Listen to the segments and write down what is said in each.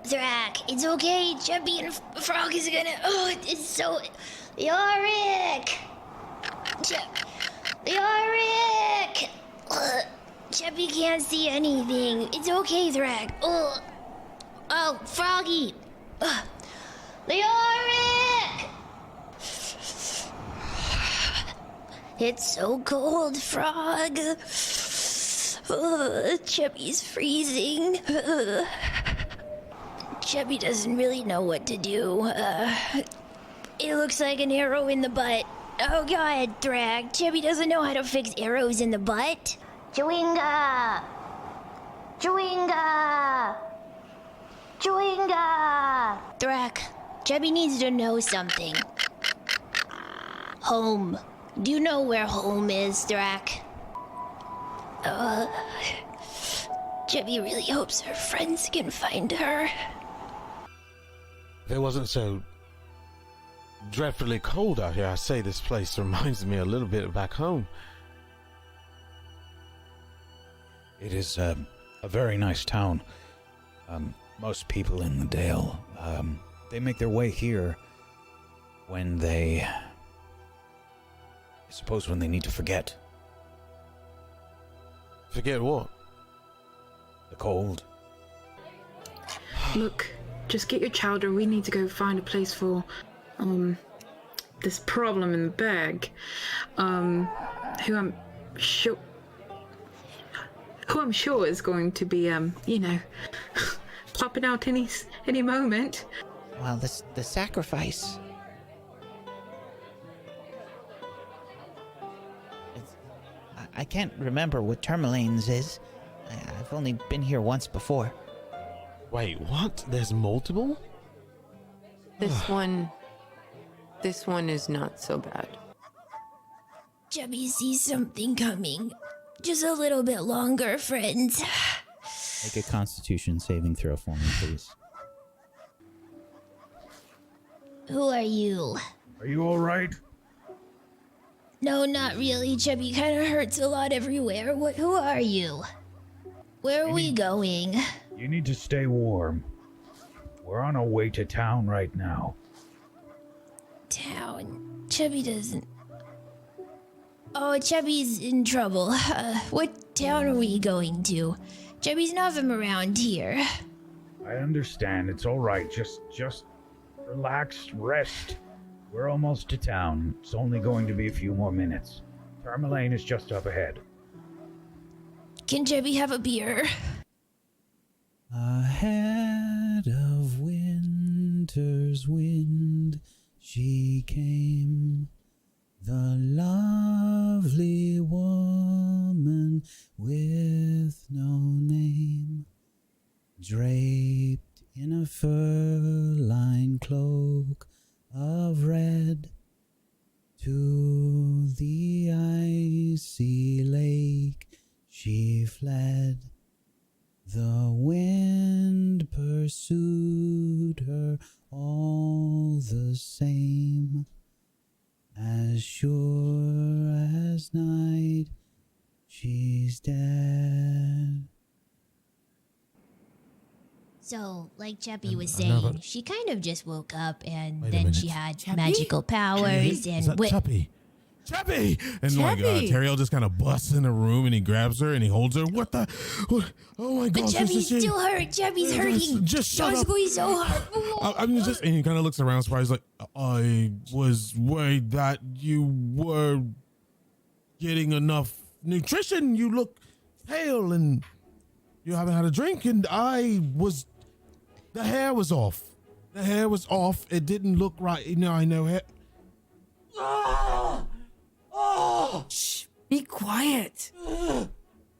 Thrak, it's okay. Chubby and Frog is gonna. Oh, it's so. Leoric! Leoric! Chubby can't see anything. It's okay, Thrak. Oh, Froggy! Leoric! It's so cold, Frog. Chubby's freezing. Chubby doesn't really know what to do. It looks like an arrow in the butt. Oh god, Thrak. Chubby doesn't know how to fix arrows in the butt. Chewinga! Chewinga! Chewinga! Thrak, Chubby needs to know something. Home. Do you know where home is, Thrak? Chubby really hopes her friends can find her. If it wasn't so dreadfully cold out here, I say this place reminds me a little bit of back home. It is a very nice town. Most people in the Dale, they make their way here when I suppose when they need to forget. Forget what? The cold. Look, just get your chowder. We need to go find a place for this problem in the bag. Who I'm sure is going to be popping out any moment. Well, the sacrifice. I can't remember what Tourmaline's is. I've only been here once before. Wait, what? There's multiple? This one is not so bad. Chubby sees something coming. Just a little bit longer, friends. Make a Constitution saving throw for me, please. Who are you? Are you all right? No, not really. Chubby kind of hurts a lot everywhere. Who are you? Where are we going? You need to stay warm. We're on our way to town right now. Town. Chubby doesn't... Oh, Chubby's in trouble. What town are we going to? Chubby's not from around here. I understand. It's all right. Just relax, rest. We're almost to town. It's only going to be a few more minutes. Tourmaline is just up ahead. Can Chubby have a beer? Ahead of winter's wind, she came, the lovely woman with no name, draped in a fur-lined cloak of red. To the icy lake she fled. The wind pursued her all the same. As sure as night, she's dead. So, like Chubby was saying, she kind of just woke up and then she had magical powers and... Chappie! Chappie! And Terrell just kind of busts in the room and he grabs her and he holds her. What? Oh my God! But Chubby's still hurt. Chubby's hurting. Just shut up. Don't squeeze so hard. And he kind of looks around surprised, like, I was worried that you were getting enough nutrition. You look pale and you haven't had a drink, and the hair was off. The hair was off. It didn't look right. I know hair. Shh, be quiet.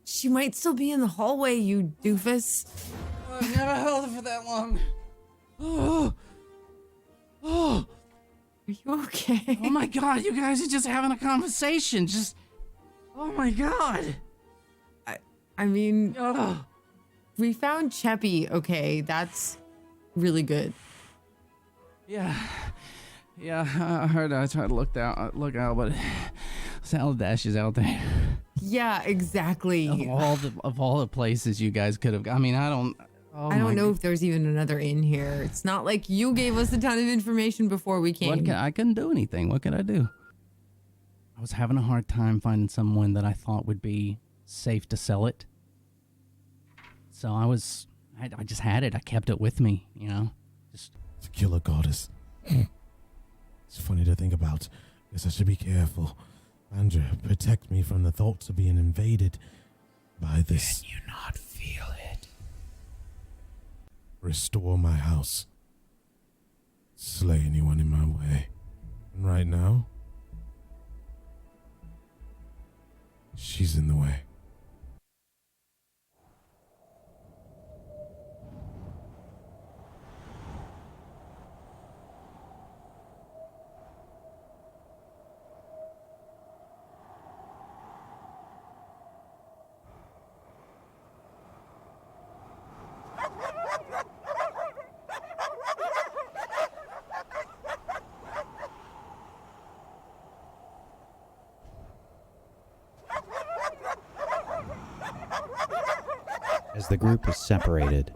She might still be in the hallway, you doofus. I've never held it for that long. Are you okay? Oh my God, you guys are just having a conversation. Oh my God. I mean, we found Cheppy, okay? That's really good. Yeah, I heard. I tried to look out, but Saladash is out there. Yeah, exactly. Of all the places you guys could have. I mean, I Oh I don't my know g- if there's even another inn here. It's not like you gave us a ton of information before we came. I couldn't do anything. What could I do? I was having a hard time finding someone that I thought would be safe to sell it. So I just had it. I kept it with me, you know? Just The killer goddess. It's funny to think about. Guess I should be careful. Andrea, protect me from the thoughts of being invaded by this. Can you not feel it? Restore my house. Slay anyone in my way. And right now, she's in the way. As the group is separated,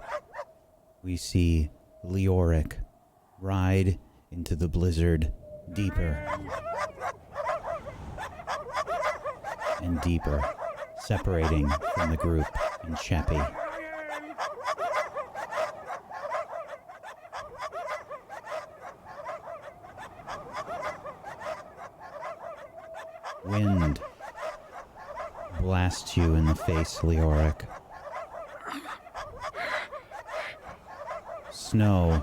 we see Leoric ride into the blizzard deeper and deeper, separating from the group and Cheppy. Wind blasts you in the face, Leoric. Snow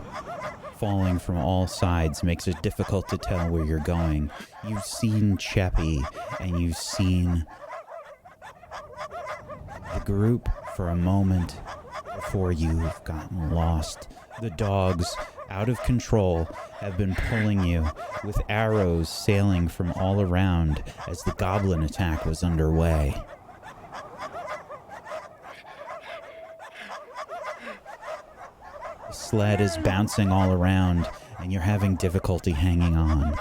falling from all sides makes it difficult to tell where you're going. You've seen Cheppy, and you've seen the group for a moment before you've gotten lost. The dogs, out of control, have been pulling you, with arrows sailing from all around as the goblin attack was underway. The sled is bouncing all around, and you're having difficulty hanging on.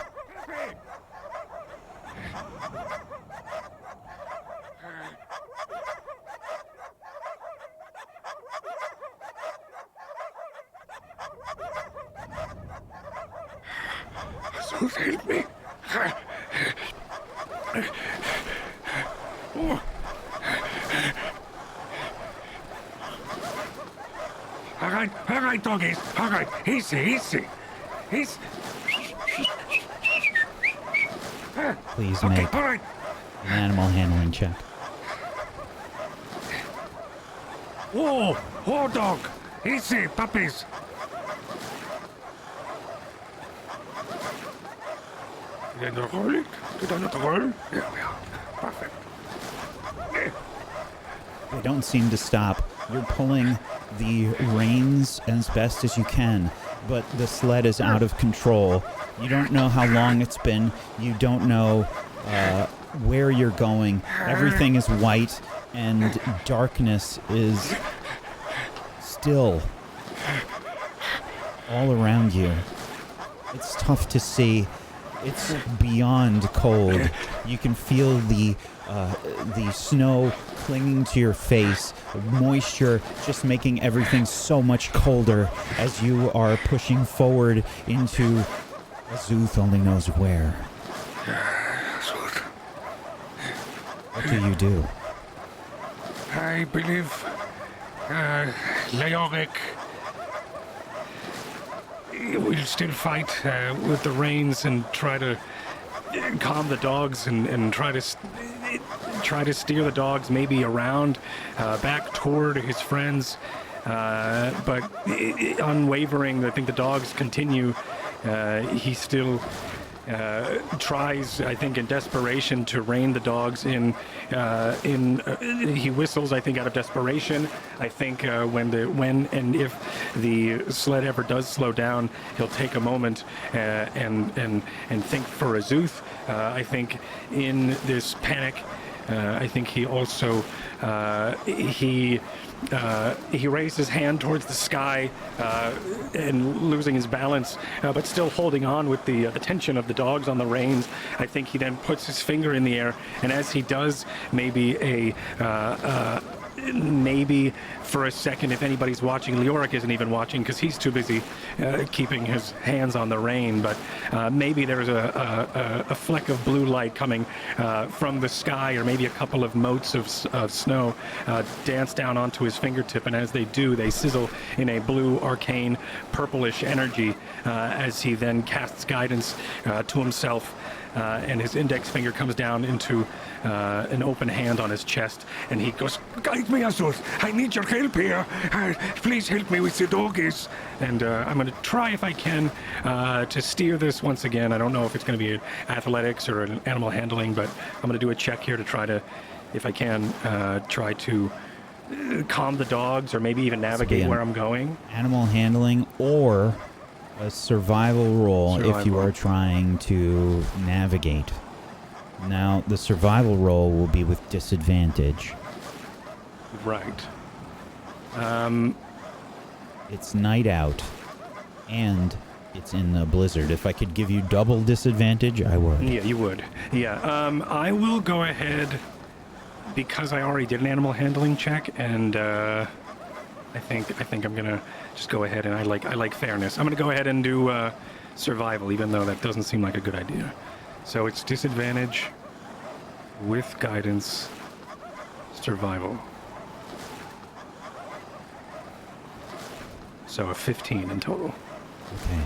Jesus, help me. All right, doggies. All right, easy. Please Okay, make all right. an animal handling check. Whoa, dog. Easy, puppies. Did I roll it? Did I not roll? There we are. Perfect. They don't seem to stop. You're pulling the reins as best as you can, but the sled is out of control. You don't know how long it's been. You don't know where you're going. Everything is white, and darkness is still all around you. It's tough to see. It's beyond cold. You can feel the snow clinging to your face, moisture just making everything so much colder as you are pushing forward into Azuth only knows where. What do you do? I believe Leoric will still fight with the reins and try to calm the dogs and try to steer the dogs maybe around back toward his friends. But unwavering, I think the dogs continue. He still tries, I think, in desperation to rein the dogs in. He whistles, I think, out of desperation. I think when and if the sled ever does slow down, he'll take a moment and think for Azuth. I think in this panic, I think he also he raised his hand towards the sky and losing his balance, but still holding on with the attention of the dogs on the reins. I think he then puts his finger in the air, and as he does, maybe maybe for a second, if anybody's watching, Leoric isn't even watching because he's too busy keeping his hands on the rein, but maybe there's a fleck of blue light coming from the sky, or maybe a couple of motes of snow dance down onto his fingertip, and as they do, they sizzle in a blue, arcane, purplish energy as he then casts guidance to himself. And his index finger comes down into an open hand on his chest, and he goes, "Guide me, Azus. I need your help here. Please help me with the doggies." And I'm going to try, if I can, to steer this once again. I don't know if it's going to be athletics or an animal handling, but I'm going to do a check here to try to, if I can, try to calm the dogs or maybe even navigate where I'm going. Animal handling or a survival roll if you are trying to navigate. Now, the survival roll will be with disadvantage. Right. It's night out, and it's in a blizzard. If I could give you double disadvantage, I would. Yeah, you would. Yeah. I will go ahead, because I already did an animal handling check, and I think I'm gonna just go ahead, and I like fairness. I'm gonna go ahead and do survival, even though that doesn't seem like a good idea. So it's disadvantage with guidance, survival. So a 15 in total. Okay.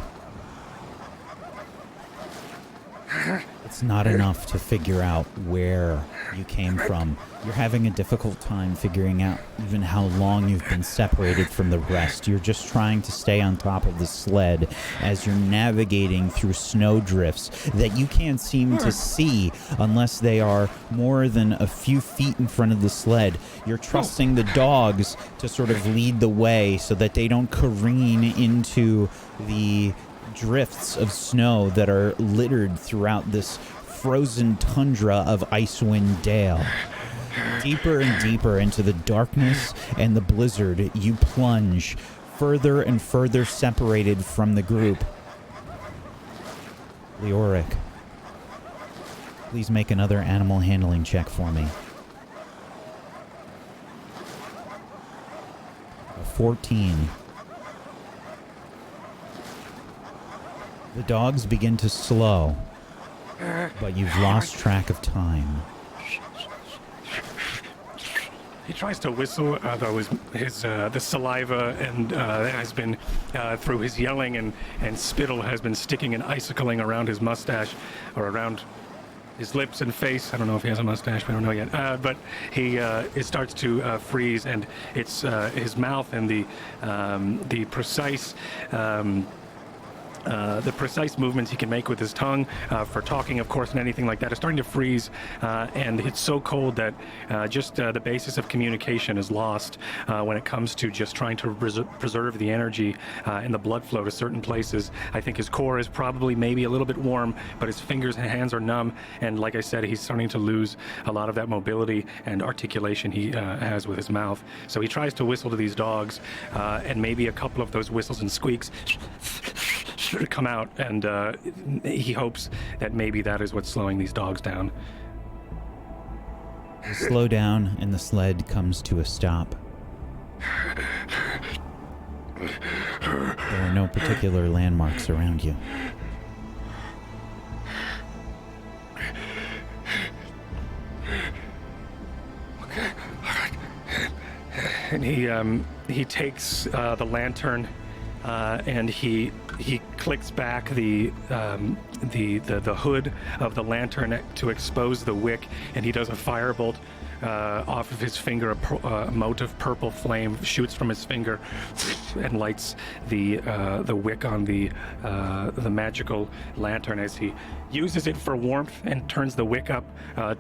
It's not enough to figure out where you came from. You're having a difficult time figuring out even how long you've been separated from the rest. You're just trying to stay on top of the sled as you're navigating through snow drifts that you can't seem to see unless they are more than a few feet in front of the sled. You're trusting the dogs to sort of lead the way so that they don't careen into the drifts of snow that are littered throughout this frozen tundra of Icewind Dale. Deeper and deeper into the darkness and the blizzard, you plunge, further and further separated from the group. Leoric, please make another animal handling check for me. A 14. The dogs begin to slow, but you've lost track of time. He tries to whistle, though the saliva and has been through his yelling, and spittle has been sticking and icicling around his mustache, or around his lips and face. I don't know if he has a mustache. We don't know yet. But it starts to freeze, and it's his mouth and the precise. The precise movements he can make with his tongue for talking, of course, and anything like that is starting to freeze, and it's so cold that just the basis of communication is lost when it comes to just trying to preserve the energy and the blood flow to certain places. I think his core is probably maybe a little bit warm, but his fingers and hands are numb, and like I said, he's starting to lose a lot of that mobility and articulation he has with his mouth. So he tries to whistle to these dogs, and maybe a couple of those whistles and squeaks come out, and he hopes that maybe that is what's slowing these dogs down. You slow down, and the sled comes to a stop. There are no particular landmarks around you. Okay, all right. And he takes the lantern, and he clicks back the hood of the lantern to expose the wick, and he does a firebolt off of his finger. A mote of purple flame shoots from his finger and lights the wick on the magical lantern as he uses it for warmth and turns the wick up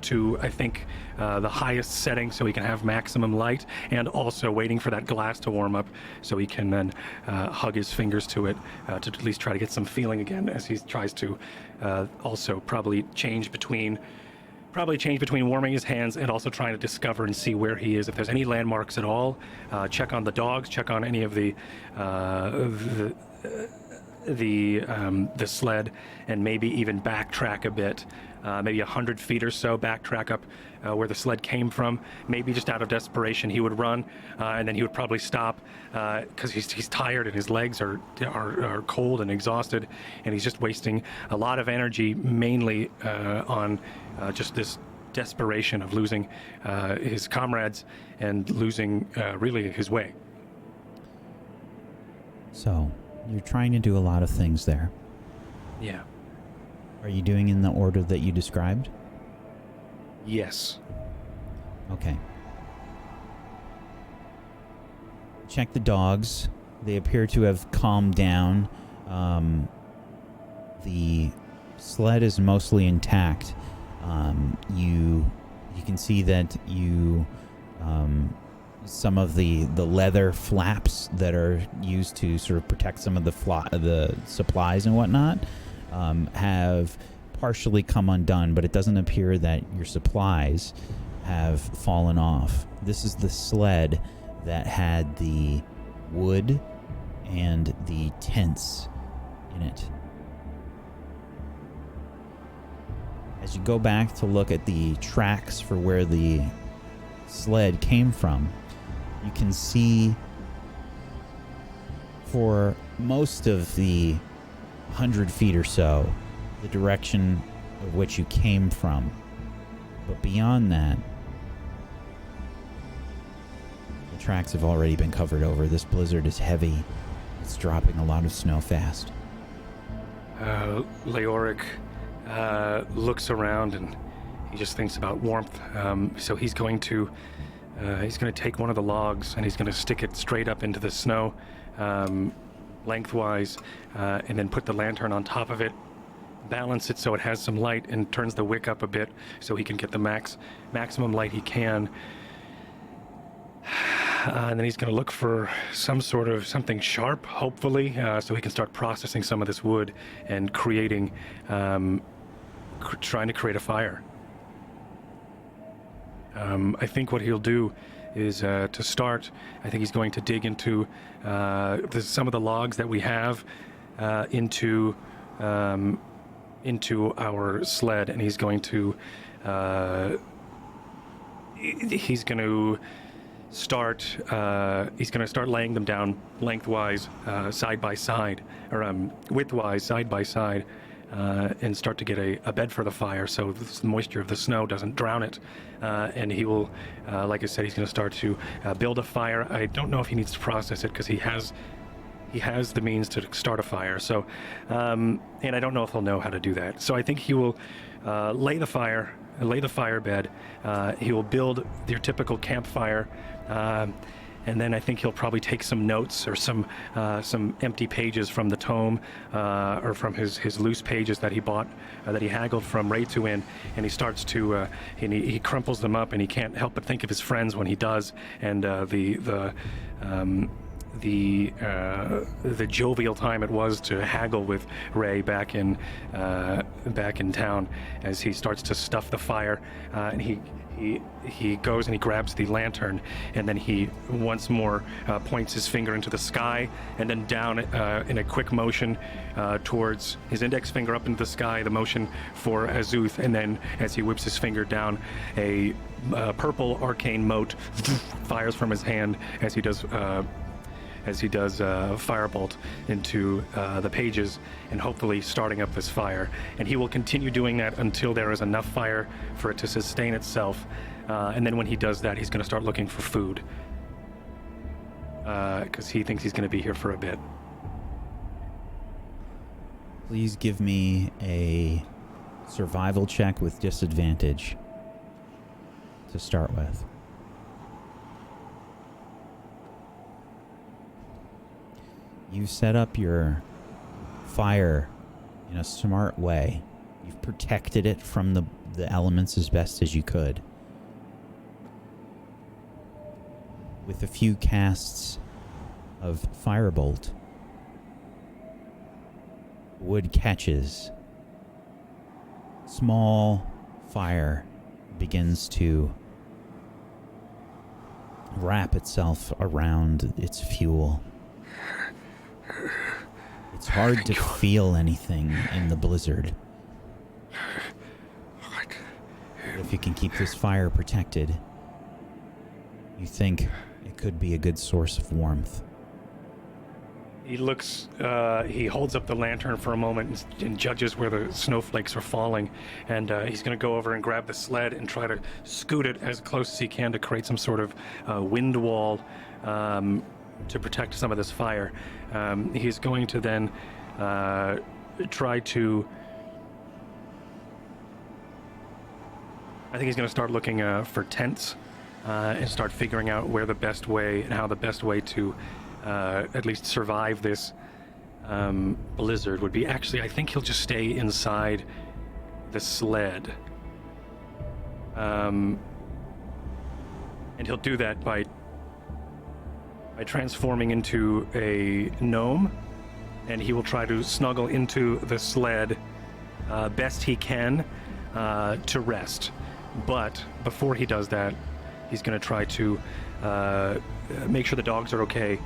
to, I think, the highest setting so he can have maximum light, and also waiting for that glass to warm up so he can then hug his fingers to it to at least try to get some feeling again as he tries to also probably change between warming his hands and also trying to discover and see where he is. If there's any landmarks at all, check on the dogs, check on any of the the sled and maybe even backtrack a bit, maybe 100 feet or so, backtrack up where the sled came from. Maybe just out of desperation he would run, and then he would probably stop because he's tired and his legs are cold and exhausted, and he's just wasting a lot of energy, mainly on just this desperation of losing his comrades and losing really his way. So, you're trying to do a lot of things there. Yeah. Are you doing in the order that you described? Yes. Okay. Check the dogs. They appear to have calmed down. The sled is mostly intact. You can see that some of the leather flaps that are used to sort of protect some of the supplies and whatnot have partially come undone, but it doesn't appear that your supplies have fallen off. This is the sled that had the wood and the tents in it. As you go back to look at the tracks for where the sled came from, you can see for most of the 100 feet or so the direction of which you came from. But beyond that, the tracks have already been covered over. This blizzard is heavy. It's dropping a lot of snow fast. Leoric looks around and he just thinks about warmth. So he's going to take one of the logs and he's going to stick it straight up into the snow, lengthwise, and then put the lantern on top of it, balance it so it has some light, and turns the wick up a bit so he can get the maximum light he can. And then he's going to look for something sharp, hopefully, so he can start processing some of this wood and creating, trying to create a fire. I think what he'll do is, to start, I think he's going to dig into some of the logs that we have into our sled, and he's going to start laying them down lengthwise, side by side, or widthwise, side by side, and start to get a bed for the fire so the moisture of the snow doesn't drown it. And he will, like I said, he's going to start to build a fire. I don't know if he needs to process it because he has the means to start a fire. So, and I don't know if he'll know how to do that. So I think he will lay the fire bed. He will build your typical campfire. And then I think he'll probably take some notes or some empty pages from the tome, or from his loose pages that he bought, that he haggled from Raytuin, and he starts to and he crumples them up, and he can't help but think of his friends when he does, and the jovial time it was to haggle with Ray back in town, as he starts to stuff the fire, and he goes and he grabs the lantern, and then he once more points his finger into the sky, and then down in a quick motion towards his index finger up into the sky, the motion for Azuth, and then as he whips his finger down, a purple arcane mote fires from his hand as he does firebolt into the pages, and hopefully starting up this fire. And he will continue doing that until there is enough fire for it to sustain itself. And then when he does that, he's going to start looking for food, because he thinks he's going to be here for a bit. Please give me a survival check with disadvantage to start with. You've set up your fire in a smart way. You've protected it from the elements as best as you could. With a few casts of firebolt, wood catches. Small fire begins to wrap itself around its fuel. It's hard to feel anything in the blizzard. If you can keep this fire protected, you think it could be a good source of warmth. He looks, he holds up the lantern for a moment and judges where the snowflakes are falling, and he's going to go over and grab the sled and try to scoot it as close as he can to create some sort of wind wall to protect some of this fire. He's going to then try to... I think he's going to start looking for tents and start figuring out where the best way and how the best way to at least survive this blizzard would be. Actually, I think he'll just stay inside the sled. And he'll do that by transforming into a gnome, and he will try to snuggle into the sled best he can to rest. But before he does that, he's going to try to make sure the dogs are okay,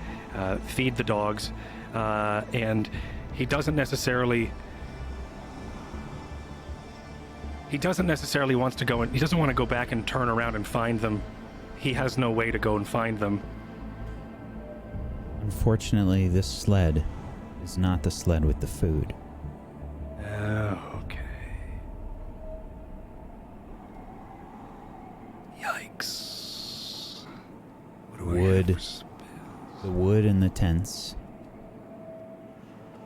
feed the dogs, and he doesn't necessarily wants to go, and he doesn't want to go back and turn around and find them. He has no way to go and find them. Unfortunately, this sled is not the sled with the food. Okay. Yikes. What do we have for spells? The wood and the tents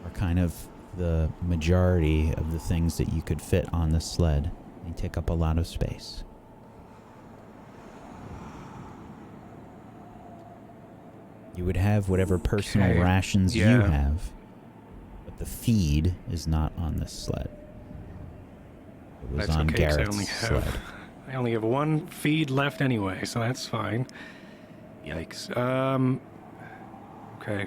are kind of the majority of the things that you could fit on the sled. They take up a lot of space. You would have whatever personal rations you have, but the feed is not on this sled. It was That's on okay, 'cause Garrett's sled. I only have one feed left anyway, so that's fine. Yikes. Okay.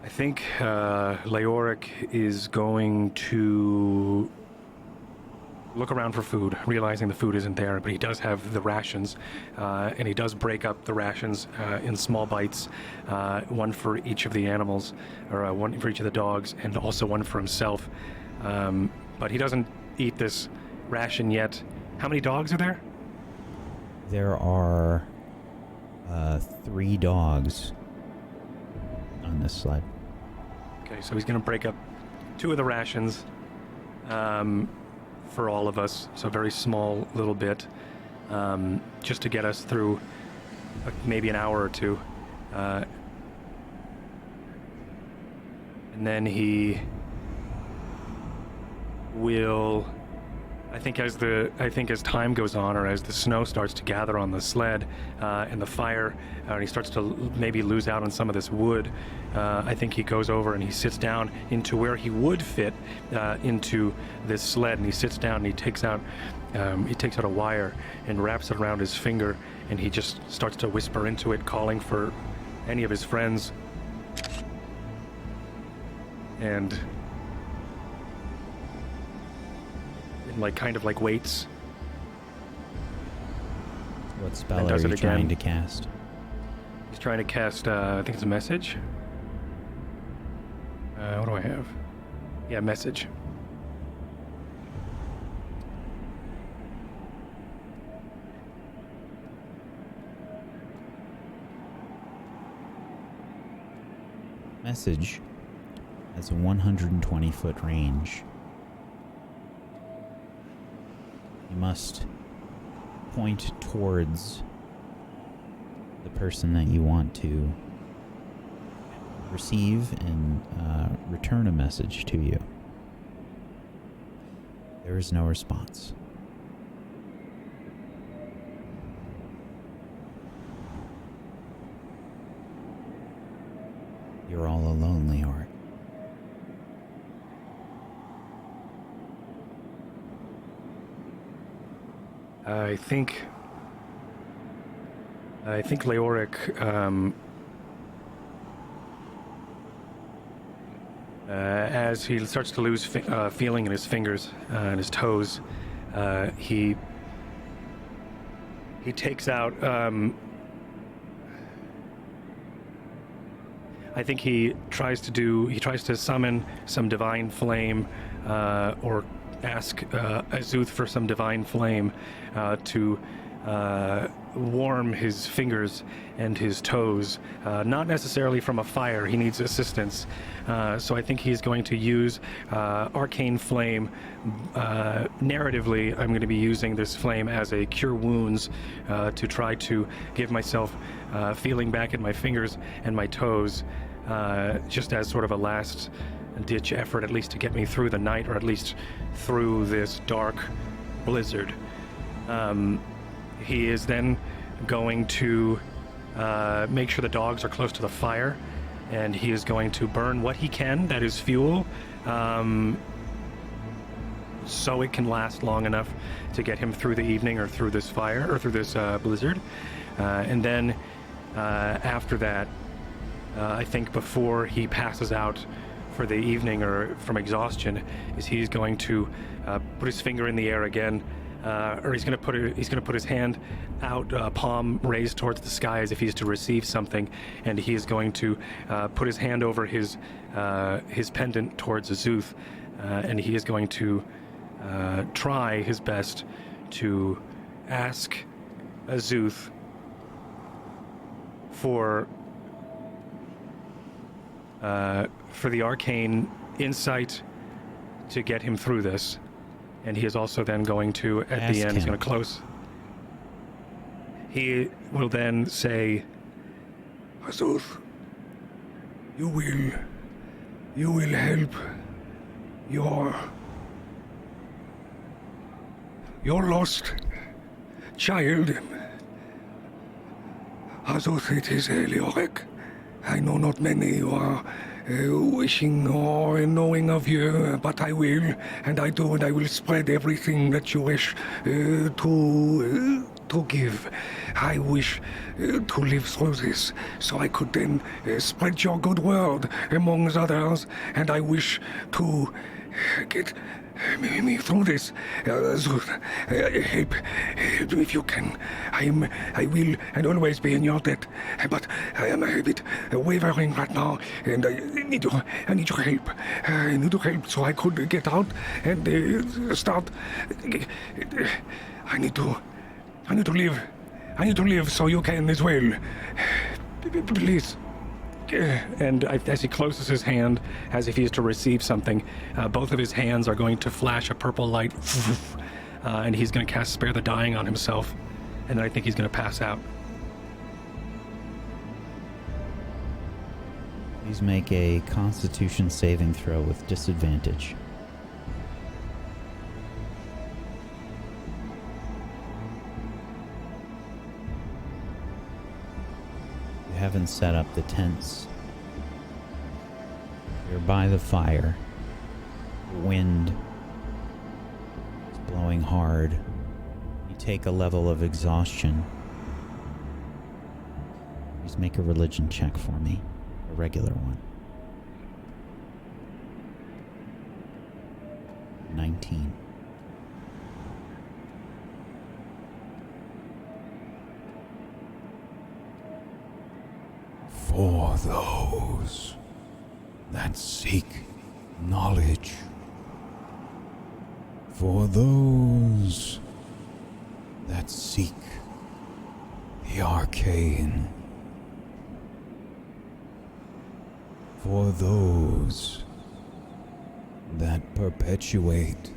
I think Leoric is going to look around for food, realizing the food isn't there, but he does have the rations, and he does break up the rations in small bites, one for each of the animals, or one for each of the dogs, and also one for himself. But he doesn't eat this ration yet. How many dogs are there? There are 3 dogs on this sled. Okay, so he's going to break up 2 of the rations for all of us, so a very small little bit, just to get us through maybe an hour or two. And then he will... I think as time goes on, or as the snow starts to gather on the sled and the fire, and he starts to maybe lose out on some of this wood, I think he goes over and he sits down into where he would fit into this sled, and he sits down and he takes out a wire and wraps it around his finger, and he just starts to whisper into it, calling for any of his friends. And kind of waits. What spell are you trying to cast? He's trying to cast, I think it's a message. What do I have? Yeah, message. Message has a 120-foot range. You must point towards the person that you want to receive and return a message to you. There is no response. You're all alone, Leoric. I think Leoric, as he starts to lose feeling in his fingers and his toes, he takes out I think he tries to summon some divine flame, or ask Azuth for some divine flame to warm his fingers and his toes, not necessarily from a fire. He needs assistance, so I think he's going to use arcane flame. Narratively, I'm going to be using this flame as a cure wounds, to try to give myself feeling back in my fingers and my toes, just as sort of a last ditch effort, at least to get me through the night, or at least through this dark blizzard. He is then going to make sure the dogs are close to the fire, and he is going to burn what he can, that is fuel, so it can last long enough to get him through the evening, or through this fire, or through this blizzard. And then after that, I think before he passes out for the evening or from exhaustion, is he's going to put his finger in the air again, or he's going to put his hand out, palm raised towards the sky as if he's to receive something, and he is going to put his hand over his pendant towards Azuth, and he is going to try his best to ask Azuth for the arcane insight to get him through this. And he is also then going to, at the end, he's going to close. He will then say, Azuth, you will help your lost child. Azuth, it is Leoric. I know not many who are wishing or knowing of you, but I will, and I do, and I will spread everything that you wish to give. I wish to live through this, so I could then spread your good word amongst others, and I wish to get me through this. Help me if you can. I will and always be in your debt, but I am a bit wavering right now, and I need your help. I need your help so I could get out and start. I need to live. I need to live so you can as well. Please. And as he closes his hand, as if he is to receive something, both of his hands are going to flash a purple light, and he's going to cast Spare the Dying on himself, and then I think he's going to pass out. Please make a Constitution saving throw with disadvantage. You haven't set up the tents. You're by the fire. The wind is blowing hard. You take a level of exhaustion. Please make a religion check for me. A regular one. 19. For those that seek knowledge, for those that seek the arcane, for those that perpetuate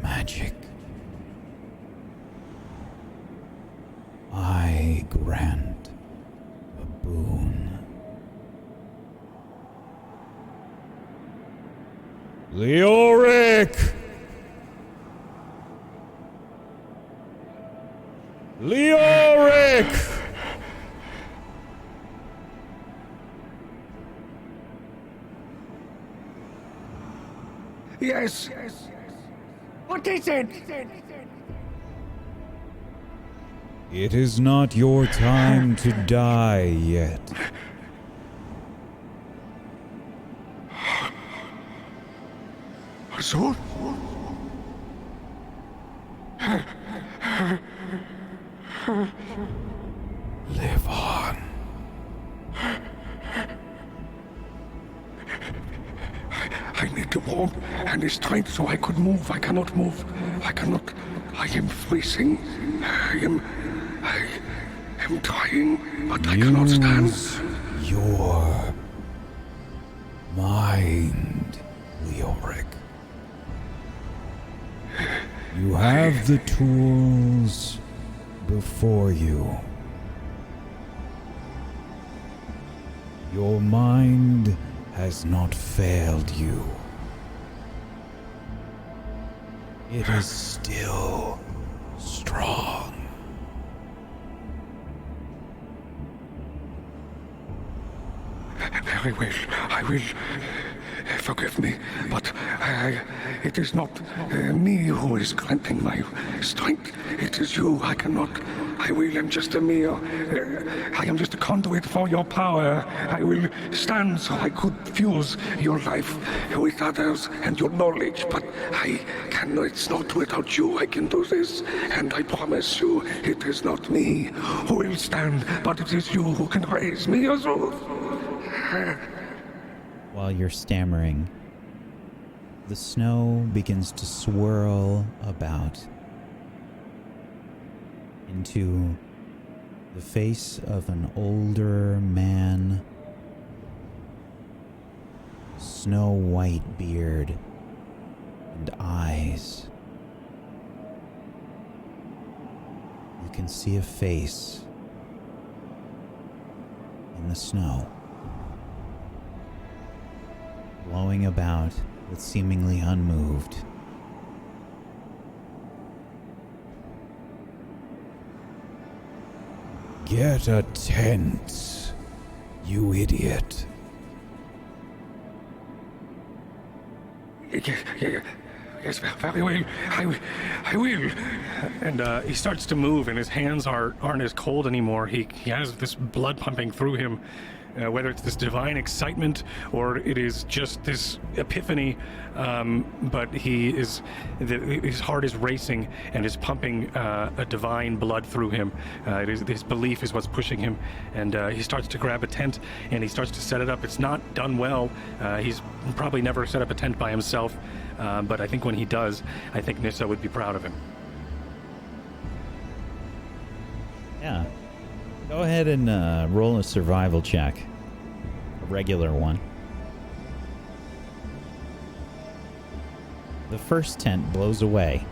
magic, I grant a boon. Leoric! Leoric! Yes. What is it? It is not your time to die yet. So? Live on. I need the warmth and the strength so I could move. I cannot move. I cannot. I am freezing. I am trying, but I cannot stand. Use your mind, Leoric. You have the tools before you. Your mind has not failed you. It is still strong. Very well. I will. Forgive me, but it is not me who is granting my strength. It is you. I cannot. I am just a mere. I am just a conduit for your power. I will stand so I could fuse your life with others and your knowledge, but I cannot. It's not without you I can do this, and I promise you, it is not me who will stand, but it is you who can raise me as well. While you're stammering, the snow begins to swirl about into the face of an older man, snow white beard and eyes. You can see a face in the snow, blowing about but seemingly unmoved. Get a tent, you idiot. Yes, very well. I will. And he starts to move, and his hands aren't as cold anymore. He has this blood pumping through him. Whether it's this divine excitement or it is just this epiphany, but his heart is racing and is pumping a divine blood through him. His belief is what's pushing him, and he starts to grab a tent and he starts to set it up. It's not done well. He's probably never set up a tent by himself, but I think when he does, I think Nissa would be proud of him. Yeah. Go ahead and roll a survival check. A regular one. The first tent blows away.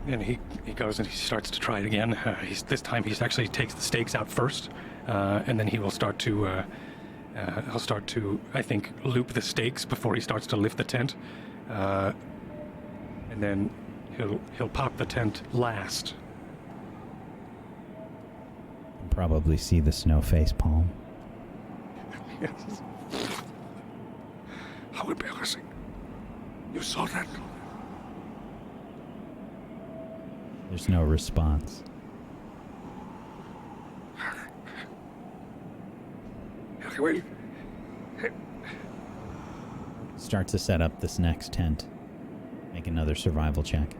And he goes and he starts to try it again. This time he actually takes the stakes out first, and then he will start to... he'll start to, I think, loop the stakes before he starts to lift the tent, and then he'll pop the tent last. You can probably see the snow face palm. Yes. How embarrassing! You saw that? There's no response. Well, Start to set up this next tent. Make another survival check.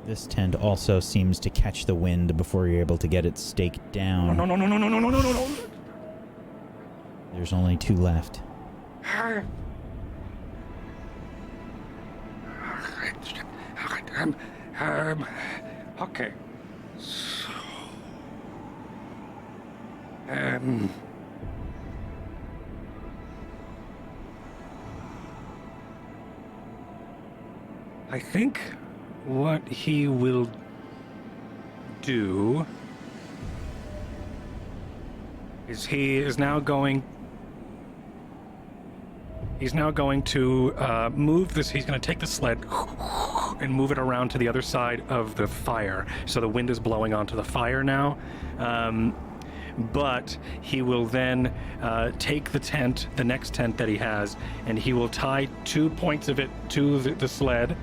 This tent also seems to catch the wind before you're able to get it staked down. No. There's only 2 left. Okay. So, I think what he will do is he's now going to move this. He's going to take the sled and move it around to the other side of the fire. So the wind is blowing onto the fire now. But he will then take the tent, the next tent that he has, and he will tie 2 points of it to the sled,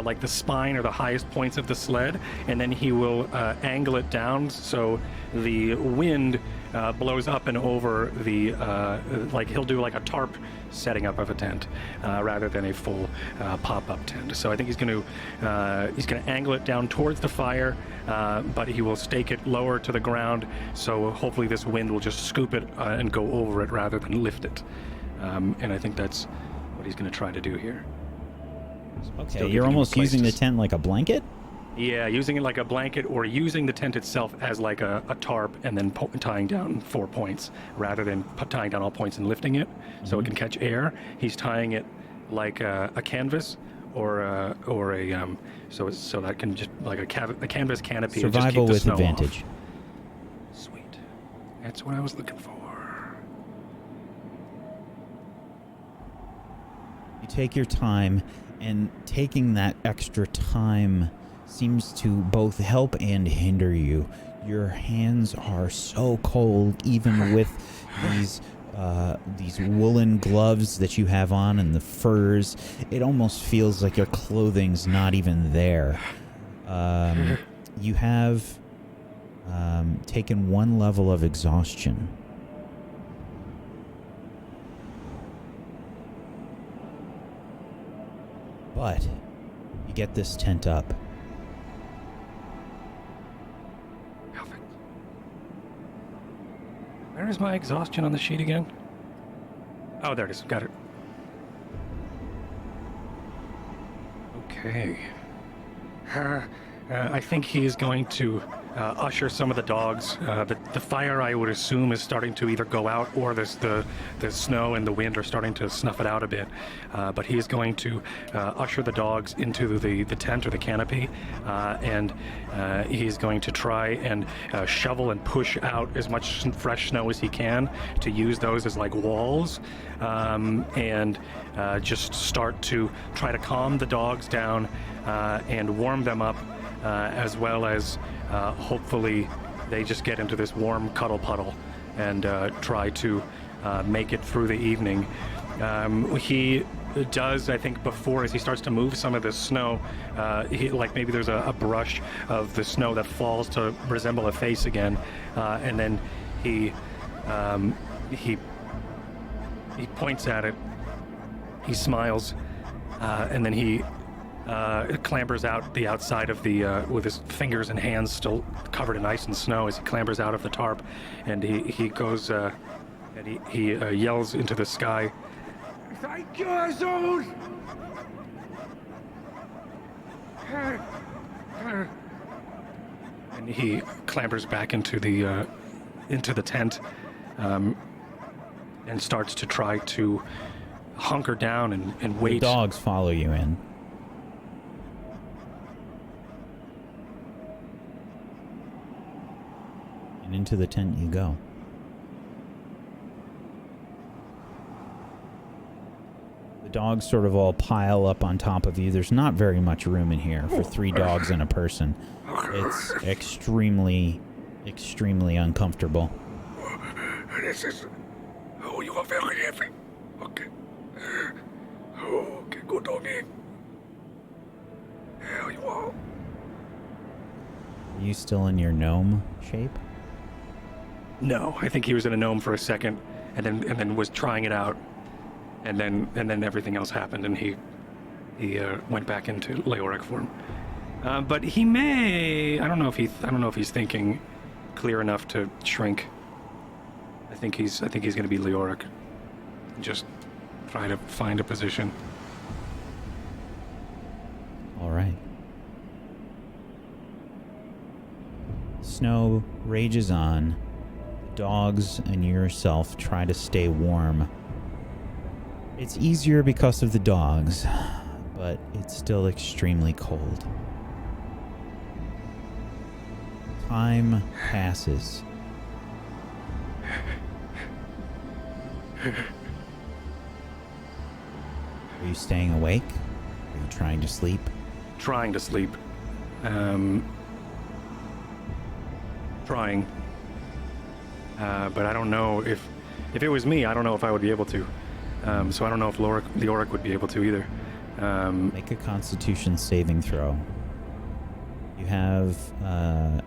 like the spine or the highest points of the sled, and then he will angle it down so the wind blows up and over the like he'll do like a tarp setting up of a tent rather than a full pop-up tent. So I think he's going to angle it down towards the fire, but he will stake it lower to the ground. So hopefully this wind will just scoop it and go over it rather than lift it. And I think that's what he's going to try to do here. Okay, you're almost using the tent like a blanket? Yeah, using it like a blanket or using the tent itself as like a tarp and then tying down 4 points rather than tying down all points and lifting it so it can catch air. He's tying it like a canvas or a so that can just like a canvas canopy. Survival and just keep the with snow advantage. Off. Sweet. That's what I was looking for. You take your time, and taking that extra time seems to both help and hinder you. Your hands are so cold, even with these woolen gloves that you have on and the furs. It almost feels like your clothing's not even there. You have taken 1 level of exhaustion. But you get this tent up. Perfect. Where is my exhaustion on the sheet again? Oh, there it is. Got it. Okay. I think he is going to usher some of the dogs. The fire, I would assume, is starting to either go out, or the snow and the wind are starting to snuff it out a bit. But he is going to usher the dogs into the tent or the canopy, and he's going to try and shovel and push out as much fresh snow as he can to use those as like walls, and just start to try to calm the dogs down and warm them up, as well as hopefully they just get into this warm cuddle puddle and try to make it through the evening. He does, I think, before, as he starts to move some of the snow, like maybe there's a brush of the snow that falls to resemble a face again, and then he points at it, he smiles, and then he clambers out the outside of the, with his fingers and hands still covered in ice and snow as he clambers out of the tarp, and he goes, and he yells into the sky, "Thank you, Azul!" And he clambers back into the tent, and starts to try to hunker down and wait. The dogs follow you in. And into the tent you go. The dogs sort of all pile up on top of you. There's not very much room in here for 3 dogs and a person. It's extremely, extremely uncomfortable. This is... Oh, you are very heavy. Okay. Okay, good doggy. There you are. Are you still in your gnome shape? No, I think he was in a gnome for a second, and then was trying it out, and then everything else happened, and he went back into Leoric form. But he may... I don't know if he's thinking clear enough to shrink. I think he's going to be Leoric. Just try to find a position. All right. Snow rages on. The dogs and yourself try to stay warm. It's easier because of the dogs, but it's still extremely cold. Time passes. Are you staying awake? Are you trying to sleep? Trying to sleep. Trying. But I don't know if it was me, I don't know if I would be able to. So I don't know if Leoric would be able to either. Make a Constitution saving throw. You have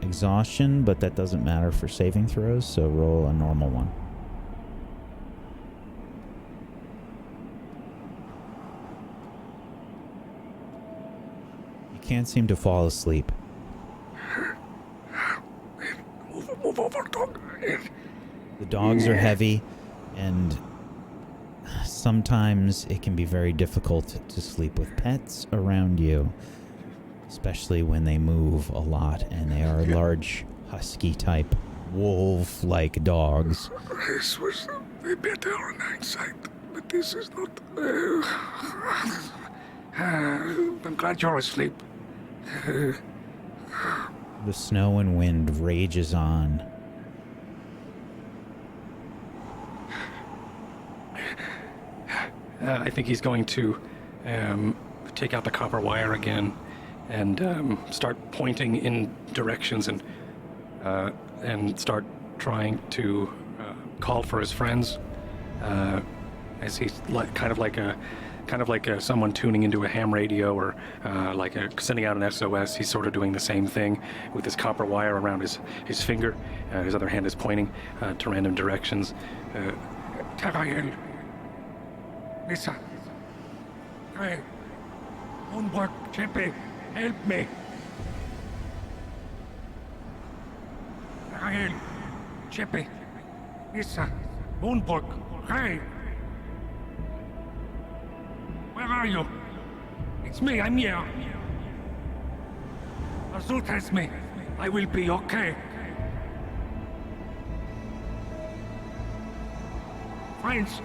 exhaustion, but that doesn't matter for saving throws, so roll a normal one. You can't seem to fall asleep. Move over, dog. The dogs are heavy, and sometimes it can be very difficult to sleep with pets around you, especially when they move a lot, and they are large, husky-type, wolf-like dogs. This was way better on hindsight, but this is not... I'm glad you're asleep. The snow and wind rages on. I think he's going to take out the copper wire again and start pointing in directions and start trying to call for his friends as he's kind of like someone tuning into a ham radio or sending out an SOS. He's sort of doing the same thing with his copper wire around his finger. His other hand is pointing to random directions. Tarael. Lisa. Hey. Homework, Chippy. Help me. Tarael. Chippy. Lisa. Homework. Hey. Where are you? It's me, I'm here. Azul tells me I will be okay. Friends.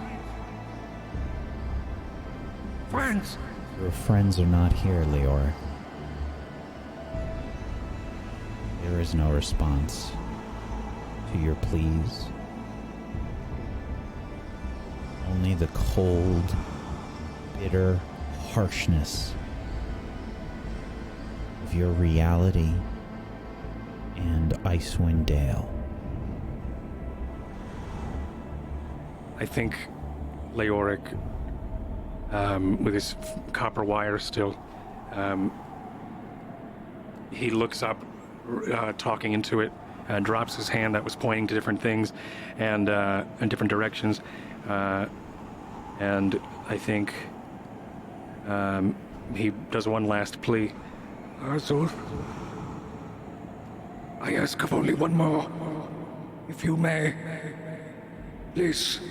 Friends. Your friends are not here, Leoric. There is no response to your pleas. Only the cold, bitter harshness of your reality and Icewind Dale. I think Leoric, with his copper wire still, he looks up, talking into it, drops his hand that was pointing to different things and in different directions, and I think he does one last plea. Azul, I ask of only one more, if you may. Please.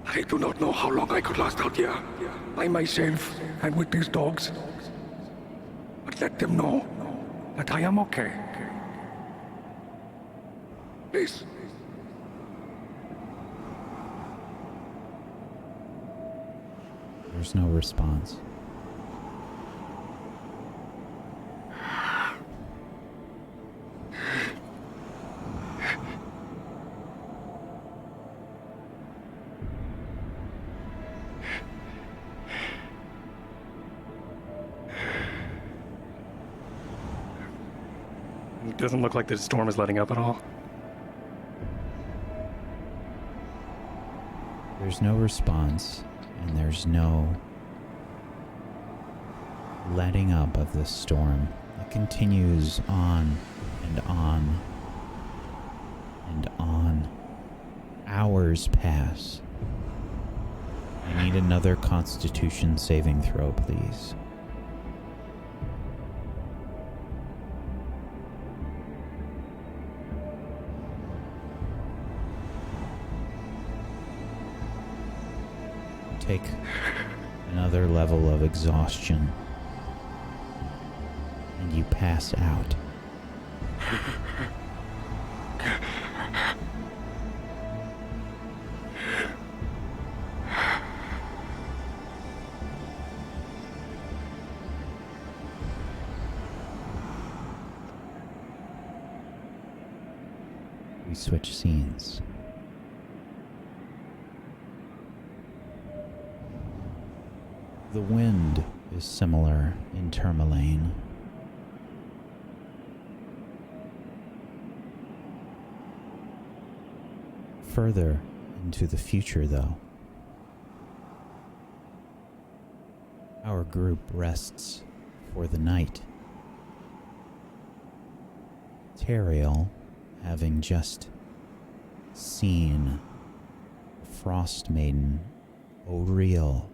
I do not know how long I could last out here, by myself and with these dogs. But let them know that I am okay. Please. There's no response. It doesn't look like the storm is letting up at all. There's no response, and there's no letting up of this storm. It continues on and on and on. Hours pass. I need another Constitution saving throw, please. Take another level of exhaustion, and you pass out. We switch scenes. The wind is similar in Tourmaline. Further into the future, though, our group rests for the night. Teriel, having just seen the Frostmaiden O'Real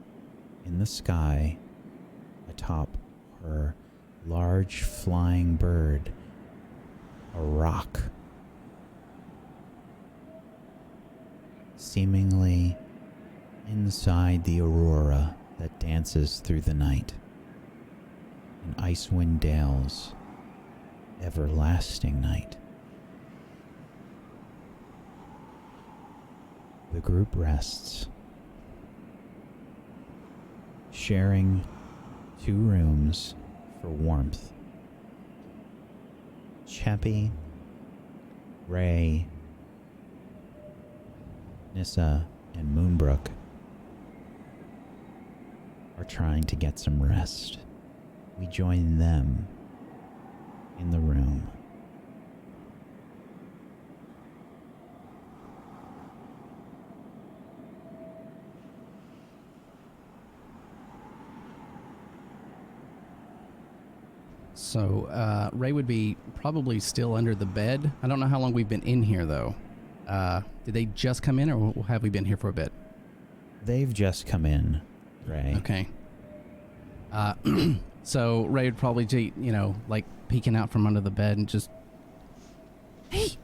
in the sky atop her large flying bird, a rock, seemingly inside the aurora that dances through the night in Icewind Dale's everlasting night. The group rests, sharing 2 rooms for warmth. Cheppy, Ray, Nissa, and Moonbrook are trying to get some rest. We join them in the room. So, Ray would be probably still under the bed. I don't know how long we've been in here, though. Did they just come in, or have we been here for a bit? They've just come in, Ray. Okay. So Ray would probably, like peeking out from under the bed and just, Hey,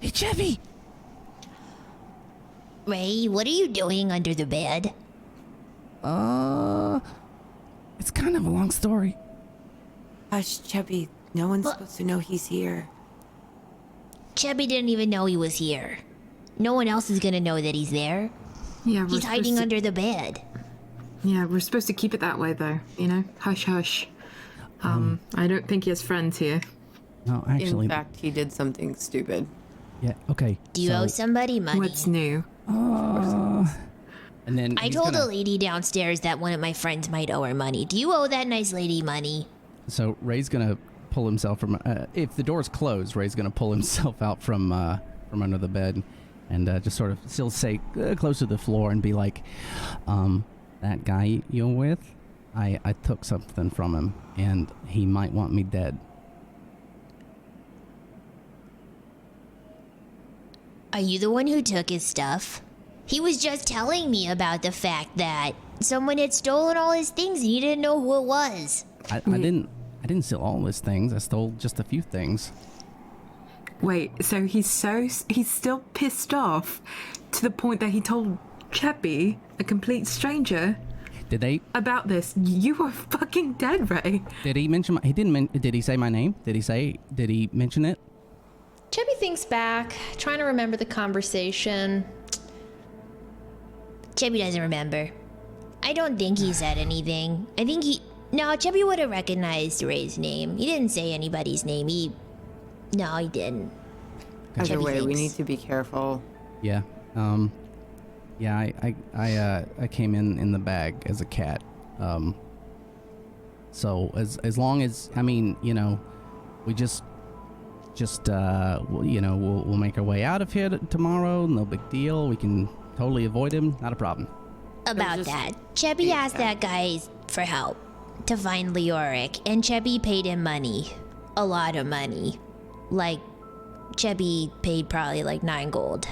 Chevy! Ray, what are you doing under the bed? It's kind of a long story. Hush, Chubby. No one's supposed to know he's here. Chubby didn't even know he was here. No one else is gonna know that he's there. Yeah, He's hiding under the bed. Yeah, we're supposed to keep it that way, though. You know, hush, hush. I don't think he has friends here. No, actually. In fact, he did something stupid. Yeah, okay. Do you owe somebody money? What's new? And then I told a lady downstairs that one of my friends might owe her money. Do you owe that nice lady money? So Ray's gonna pull himself from. If the door's closed, Ray's gonna pull himself out from under the bed, and just sort of still stay close to the floor and be like, that guy you're with, I took something from him, and he might want me dead. Are you the one who took his stuff? He was just telling me about the fact that someone had stolen all his things and he didn't know who it was. I didn't steal all his things. I stole just a few things. Wait, so he's still pissed off to the point that he told Cheppy, a complete stranger, about this. You are fucking dead, Ray. Did he mention did he say my name? Did he mention it? Chubby thinks back, trying to remember the conversation. Chubby doesn't remember. I don't think he said anything. No, Chubby would have recognized Ray's name. He didn't say anybody's name. No, he didn't. Either way, we need to be careful. Yeah. Yeah, I came in the bag as a cat. So as long as, we just we'll make our way out of here tomorrow. No big deal. We can totally avoid him. Not a problem. About that, Chubby asked that guy for help to find Leoric, and Chubby paid him money. A lot of money. Like, Chubby paid probably like 9 gold.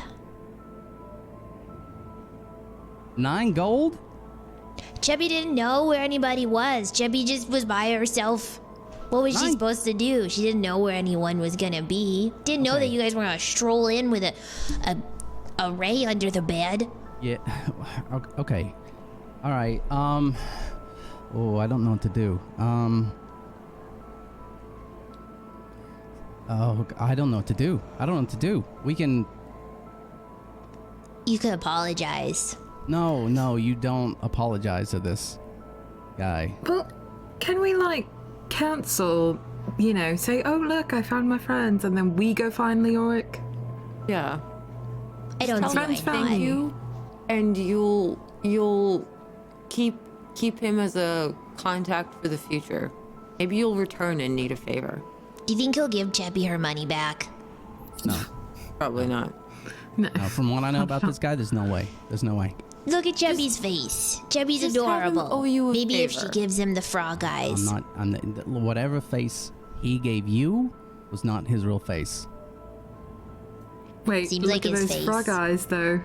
9 gold? Chubby didn't know where anybody was. Chubby just was by herself. What was she supposed to do? She didn't know where anyone was gonna be. Didn't know that you guys were gonna stroll in with a Ray under the bed. Yeah. Okay. All right. Oh, I don't know what to do. Oh, I don't know what to do. We can. You could apologize. No, you don't apologize to this guy. Well, can we cancel? Say, oh look, I found my friends, and then we go find Leoric. Yeah. I don't see why thank you, and you'll keep him as a contact for the future. Maybe you'll return and need a favor. Do you think he'll give Cheppy her money back? No. Probably not. No. From what I know about this guy, there's no way. Look at Chubby's face. Chubby's just have him adorable. owe you a Maybe if she favor. gives him the frog eyes. Whatever face he gave you was not his real face. Wait, Seems look like at his those face. frog eyes, though.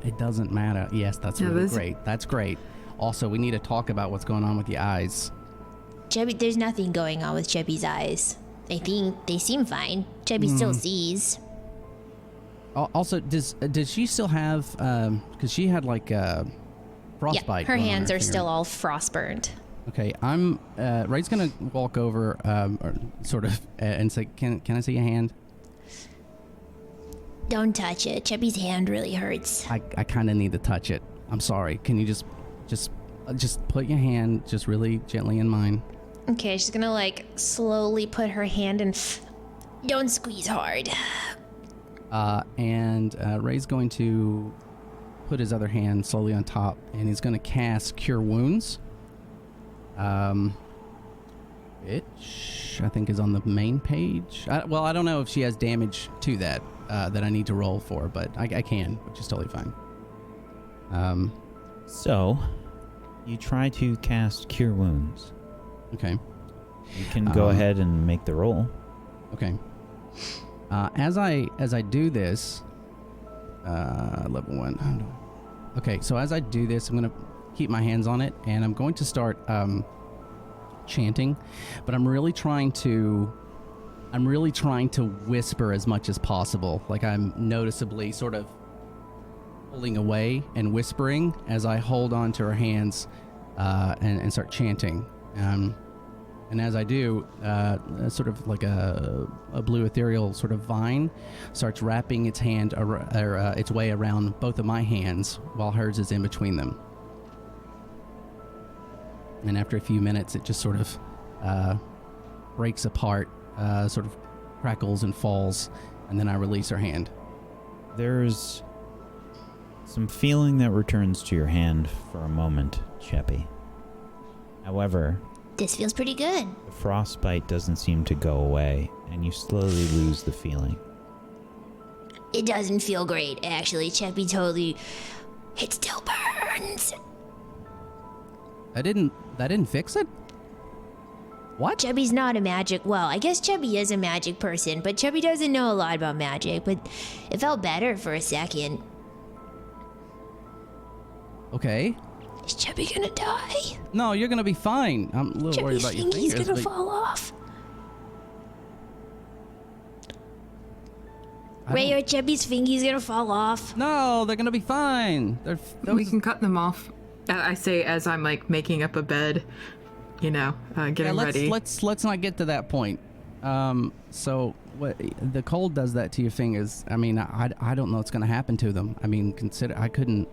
It doesn't matter. Yes, that's Yeah, really those- great. That's great. Also, we need to talk about what's going on with your eyes. Chubby, there's nothing going on with Chubby's eyes. I think they seem fine. Chubby still sees. Also, does she still have? Because she had like frostbite. Yeah, her going on hands are finger. still all frostburned. Okay, I'm. Ray's gonna walk over, or sort of, and say, "Can I see your hand?" Don't touch it. Chubby's hand really hurts. I kind of need to touch it. I'm sorry. Can you just put your hand just really gently in mine? Okay, she's gonna like slowly put her hand in. Don't squeeze hard. And Ray's going to put his other hand slowly on top, and he's going to cast Cure Wounds. Which I think is on the main page. Well, I don't know if she has damage to that that I need to roll for, but I can, which is totally fine. So, you try to cast Cure Wounds. Okay. You can go ahead and make the roll. Okay. As I do this, level 1. Okay, so as I do this, I'm gonna keep my hands on it, and I'm going to start chanting, but I'm really trying to whisper as much as possible. Like I'm noticeably sort of pulling away and whispering as I hold on to her hands and start chanting. And as I do, sort of like a blue ethereal sort of vine starts wrapping its its way around both of my hands while hers is in between them. And after a few minutes, it just sort of breaks apart, sort of crackles and falls, and then I release her hand. There's some feeling that returns to your hand for a moment, Cheppy. However, This feels pretty good. the frostbite doesn't seem to go away, and you slowly lose the feeling. It doesn't feel great, actually. Chappy totally. It still burns. That didn't fix it? What? Chubby's not a magic. Well, I guess Chubby is a magic person, but Chubby doesn't know a lot about magic. But it felt better for a second. Okay. Is Chubby gonna die? No, you're gonna be fine. I'm a little worried Chubby's about your fingy's fingers. gonna but fall off. I Ray don't- or Chubby's fingy's gonna fall off. No, they're gonna be fine. We can cut them off. I say as I'm like making up a bed, getting ready. Let's not get to that point. So what the cold does that to your fingers? I mean, I don't know what's gonna happen to them. I mean, I couldn't.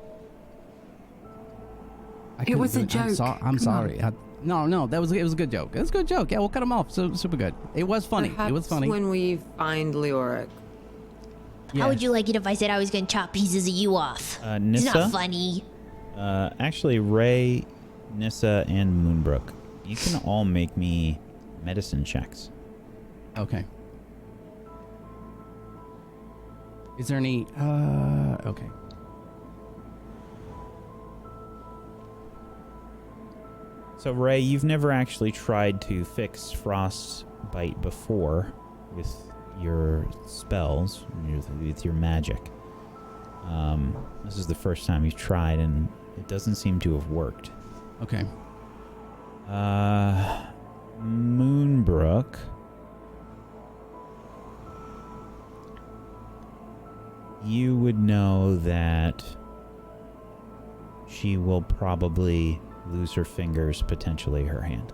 It was a I'm joke. I'm Come sorry. it was a good joke. It was a good joke. Yeah, we'll cut them off. So super good. It was funny. Perhaps It was funny. when we find Leoric. Yeah. How would you like it if I said I was gonna chop pieces of you off? It's Nissa? not funny. Actually, Ray, Nissa, and Moonbrook, you can all make me medicine checks. Okay. Is there any? Okay. So, Ray, you've never actually tried to fix frostbite before with your spells, with your magic. This is the first time you've tried, and it doesn't seem to have worked. Okay. Moonbrook. You would know that she will probably lose her fingers, potentially her hand.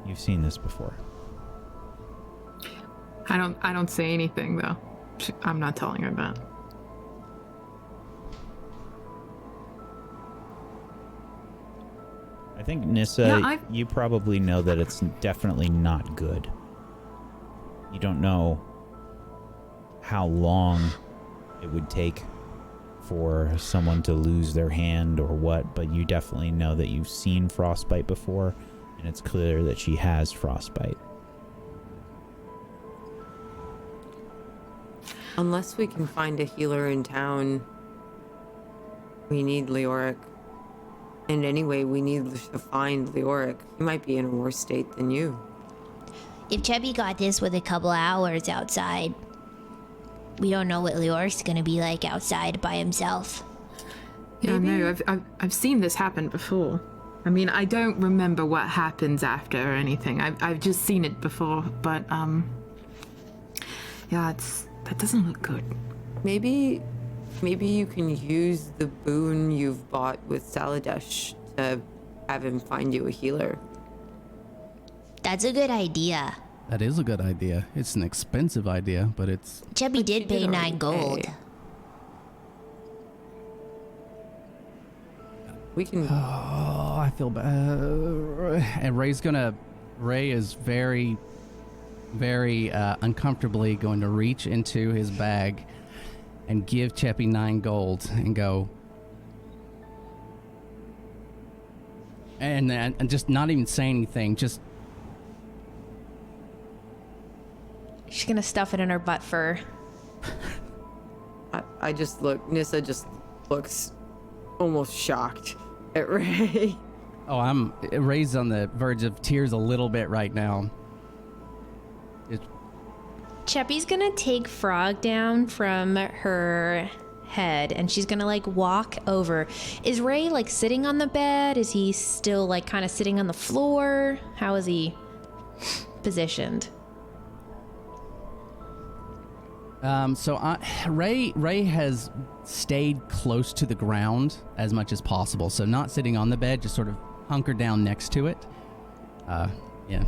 You've seen this before. I don't say anything though. I'm not telling her that. I think, Nissa, Yeah, you probably know that it's definitely not good. You don't know how long it would take for someone to lose their hand or what, but you definitely know that you've seen frostbite before, and it's clear that she has frostbite. Unless we can find a healer in town, we need Leoric. And anyway, we need to find Leoric. He might be in a worse state than you. If Chubby got this with a couple hours outside, we don't know what Leoric's gonna be like outside by himself. Yeah, no, I've seen this happen before. I mean, I don't remember what happens after or anything. I've just seen it before, but yeah, that doesn't look good. Maybe you can use the boon you've bought with Saladesh to have him find you a healer. That's a good idea. That is a good idea. It's an expensive idea, but it's... Chubby did pay 9 gold. We can... Oh, I feel bad. And Ray is very, very uncomfortably going to reach into his bag and give Cheppy 9 gold and go... And just not even say anything, just... She's gonna stuff it in her butt fur. I just look... Nissa just looks almost shocked at Ray. Oh, Ray's on the verge of tears a little bit right now. Cheppy's gonna take Frog down from her head and she's gonna like walk over. Is Ray like sitting on the bed? Is he still like kind of sitting on the floor? How is he positioned? Ray has stayed close to the ground as much as possible. So not sitting on the bed, just sort of hunkered down next to it. Yeah.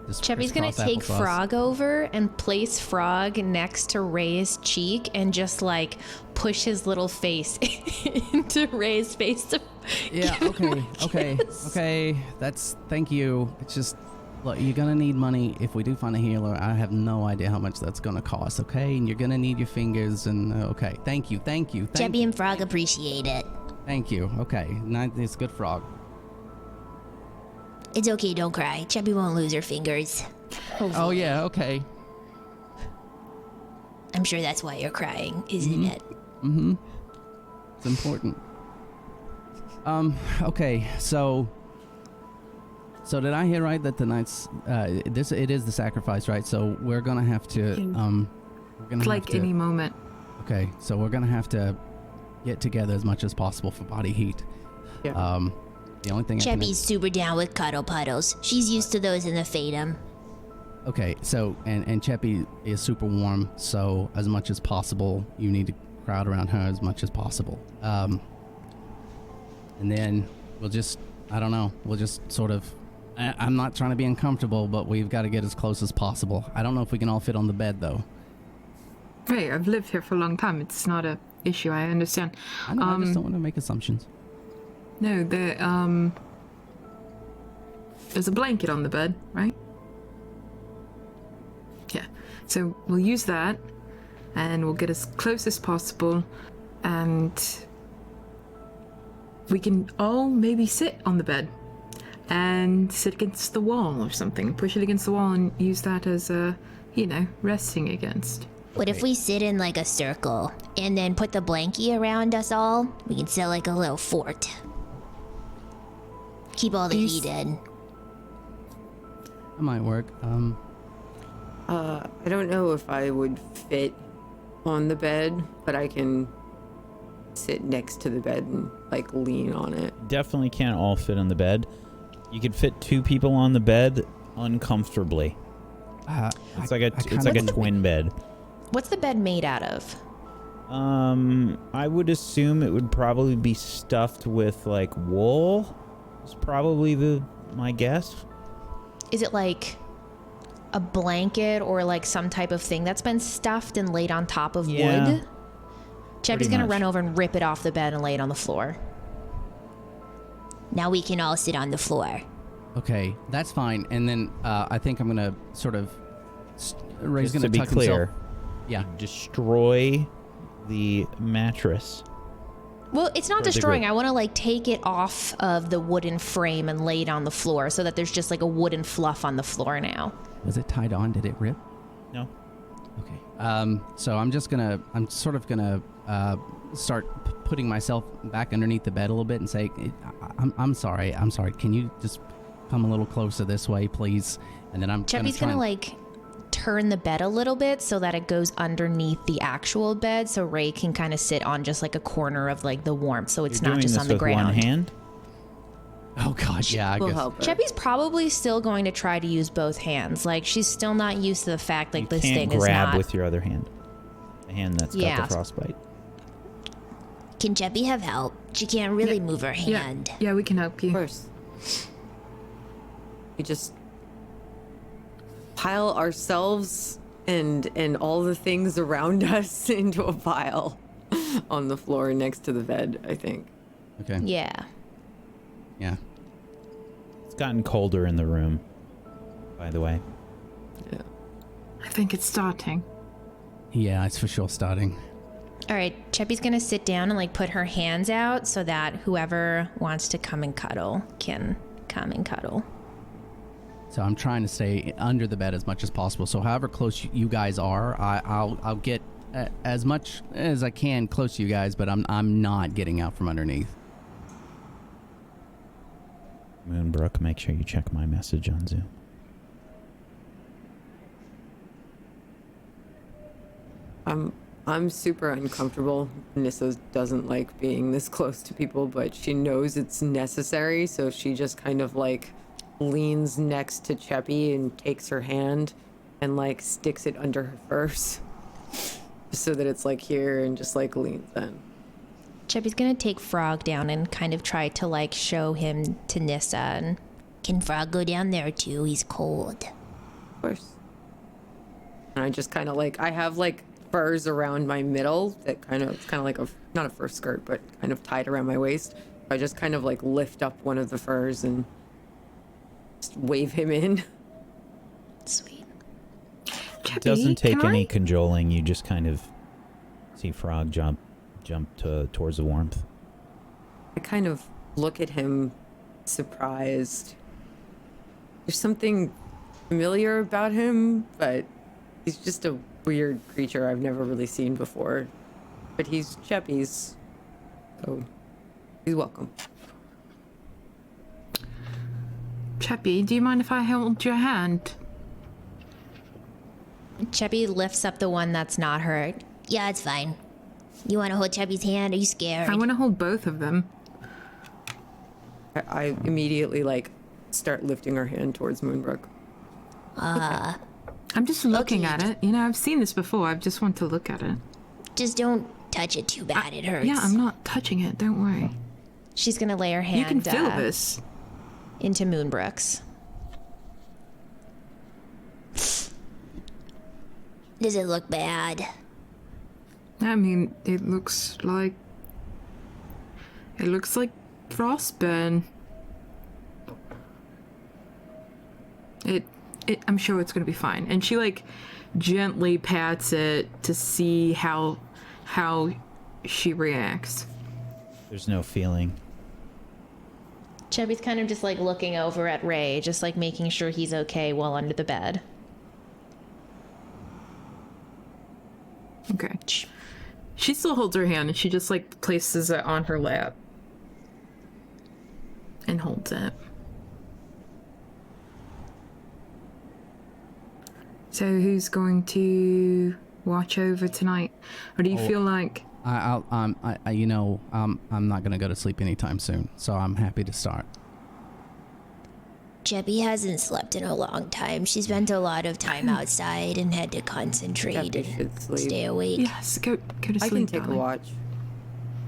Cheppy's gonna take Frog over and place Frog next to Ray's cheek and just like push his little face into Ray's face to okay. Thank you. It's just, look, you're gonna need money if we do find a healer. I have no idea how much that's gonna cost, okay? And you're gonna need your fingers and, okay. Thank you. Chubby and Frog appreciate it. Thank you. Okay. It's good, Frog. It's okay, don't cry. Chubby won't lose her fingers. Oh, yeah, okay. I'm sure that's why you're crying, isn't it? Mm-hmm. It's important. Okay, so did I hear right that tonight's it is the sacrifice, right? So we're gonna have to It's like any moment. Okay, so we're gonna have to get together as much as possible for body heat. Yeah. The only thing Chubby's super down with cuddle puddles. She's used to those in the Fatum. Okay, so and Cheppy is super warm, so as much as possible, you need to crowd around her as much as possible. And then we'll just, I don't know, we'll just sort of, I'm not trying to be uncomfortable, but we've got to get as close as possible. I don't know if we can all fit on the bed, though. Hey, I've lived here for a long time. It's not a issue, I understand. I know, I just don't want to make assumptions. No, there's a blanket on the bed, right? Yeah. So we'll use that, and we'll get as close as possible, and we can all maybe sit on the bed and sit against the wall or something. Push it against the wall and use that as a, resting against. What if we sit in like a circle and then put the blankie around us all? We can sit like a little fort. Keep all the heat in. That might work. I don't know if I would fit on the bed, but I can sit next to the bed and like lean on it. Definitely can't all fit on the bed. You could fit 2 people on the bed uncomfortably. It's like a twin bed. What's the bed made out of? I would assume it would probably be stuffed with like wool. It's probably my guess. Is it like a blanket or like some type of thing that's been stuffed and laid on top of wood? Cheppy's gonna run over and rip it off the bed and lay it on the floor. Now we can all sit on the floor. Okay, that's fine. And then I think I'm gonna sort of. Ray's Just gonna to be tuck clear, himself. Yeah. Destroy the mattress. Well, it's not destroying. I want to like take it off of the wooden frame and lay it on the floor so that there's just like a wooden fluff on the floor now. Was it tied on? Did it rip? No. Okay. So I'm sort of gonna start putting myself back underneath the bed a little bit and say, I'm sorry. Can you just come a little closer this way, please? And then Cheppy's gonna like turn the bed a little bit so that it goes underneath the actual bed, so Ray can kind of sit on just like a corner of like the warmth, so it's You're not doing just this on the with ground. one hand? Oh God, yeah, I We'll guess. help her. Cheppy's probably still going to try to use both hands. Like she's still not used to the fact like You this can't thing is grab not. with your other hand. The hand that's Yeah. got the frostbite. Can Jeppy have help? She can't really move her hand. Yeah, we can help you. Of course. We just pile ourselves and all the things around us into a pile on the floor next to the bed, I think. Okay. Yeah. Yeah. It's gotten colder in the room, by the way. Yeah. I think it's starting. Yeah, it's for sure starting. All right, Cheppy's gonna sit down and like put her hands out so that whoever wants to come and cuddle can come and cuddle. So I'm trying to stay under the bed as much as possible. So however close you guys are, I'll get as much as I can close to you guys, but I'm not getting out from underneath. Moonbrook, make sure you check my message on Zoom. I'm super uncomfortable. Nissa doesn't like being this close to people, but she knows it's necessary, so she just kind of like leans next to Cheppy and takes her hand and like sticks it under her furs so that it's like here and just like leans in. Cheppy's gonna take Frog down and kind of try to like show him to Nissa. And Can Frog go down there too? He's cold. Of course. And I just kind of like, I have like furs around my middle that it's kind of like not a fur skirt, but kind of tied around my waist. I just kind of like lift up one of the furs and just wave him in. sweet. It doesn't take any cajoling. You just kind of see Frog jump towards the warmth. I kind of look at him surprised. There's something familiar about him, but he's just a weird creature I've never really seen before. But he's Cheppy's, so he's welcome. Cheppy, do you mind if I hold your hand? Cheppy lifts up the one that's not hurt. Yeah, it's fine. You want to hold Cheppy's hand? Are you scared? I want to hold both of them. I immediately like start lifting her hand towards Moonbrook. I'm just looking at it. You know, I've seen this before. I just want to look at it. Just don't touch it too bad. It hurts. Yeah, I'm not touching it. Don't worry. She's gonna lay her hand You can feel this. into Moonbrook's. Does it look bad? I mean, it looks like frostburn. I'm sure it's gonna be fine. And she like gently pats it to see how she reacts. There's no feeling. Cheppy's kind of just like looking over at Ray, just like making sure he's okay while under the bed. Okay. She still holds her hand and she just like places it on her lap and holds it. So who's going to watch over tonight? Or do you feel like I'm not gonna go to sleep anytime soon, so I'm happy to start. Jeppy hasn't slept in a long time. She spent a lot of time outside and had to concentrate Jeppy should and sleep. stay awake. yes, go to sleep? I can take darling. a watch.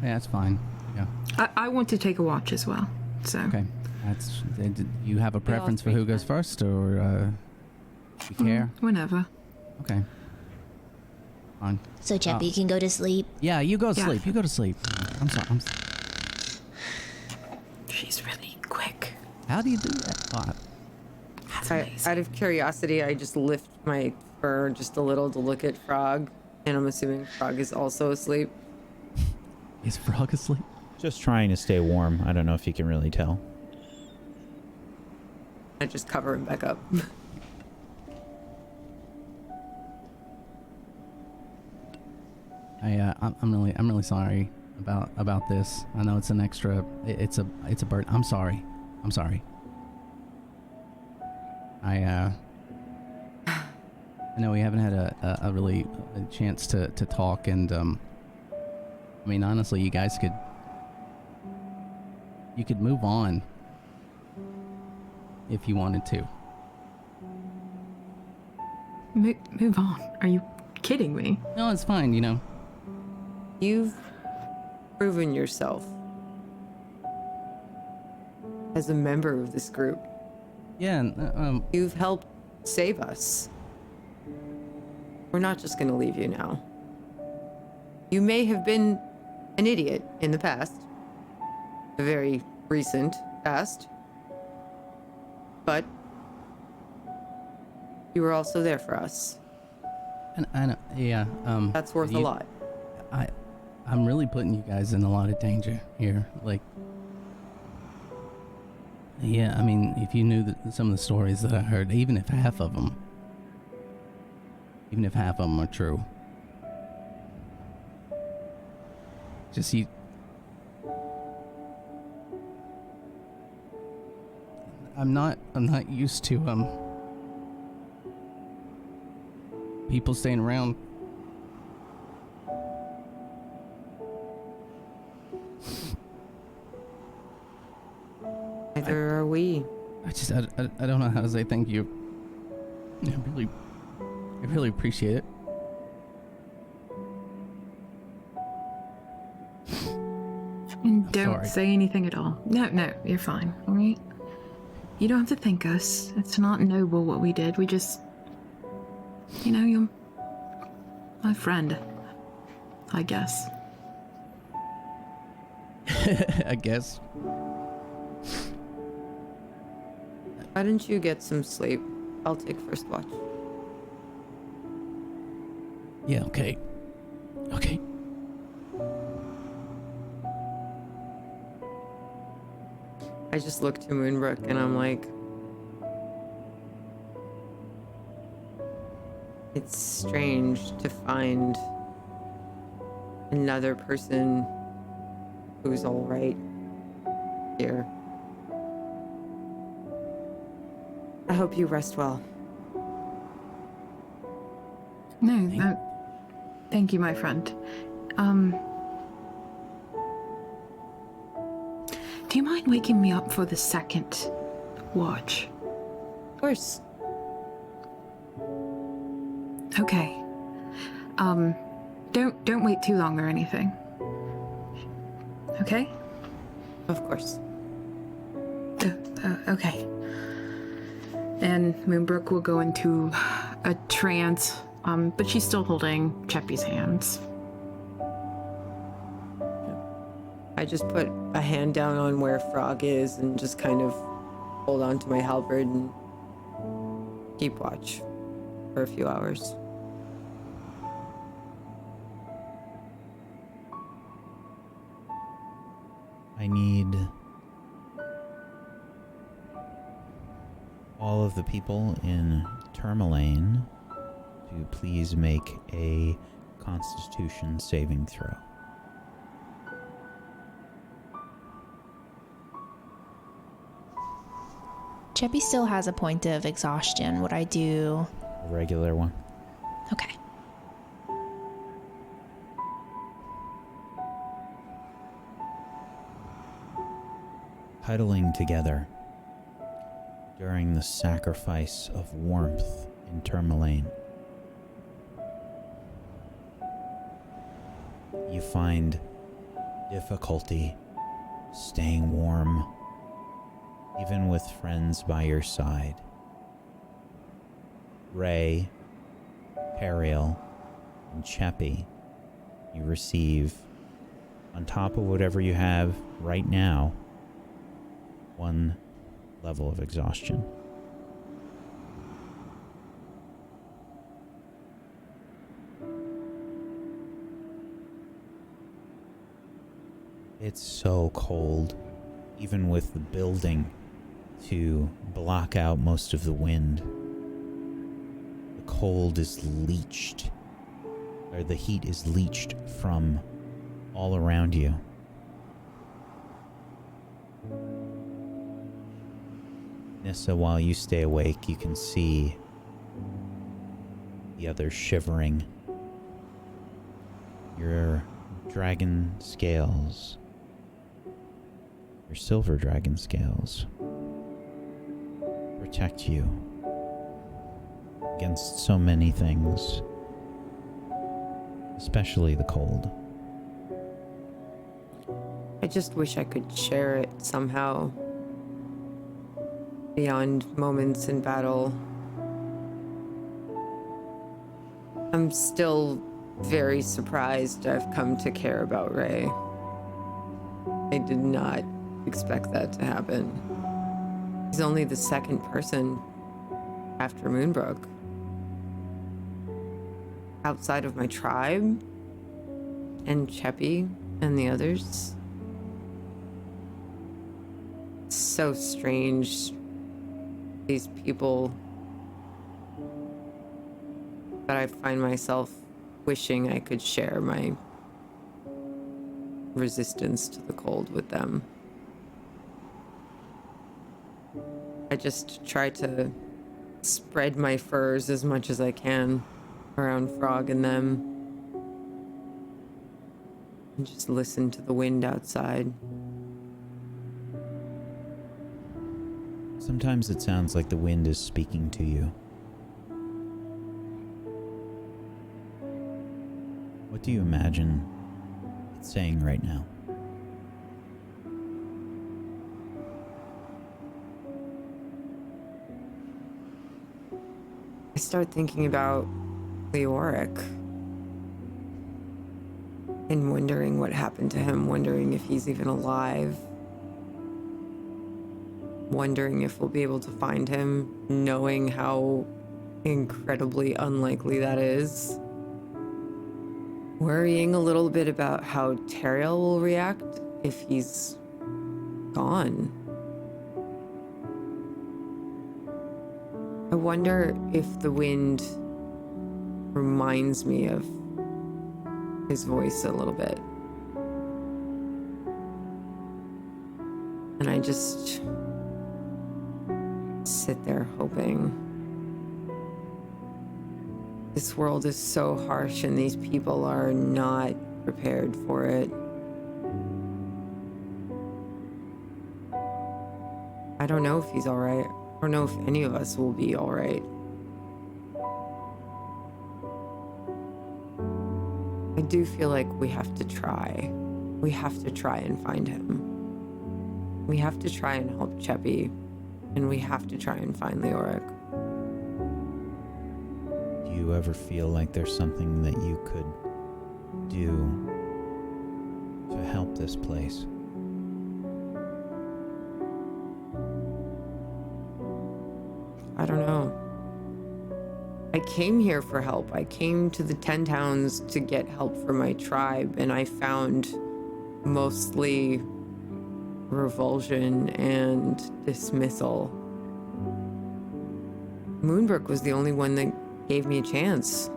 Yeah, that's fine. Yeah. I want to take a watch as well. So Okay. That's. You have a preference for who goes first, or you care? whenever. Okay. Fine. So Jeppy can go to sleep. Yeah, you go to Yeah. sleep. You go to sleep. I'm sorry. She's really quick. How do you do that? Oh, That's amazing. Out of curiosity, I just lift my fur just a little to look at Frog, and I'm assuming Frog is also asleep. is Frog asleep? Just trying to stay warm. I don't know if you can really tell. I just cover him back up. I'm really sorry about this. I know it's an extra. It's a burden. I'm sorry. I know we haven't had a really a chance to talk, and I mean, honestly, you guys could move on if you wanted to. Move on? Are you kidding me? No, it's fine. You know, You've proven yourself as a member of this group. yeah. You've helped save us. We're not just gonna leave you now. You may have been an idiot in the past, a very recent past, but you were also there for us. And I know, yeah. That's worth a lot. I'm really putting you guys in a lot of danger here. Like, yeah, I mean, if you knew some of the stories that I heard, even if half of them are true, just you. I'm not used to people staying around. Neither are we. I don't know how to say thank you. I really appreciate it. Don't sorry. say anything at all. No, you're fine, alright? You don't have to thank us. It's not noble what we did. We just... You know, you're my friend. I guess. I guess. Why don't you get some sleep? I'll take first watch. Yeah, okay. Okay. I just look to Moonbrook and I'm like, it's strange to find another person who's all right here. I hope you rest well. No, thank you, my friend. Do you mind waking me up for the second watch? Of course. Okay. Don't wait too long or anything. Okay? Of course. Okay. And Moonbrook will go into a trance, but she's still holding Cheppy's hands. I just put a hand down on where Frog is and just kind of hold on to my halberd and keep watch for a few hours. I need all of the people in Tourmaline to please make a Constitution saving throw. Cheppy still has a point of exhaustion. Would I do... A regular one. Okay. Huddling together during the sacrifice of warmth in Tourmaline, you find difficulty staying warm, even with friends by your side. Ray, Periel, and Cheppy, you receive, on top of whatever you have right now, 1 level of exhaustion. It's so cold, even with the building to block out most of the wind. The cold is leached or the heat is leached from all around you. Nissa, while you stay awake, you can see the others shivering. Your dragon scales, your silver dragon scales, protect you against so many things, especially the cold. I just wish I could share it somehow. Beyond moments in battle. I'm still very surprised I've come to care about Ray. I did not expect that to happen. He's only the second person after Moonbrook. Outside of my tribe and Cheppy and the others. It's so strange. These people that I find myself wishing I could share my resistance to the cold with them. I just try to spread my furs as much as I can around Frog and them and just listen to the wind outside. Sometimes it sounds like the wind is speaking to you. What do you imagine it's saying right now? I start thinking about Leoric and wondering what happened to him, wondering if he's even alive. Wondering if we'll be able to find him, knowing how incredibly unlikely that is. Worrying a little bit about how Teriel will react if he's gone. I wonder if the wind reminds me of his voice a little bit. And I just sit there hoping. This world is so harsh and these people are not prepared for it. I don't know if he's all right. I don't know if any of us will be all right. I do feel like we have to try. We have to try and find him. We have to try and help Cheppy. And we have to try and find Leoric. Do you ever feel like there's something that you could do to help this place? I don't know. I came here for help. I came to the 10 towns to get help for my tribe, and I found mostly revulsion and dismissal. Moonbrook was the only one that gave me a chance.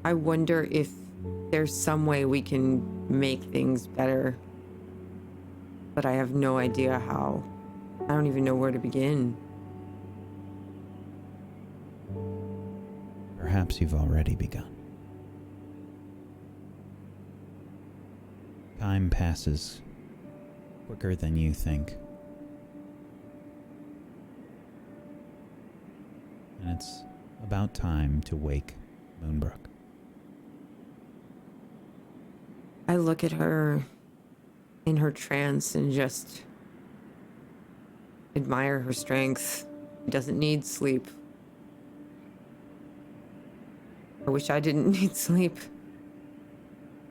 I wonder if there's some way we can make things better, but I have no idea how. I don't even know where to begin. Perhaps you've already begun. Time passes quicker than you think. And it's about time to wake Moonbrook. I look at her in her trance and just admire her strength. She doesn't need sleep. I wish I didn't need sleep,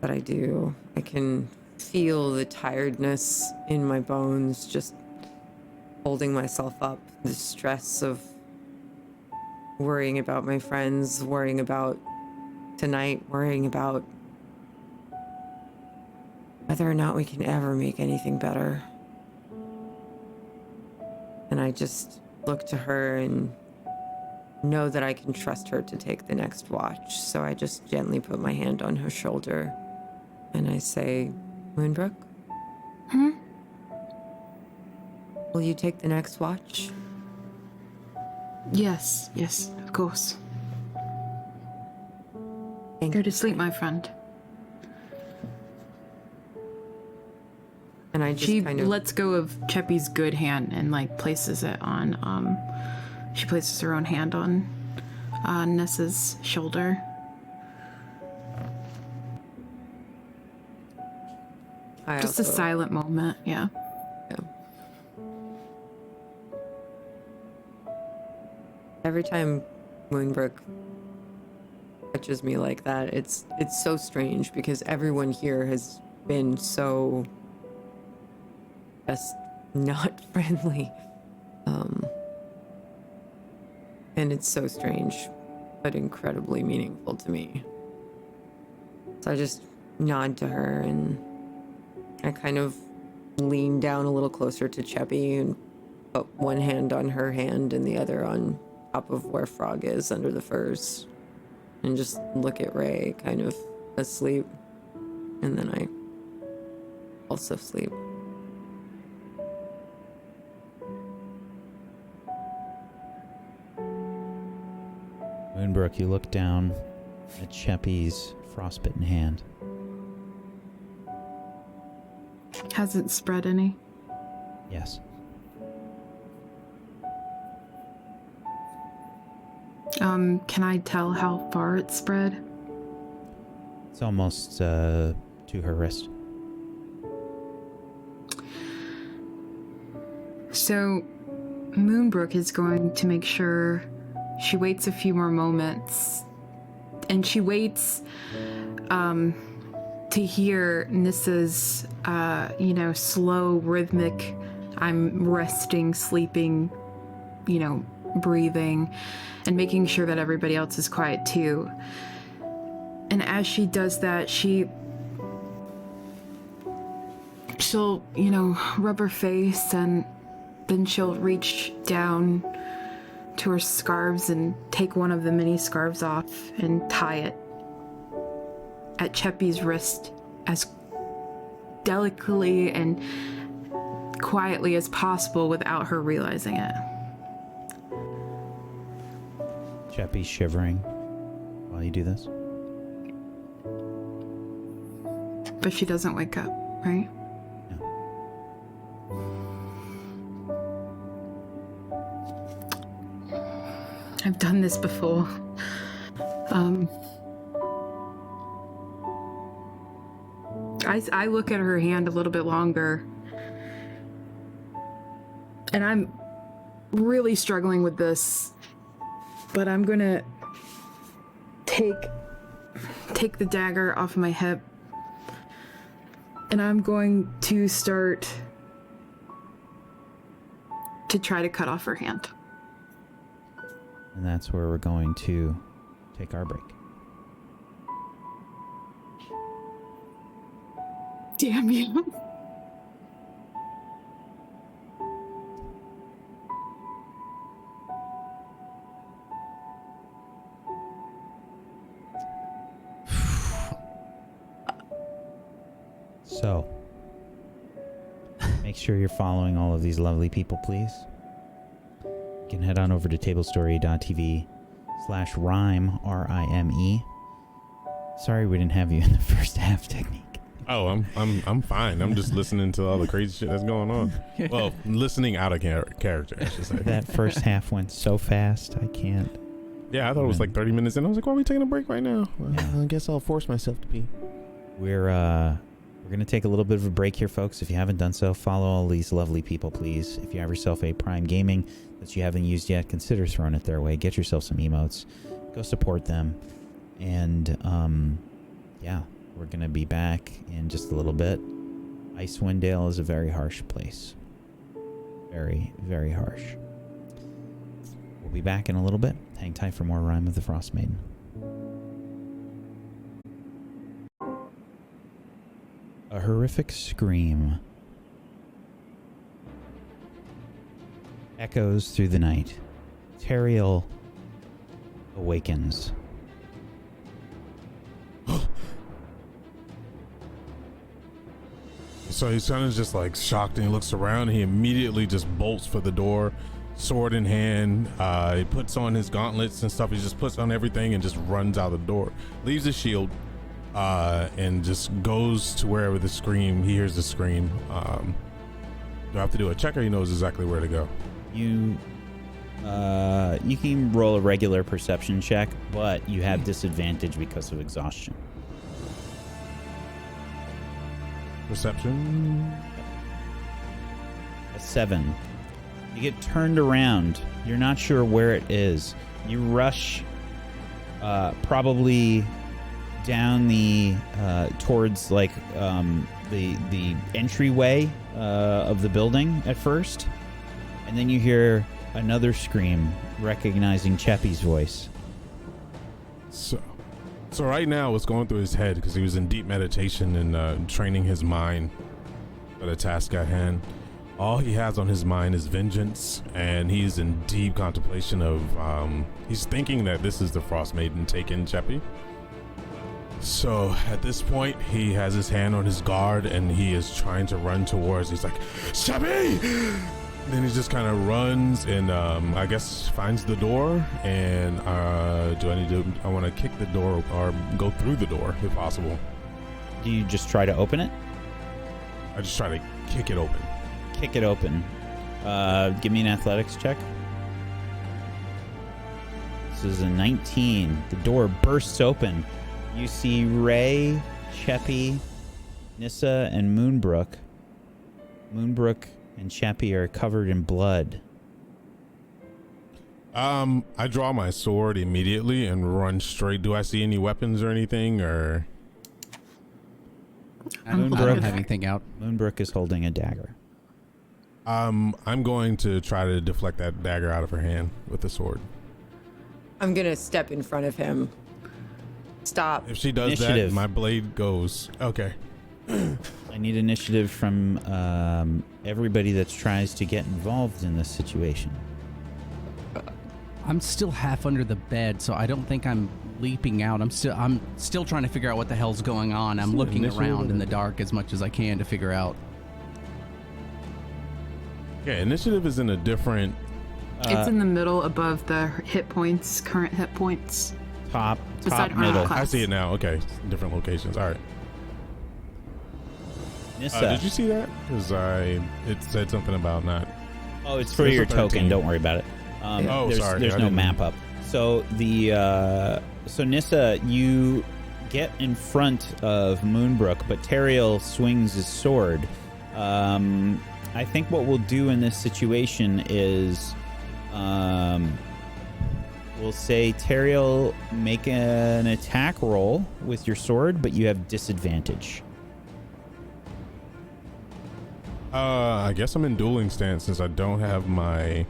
but I do. I can feel the tiredness in my bones, just holding myself up, the stress of worrying about my friends, worrying about tonight, worrying about whether or not we can ever make anything better. And I just look to her and know that I can trust her to take the next watch. So I just gently put my hand on her shoulder and I say, Moonbrook? Will you take the next watch? Yes, of course. Go to sleep, my friend. And I just she kind of lets go of Cheppy's good hand and like places it on she places her own hand on Nessa's shoulder. Just a silent moment, yeah. Every time Moonbrook touches me like that, it's so strange because everyone here has been so just not friendly. And it's so strange, but incredibly meaningful to me. So I just nod to her and I kind of lean down a little closer to Cheppy and put one hand on her hand and the other on top of where Frog is under the furs. And just look at Ray kind of asleep. And then I also sleep. Moonbrook, you look down at Cheppy's frostbitten hand. Has it spread any? Yes. Can I tell how far it spread? It's almost to her wrist. So, Moonbrook is going to make sure she waits a few more moments, and she waits to hear Nissa's, slow, rhythmic, I'm resting, sleeping, breathing, and making sure that everybody else is quiet too. And as she does that, she'll, rub her face, and then she'll reach down to her scarves and take one of the mini scarves off and tie it at Cheppy's wrist as delicately and quietly as possible without her realizing it. Cheppy's shivering while you do this. But she doesn't wake up, right? I've done this before. I look at her hand a little bit longer, and I'm really struggling with this, but I'm gonna take the dagger off my hip, and I'm going to start to try to cut off her hand. And that's where we're going to take our break. Damn you. So, make sure you're following all of these lovely people, please. You can head on over to tablestory.tv/rime, R-I-M-E. Sorry we didn't have you in the first half, Technique. Oh, I'm fine. I'm just listening to all the crazy shit that's going on. Well, listening out of character, I should say. That first half went so fast, I can't. Yeah, I thought it was like 30 minutes in. I was like, why are we taking a break right now? Well, I guess I'll force myself to pee. We're going to take a little bit of a break here, folks. If you haven't done so, follow all these lovely people, please. If you have yourself a Prime Gaming that you haven't used yet, consider throwing it their way. Get yourself some emotes. Go support them. And, yeah, we're going to be back in just a little bit. Icewind Dale is a very harsh place. Very, very harsh. We'll be back in a little bit. Hang tight for more Rime of the Frostmaiden. A horrific scream echoes through the night. Teriel awakens. So he's kind of just like shocked, and he looks around. And he immediately just bolts for the door, sword in hand. He puts on his gauntlets and stuff. He just puts on everything and just runs out the door. Leaves his shield, and just goes to wherever the scream. He hears the scream. Do I have to do a check, or he knows exactly where to go? You can roll a regular perception check, but you have disadvantage because of exhaustion. Perception. A 7. You get turned around. You're not sure where it is. You rush probably down the towards like the entryway of the building at first, and then you hear another scream, recognizing Cheppy's voice. So right now, what's going through his head, because he was in deep meditation and training his mind for the task at hand. All he has on his mind is vengeance, and he's in deep contemplation of. He's thinking that this is the Frostmaiden taking Cheppy. So at this point, he has his hand on his guard, and he is trying to run towards. He's like, Cheppy! Then he just kind of runs and I guess finds the door. And do I need to? I want to kick the door or go through the door if possible. Do you just try to open it? I just try to kick it open. Kick it open. Give me an athletics check. This is a 19. The door bursts open. You see Ray, Cheppy, Nissa, and Moonbrook. Moonbrook and Cheppy are covered in blood. I draw my sword immediately and run straight. Do I see any weapons or anything, or? I don't have anything out. Moonbrook is holding a dagger. I'm going to try to deflect that dagger out of her hand with the sword. I'm gonna step in front of him. Stop. If she does Initiative. that, my blade goes. Okay. I need initiative from everybody that tries to get involved in this situation. I'm still half under the bed, so I don't think I'm leaping out. I'm still trying to figure out what the hell's going on. I'm looking around in the dark as much as I can to figure out. Yeah, initiative is in a different. It's in the middle above the hit points, current hit points. Top Beside armor middle. class. I see it now. Okay, different locations. All right. Nissa. Did you see that? Because it said something about not. Oh, it's for your token. Don't worry about it. Sorry. There's no map up. So so Nissa, you get in front of Moonbrook, but Teriel swings his sword. I think what we'll do in this situation is, we'll say Teriel, make an attack roll with your sword, but you have disadvantage. I guess I'm in dueling stance since I don't have my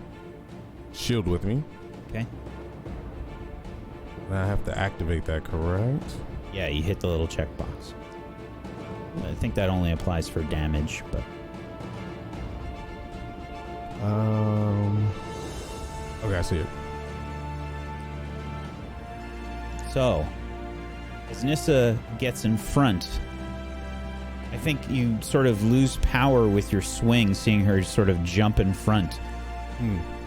shield with me. Okay. And I have to activate that, correct? Yeah, you hit the little checkbox. I think that only applies for damage, but. Okay, I see it. So, as Nissa gets in front, I think you sort of lose power with your swing, seeing her sort of jump in front.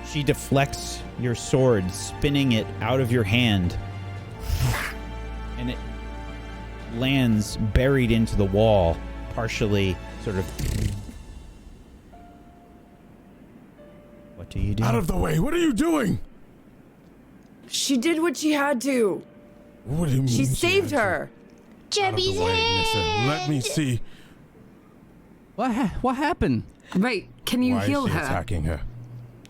She deflects your sword, spinning it out of your hand, and it lands buried into the wall, partially sort of. What do you do? Out of the way! What are you doing? She did what she had to. What do you mean? She saved her. Cheppy's Nissa, let me see. What happened? Wait, can you Why heal is she her? attacking her?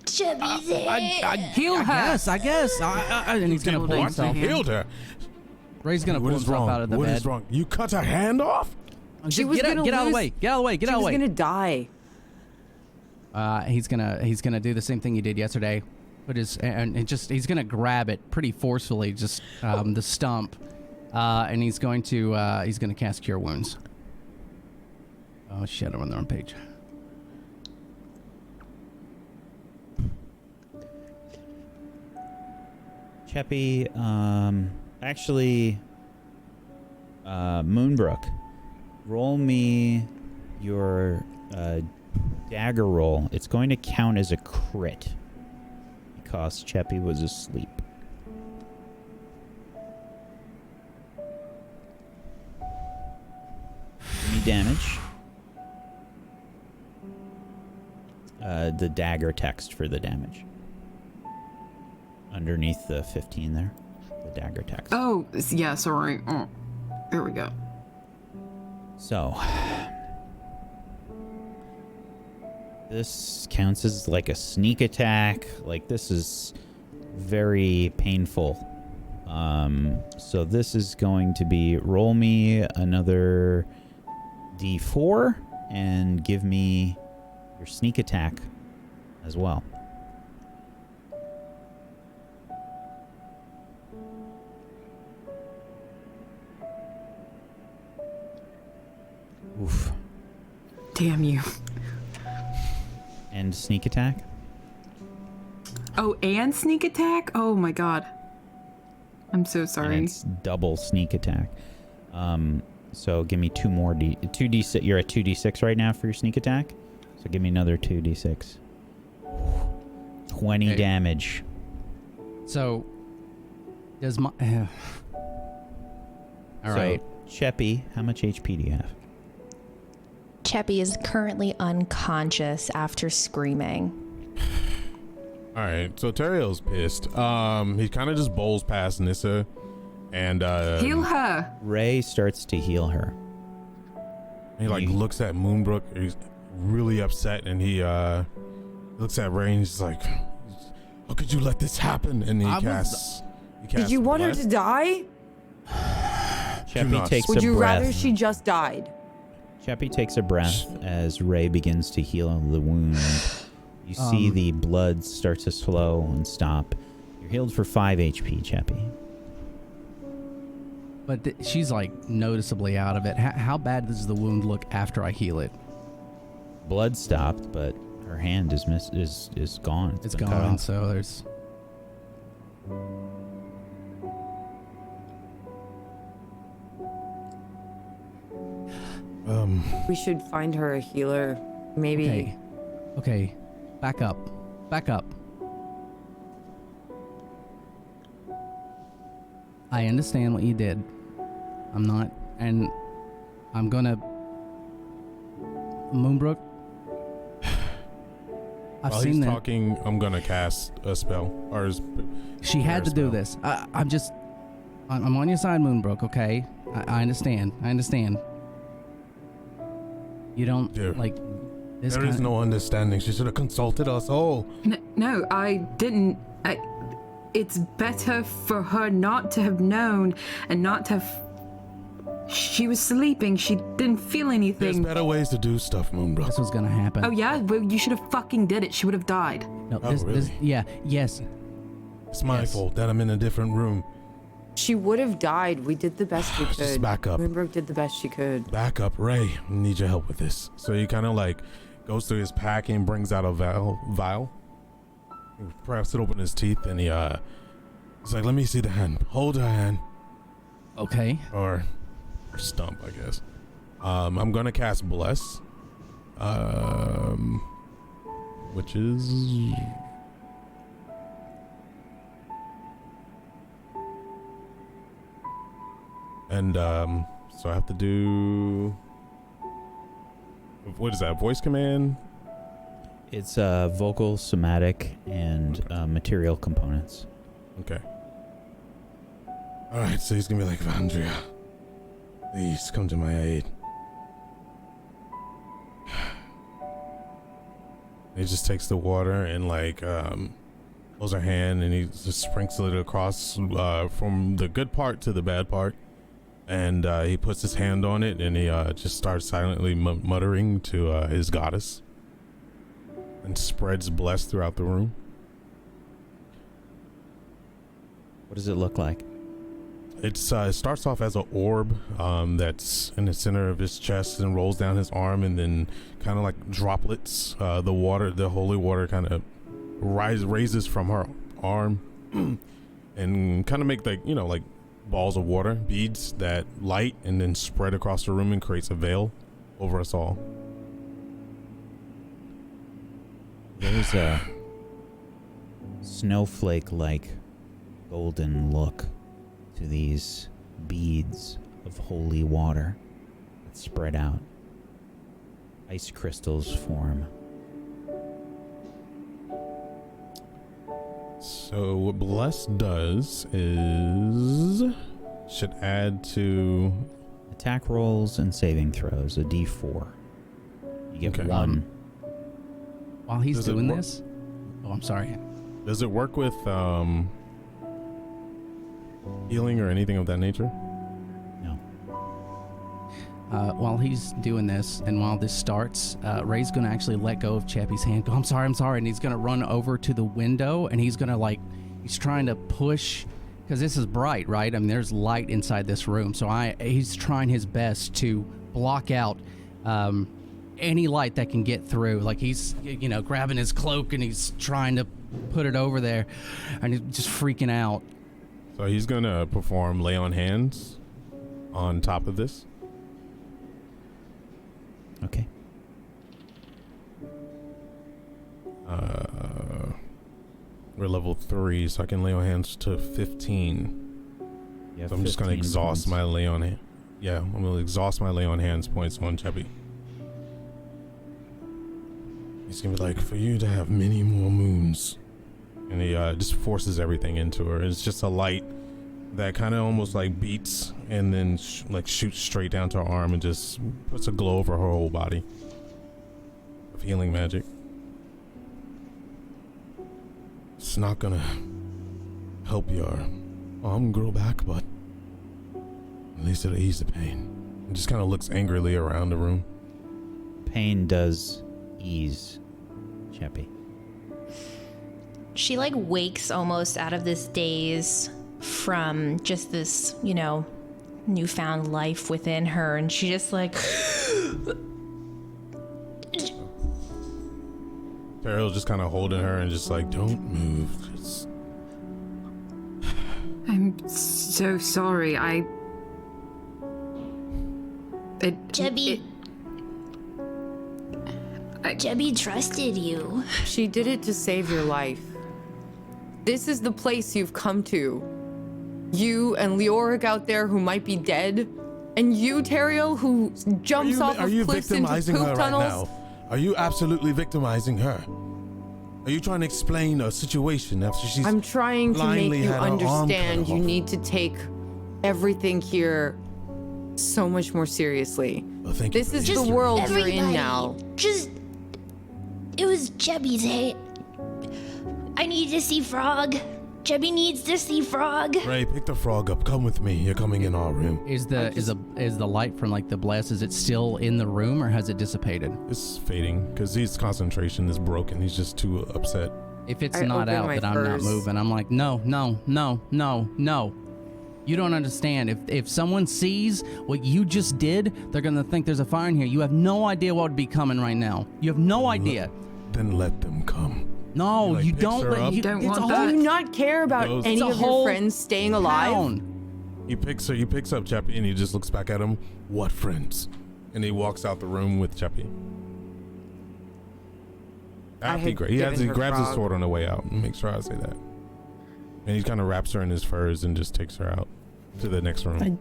Cheppy's head. Heal her. I guess. And he's gonna pull What? You himself. healed her. Ray's gonna pull What is himself wrong? out of the What bed. is wrong? You cut her hand off? She was get out gonna of the lose- way. Get out of the way. Get out of the way. She was gonna die. He's gonna do the same thing he did yesterday. Put his he's gonna grab it pretty forcefully, just the stump, and he's gonna cast Cure Wounds. Oh shit! I'm on the wrong page. Cheppy, actually, Moonbrook, roll me your dagger roll. It's going to count as a crit because Cheppy was asleep. Give me damage. The dagger text for the damage. Underneath the 15 there. The dagger text. Oh, yeah, sorry. Oh, there we go. So, this counts as like a sneak attack. Like, this is very painful. So this is going to be roll me another d4 and give me your sneak attack as well. Oof. Damn you. And sneak attack? Oh, and sneak attack? Oh my god. I'm so sorry. And it's double sneak attack. So give me 2d6. You're at 2d6 right now for your sneak attack. So give me another 2d6. 20 damage. So, does my... All right. Cheppy, how much HP do you have? Cheppy is currently unconscious after screaming. All right, so Terriel's pissed. He kind of just bowls past Nissa and heal her. Ray starts to heal her. He looks at Moonbrook. He's really upset, and he looks at Ray and he's like, "How could you let this happen?" And he casts. Did you want her to die? Cheppy takes a breath. Would you rather she just died? Cheppy takes a breath as Ray begins to heal the wound. You see the blood start to slow and stop. You're healed for 5 HP, Cheppy. But she's like noticeably out of it. How bad does the wound look after I heal it? Blood stopped, but her hand is gone. It's gone, so there's... We should find her a healer, maybe. Okay. Back up. I understand what you did. I'm gonna... Moonbrook? While he's talking, I'm gonna cast a spell. She had to do this. I'm on your side, Moonbrook, okay? I understand. You don't, this There is no understanding. She should have consulted us all. No, I didn't. It's better for her not to have known and not to have... She was sleeping. She didn't feel anything. There's better ways to do stuff, Moonbrook. This was gonna happen. Oh, yeah? Well, you should have fucking did it. She would have died. No, really? Yes. It's my fault that I'm in a different room. She would have died. We did the best we could. Just back up. Moonbrook did the best she could. Back up, Ray. I need your help with this. So he kind of goes through his pack and brings out a vial. He cracks it open his teeth and he's like, "Let me see the hand. Hold her hand." Okay. Or stump, I guess. I'm gonna cast Bless. Which is... And so I have to do... What is that? Voice command? It's vocal, somatic, and material components. Okay. Alright, so he's gonna be like, "Vandria, please come to my aid." He just takes the water and holds her hand and he just sprinkles it across from the good part to the bad part. And he puts his hand on it and he just starts silently muttering to his goddess and spreads bless throughout the room. What does it look like? It starts off as an orb that's in the center of his chest and rolls down his arm, and then kind of like droplets. The holy water kind of raises from her arm and kind of make like, you know, like balls of water, beads that light and then spread across the room and creates a veil over us all. There's a snowflake-like golden look to these beads of holy water that spread out. Ice crystals form. So what Bless does is should add to attack rolls and saving throws, a d4. You get one. While he's doing this, I'm sorry. Does it work with healing or anything of that nature? No. While he's doing this, and while this starts, Ray's gonna actually let go of Chappie's hand. Go, I'm sorry, and he's gonna run over to the window, and he's gonna he's trying to push, because this is bright, right? I mean, there's light inside this room, so he's trying his best to block out any light that can get through. Like he's, you know, grabbing his cloak and he's trying to put it over there, and he's just freaking out. So he's gonna perform lay on hands on top of this. Okay. We're level 3, so I can lay on hands to 15. So I'm just gonna exhaust my lay on hand. Yeah, I'm gonna exhaust my lay on hands points on Chubby. He's gonna be like, for you to have many more moons. And he just forces everything into her. It's just a light that kind of almost like beats and then shoots straight down to her arm and just puts a glow over her whole body of healing magic. It's not gonna help your arm grow back, but at least it'll ease the pain. It just kind of looks angrily around the room. Pain does ease, Chappie. She wakes almost out of this daze from just this, you know, newfound life within her, and she just Terrell's just kind of holding her and just don't move. Just... I'm so sorry. Chubby trusted you. She did it to save your life. This is the place you've come to. You and Leoric out there who might be dead, and you, Teriel, who jumps off of cliffs into poop tunnels. Are you absolutely victimizing her? Are you trying to explain a situation after she's I'm trying to make you had her arm cut understand you off? need to take everything here so much more seriously. Well, thank you This for is the the history. world you're Everybody, in now. it was Chubby's hand. I need to see Frog. Chubby needs to see Frog. Ray, pick the frog up. Come with me. You're coming in our room. Is the light from the blast, is it still in the room or has it dissipated? It's fading because his concentration is broken. He's just too upset. If it's I not open out, my then I'm not furs. moving. I'm like, no. You don't understand. If someone sees what you just did, they're gonna think there's a fire in here. You have no idea what would be coming right now. You have no idea. Then let them come. No, He, you picks don't. her up. You don't it's want a that. whole Do you not care about Goes- any It's a of your whole friends staying alive? town. He picks up Chappie and he just looks back at him. What friends? And he walks out the room with Chappie. After he grabs his Frog. sword on the way out. Make sure I say that. And he kind of wraps her in his furs and just takes her out to the next room.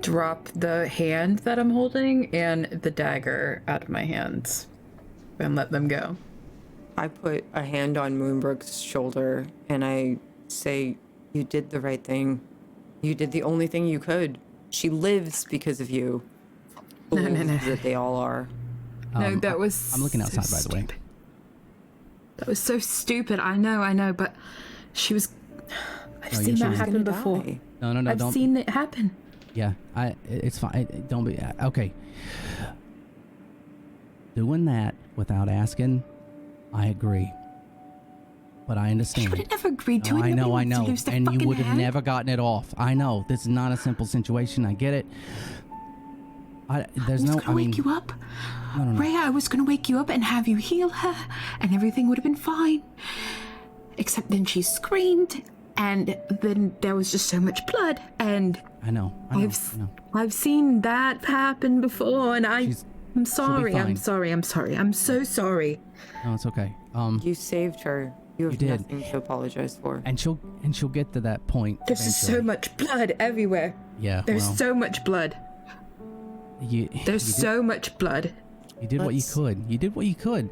Drop the hand that I'm holding and the dagger out of my hands and let them go. I put a hand on Moonbrook's shoulder and I say, you did the right thing. You did the only thing you could. She lives because of you. No. That they all are. No, that was. I'm looking so outside, by the way. stupid. That was so stupid. I know, but she was. I've seen that happen before. No, I've don't. seen it happen. Yeah, it's fine. Don't be okay. Doing that without asking, I agree. But I understand. She would have never agreed to No, it. I know, Nobody wants to lose their and you fucking would have hand. never gotten it off. I know this is not a simple situation. I get it. There's no. I was gonna wake you up. No. Rhea, I was gonna wake you up and have you heal her, and everything would have been fine. Except then she screamed, And then there was just so much blood, and I know. I've seen that happen before, and I'm sorry. fine. I'm sorry. I'm so sorry. No, it's okay. You saved her. You have did. nothing to apologize for. And she'll get to that point. There's just so much blood everywhere. Yeah. There's so much blood. There's so much blood. You did what you could. You did what you could.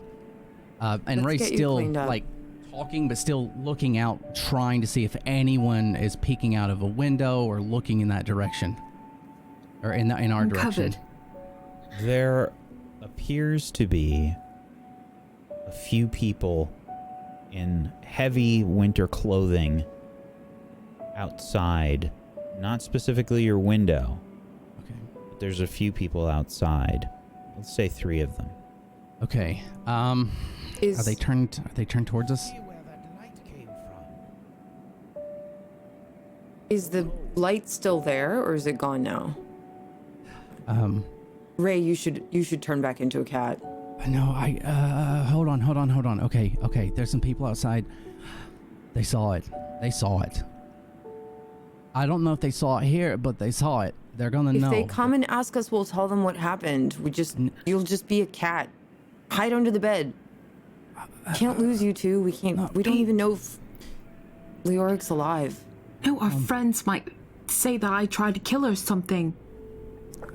And Ray's still like talking, but still looking out, trying to see if anyone is peeking out of a window or looking in that direction, or in our direction. There appears to be a few people in heavy winter clothing outside, not specifically your window. Okay. But there's a few people outside. Let's say 3 of them. Okay. Are they turned towards us? Is the light still there, or is it gone now? Ray, you should turn back into a cat. No, hold on. Okay. There's some people outside. They saw it. I don't know if they saw it here, but they saw it. They're gonna know. If they come and ask us, we'll tell them what happened. You'll just be a cat. Hide under the bed. Can't lose you two. We can't. We don't even know if Leoric's alive. No, our friends might say that I tried to kill her or something.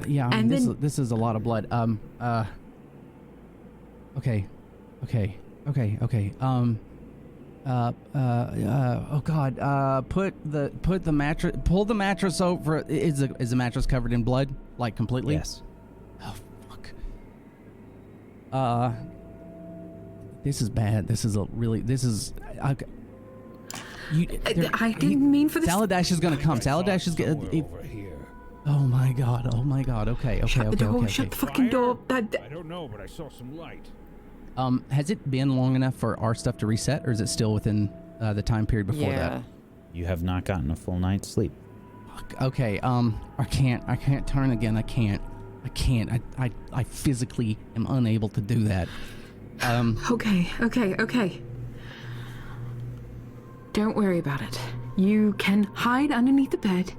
Yeah, I mean, this is a lot of blood. Okay. Oh God. Put the mattress. Pull the mattress over. Is the mattress covered in blood? Like completely? Yes. Oh fuck. This is bad. This is. I didn't mean for this. Saladash is gonna come. Saladash is gonna. Oh my god. Okay. Shut the door. Shut the fucking door. I don't know, but I saw some light. Has it been long enough for our stuff to reset, or is it still within the time period before that? You have not gotten a full night's sleep. Okay. I can't turn again. I can't. I physically am unable to do that. Okay. Don't worry about it. You can hide underneath the bed.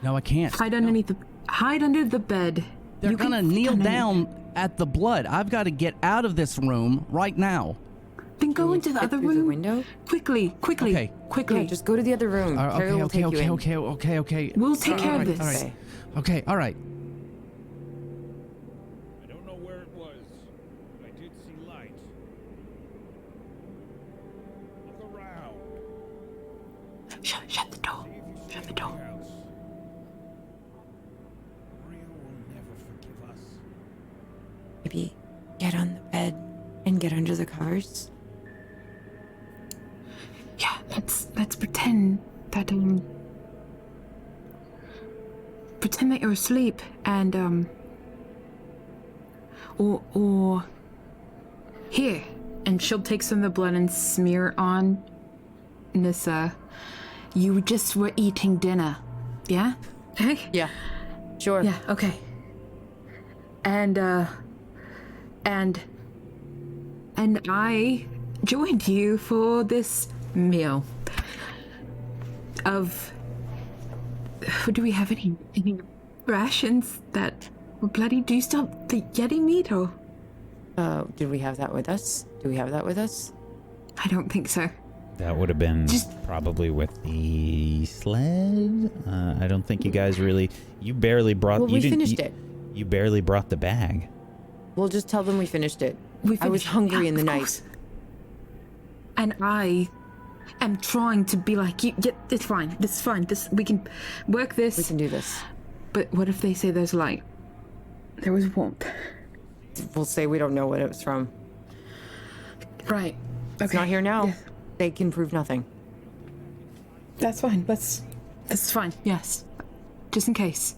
No, I can't. Hide under the bed. They're gonna kneel down at the blood. I've got to get out of this room right now. Then go into the other room. The window? Quickly. Yeah, just go to the other room. Carrie will take you in. Okay. We'll take care of this. All right. Okay, all right. I don't know where it was, but I did see light. Look around. Shut the door. Shut the door. Maria will never forgive us. Maybe get on the bed and get under the covers. Yeah, let's pretend that you're asleep and or here, and she'll take some of the blood and smear on Nissa. You just were eating dinner, yeah? Okay. Yeah, sure. Yeah. Okay. And I joined you for this meal of. Do we have any rations that were bloody? Do you still have the Yeti meat or? Did we have that with us? Do we have that with us? I don't think so. That would have been probably with the sled. I don't think you guys really. You barely brought. Well, we finished it. You barely brought the bag. We'll just tell them we finished it. I was finished- hungry yeah, in the of night. course. And I am trying to be like you. Yeah, it's fine. This is fine. We can work this. We can do this. But what if they say there's light? There was warmth. We'll say we don't know what it was from. Right. Okay. It's not here now. Yeah. They can prove nothing. That's fine. That's fine. Yes. Just in case.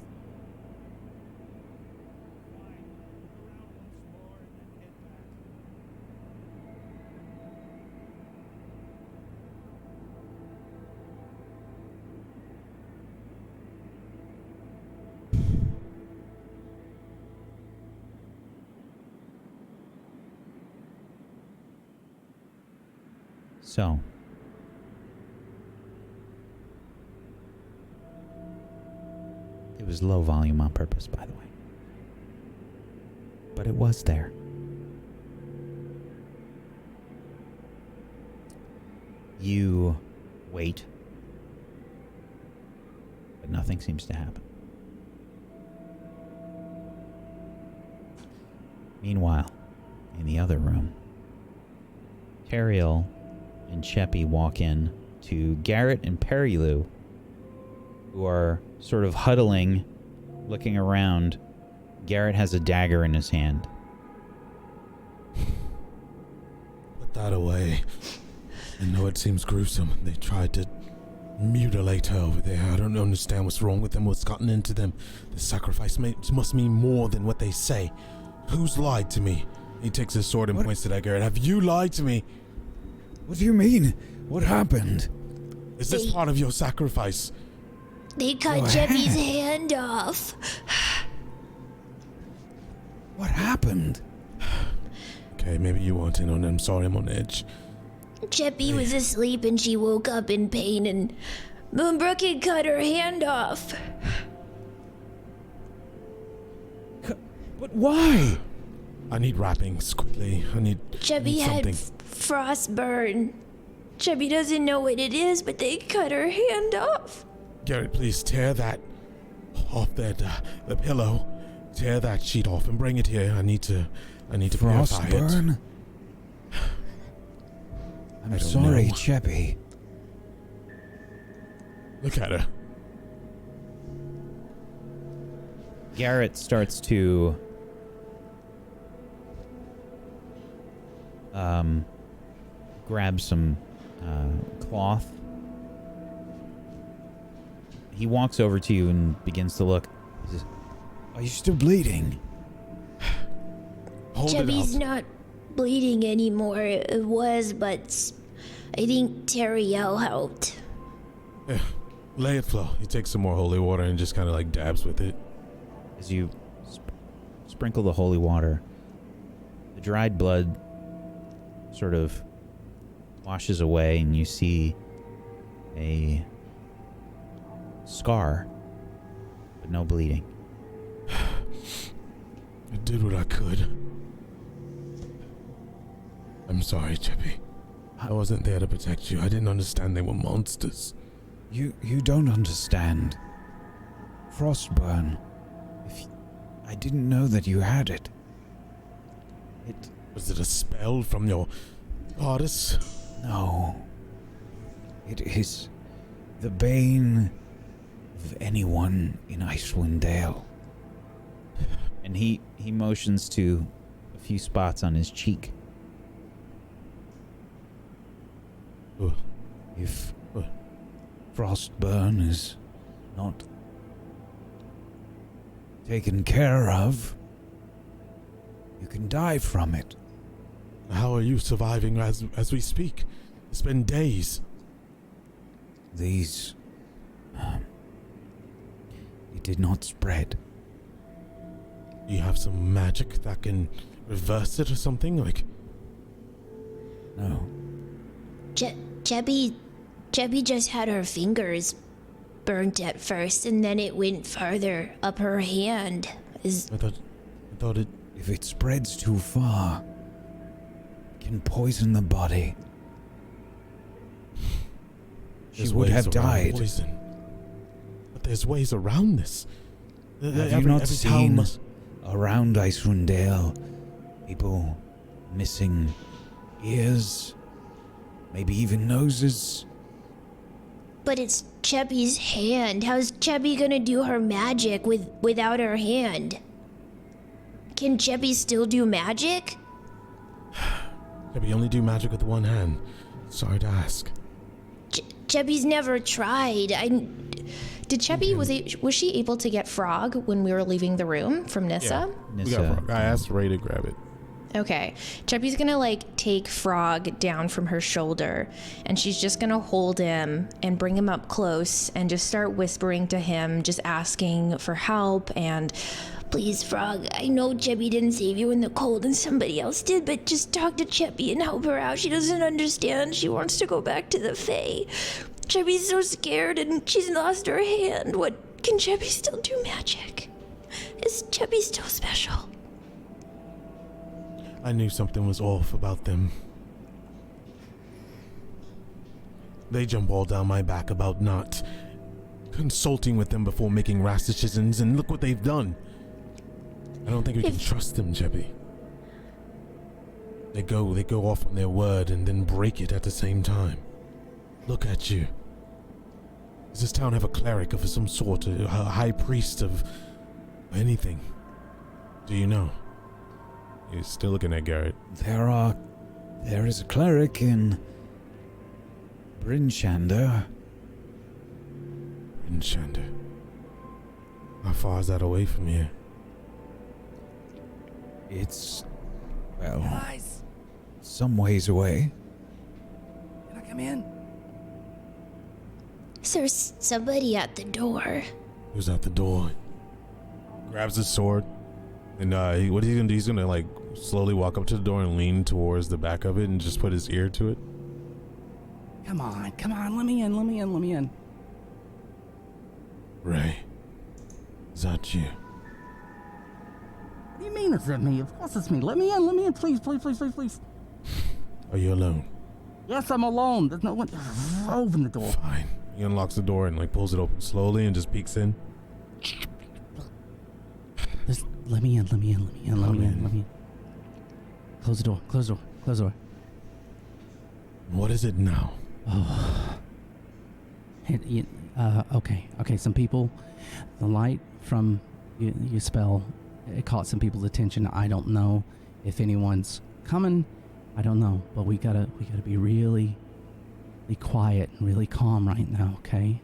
So, It was low volume on purpose, by the way. But it was there. You wait, but nothing seems to happen. Meanwhile, in the other room, Teriel and Cheppy walk in to Garrett and Perilou, who are sort of huddling, looking around. Garrett has a dagger in his hand. Put that away. I know it seems gruesome. They tried to mutilate her over there. I don't understand what's wrong with them, what's gotten into them. The sacrifice must mean more than what they say. Who's lied to me? He takes his sword and points to that Garrett. Have you lied to me? What do you mean? What happened? Is this part of your sacrifice? They cut Cheppy's hand off. What happened? Okay, maybe you weren't in on it. I'm sorry, I'm on edge. Cheppy was asleep and she woke up in pain and Moonbrook had cut her hand off. But why? I need wrappings quickly. I need Cheppy had frostburn. Cheppy doesn't know what it is, but they cut her hand off. Garrett, please tear that off that the pillow. Tear that sheet off and bring it here. I need to purify it. Frostburn? I'm sorry, Cheppy. Look at her. Garrett starts to grab some cloth. He walks over to you and begins to look. He says, "Are you still bleeding?" Cheppy's not bleeding anymore. It was, but I think Teriel helped. Yeah, lay it flow. He takes some more holy water and just kind of like dabs with it. As you sprinkle the holy water, the dried blood sort of washes away and you see a scar, but no bleeding. I did what I could. I'm sorry, Cheppy. I wasn't there to protect you. I didn't understand they were monsters. You don't understand. Frostburn. I didn't know that you had it. Was it a spell from your goddess? No. It is the bane of anyone in Icewind Dale. And he motions to a few spots on his cheek. If Frostburn is not taken care of, you can die from it. How are you surviving as we speak? It's been days. These... it did not spread. Do you have some magic that can reverse it or something? Like... No. Cheppy just had her fingers burnt at first, and then it went farther up her hand. I thought it... If it spreads too far, it can poison the body. She would have died. Poison. But there's ways around this. Have you not seen around Icewind Dale people missing ears, maybe even noses? But it's Cheppy's hand. How's Cheppy gonna do her magic without her hand? Can Cheppy still do magic? Cheppy only do magic with one hand. Sorry to ask. Cheppy's never tried. Did Cheppy, was she able to get Frog when we were leaving the room from Nissa? Yeah, we got Frog. I asked Ray to grab it. Okay. Cheppy's gonna take Frog down from her shoulder, and she's just gonna hold him and bring him up close and just start whispering to him, just asking for help and... Please, Frog, I know Cheppy didn't save you in the cold and somebody else did, but just talk to Cheppy and help her out. She doesn't understand. She wants to go back to the Fae. Cheppy's so scared and she's lost her hand. What Can Chubby still do magic? Is Chubby still special? I knew something was off about them. They jump all down my back about not consulting with them before making rash decisions, and look what they've done. I don't think we can trust them, Chubby. They go off on their word and then break it at the same time. Look at you. Does this town have a cleric of some sort, a high priest of anything? Do you know? He's still looking at Garrett. There is a cleric in Brinchander. Brinchander. How far is that away from here? It's, well, some ways away. Can I come in? There's somebody at the door. Who's at the door? Grabs his sword. And what is he gonna do? He's gonna like slowly walk up to the door and lean towards the back of it and just put his ear to it. Come on, let me in. Ray, is that you? What do you mean it's me? Of course it's me. Let me in, please. Are you alone? Yes, I'm alone. There's no one. Open the door. Fine. He unlocks the door and like pulls it open slowly and just peeks in. Just let me in. Close the door. What is it now? Oh. Okay. Some people, the light from your spell, it caught some people's attention. I don't know if anyone's coming. I don't know, but we gotta be really quiet and really calm right now, okay?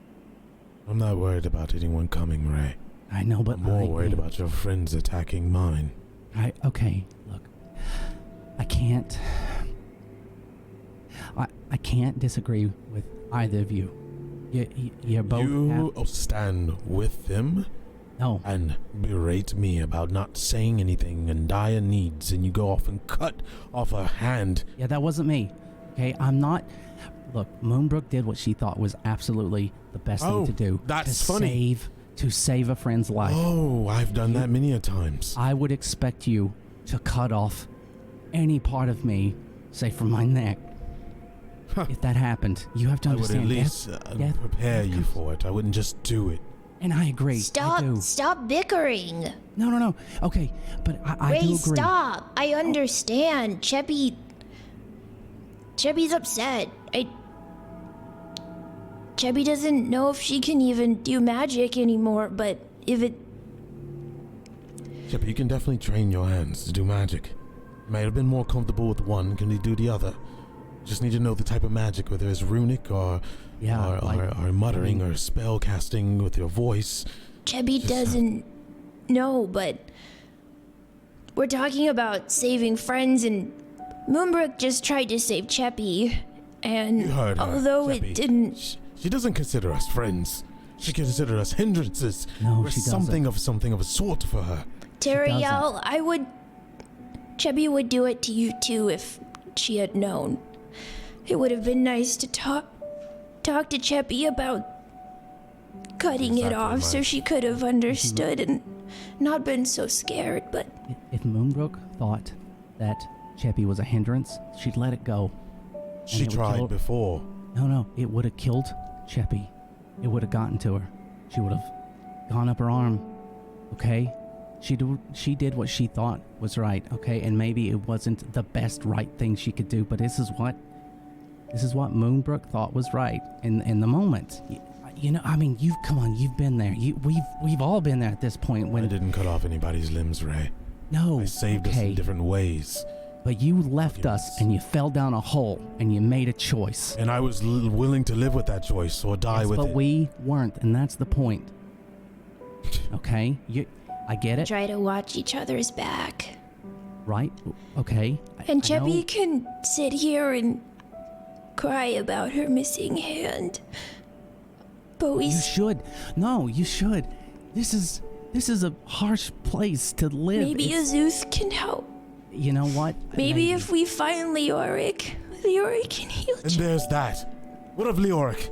I'm not worried about anyone coming, Ray. I know, but I'm more worried about your friends attacking mine. Okay, look. I can't disagree with either of you. You're both. You stand with them? No. And berate me about not saying anything and dire needs, and you go off and cut off a hand. Yeah, that wasn't me. Okay, I'm not. Look, Moonbrook did what she thought was absolutely the best thing to do. That's funny. To save a friend's life. Oh, I've done that many a times. I would expect you to cut off any part of me, say from my neck. If that happened, you have to understand. I would at least prepare you for it. I wouldn't just do it. And I agree. Stop bickering. No. Okay, but I Ray, do agree. Stop. I understand. Chubby's upset. Chubby doesn't know if she can even do magic anymore, but if it... Chubby, you can definitely train your hands to do magic. You might have been more comfortable with one, can you do the other? You just need to know the type of magic, whether it's runic or muttering or spell casting with your voice. Chubby doesn't know, but we're talking about saving friends, and Moonbrook just tried to save Cheppy, and you heard her, although Cheppy. it didn't... She doesn't consider us friends. She considers us hindrances. No, We're she something of a sort for her. Teriel, Chubby would do it to you too if she had known. It would have been nice to talk to Cheppy about cutting it off so she could have understood and not been so scared, but... If Moonbrook thought that Cheppy was a hindrance, she'd let it go. She tried before. No, it would have killed Cheppy. It would have gotten to her. She would have gone up her arm, okay? She did what she thought was right, okay? And maybe it wasn't the best right thing she could do, but this is what Moonbrook thought was right in the moment. You know, I mean, you've been there. We've all been there at this point when... I didn't cut off anybody's limbs, Ray. No, I saved us in different ways. But you left us and you fell down a hole and you made a choice. And I was willing to live with that choice or die with it. But we weren't, and that's the point. Okay? I get it. Try to watch each other's back. Right? Okay. And Cheppy can sit here and cry about her missing hand. But we... You should. No, you should. This is a harsh place to live. Maybe Azuth can help. You know what? Maybe if we find Leoric can heal. And there's that. What of Leoric?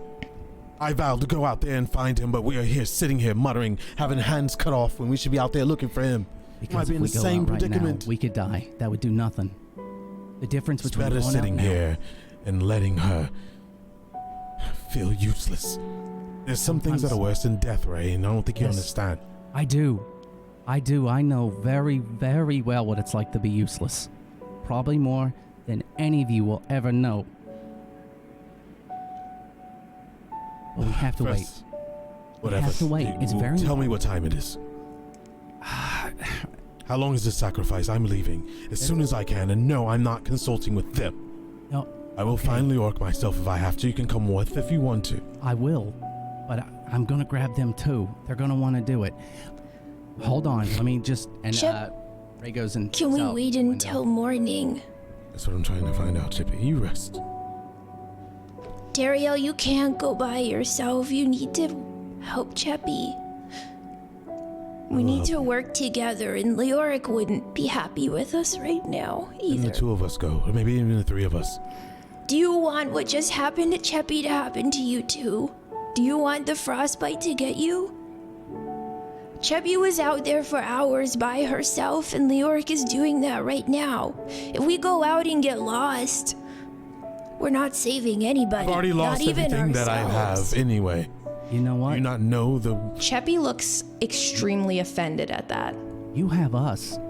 I vowed to go out there and find him, but we are here, sitting here, muttering, having hands cut off when we should be out there looking for him. Because Might be if in we the go same out right predicament. now, we could die. That would do nothing. The difference It's between better going sitting out now, here and letting her feel useless. There's some things that are worse than death, Ray, and I don't think you Yes. understand. I do. I know very, very well what it's like to be useless. Probably more than any of you will ever know. But we have to wait. First, whatever. We have to wait. It's very Tell me what time it is. How long is this sacrifice? I'm leaving as soon as I can, and no, I'm not consulting with them. No. I will find Leoric myself if I have to. You can come with if you want to. I will, but I'm gonna grab them too. They're gonna want to do it. Hold on, let me just Chip, Ray goes and Can we out wait the window. until morning? That's what I'm trying to find out, Chippy. You rest. Dariel, you can't go by yourself. You need to help Cheppy. We need to work together, and Leoric wouldn't be happy with us right now And either. the two of us go, or maybe even the three of us. Do you want what just happened to Cheppy to happen to you too? Do you want the frostbite to get you? Cheppy was out there for hours by herself, and Leoric is doing that right now. If we go out and get lost, we're not saving anybody. I've already lost not even everything that I ourselves. have anyway. You know what? Do you not know the... Cheppy looks extremely offended at that. You have us. I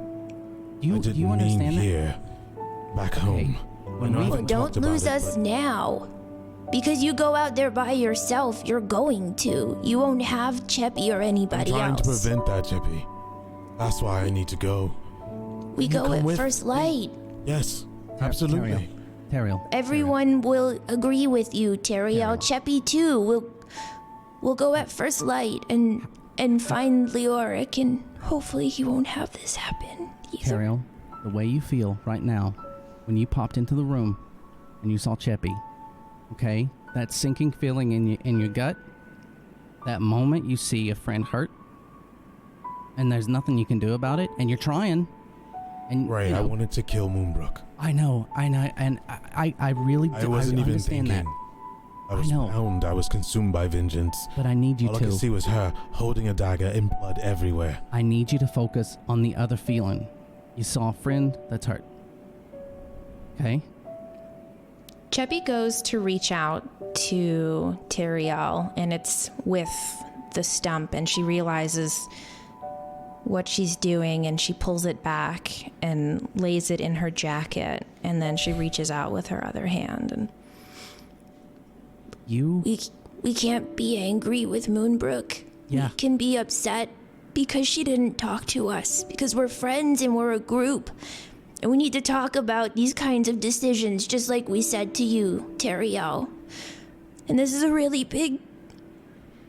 You didn't you mean understand that? here. Back home. When I know I we- Well, haven't don't talked about lose it, us but now. Because you go out there by yourself, you're going to. You won't have Cheppy or I'm anybody trying to else. prevent that, Chippy. That's why I need to go. We You go come at with first me. light. Yes, absolutely. Teriel. Everyone will agree with you, Teriel. Cheppy too. We'll go at first light and find Leoric, and hopefully he won't have this happen. Teriel, the way you feel right now, when you popped into the room and you saw Cheppy, okay? That sinking feeling in your gut, that moment you see a friend hurt, and there's nothing you can do about it, and you're trying. And Right, you know, I wanted to kill Moonbrook. I know, and I really I wasn't even understand thinking. that. I was bound. I was consumed by vengeance. But I need you All I to. could see was her holding a dagger and blood everywhere. I need you to focus on the other feeling. You saw a friend that's hurt. Okay? Cheppy goes to reach out to Teriel, and it's with the stump, and she realizes what she's doing, and she pulls it back and lays it in her jacket, and then she reaches out with her other hand. And We can't be angry with Moonbrook. Yeah. We can be upset because she didn't talk to us, because we're friends and we're a group. And we need to talk about these kinds of decisions, just like we said to you, Teriel. And this is a really big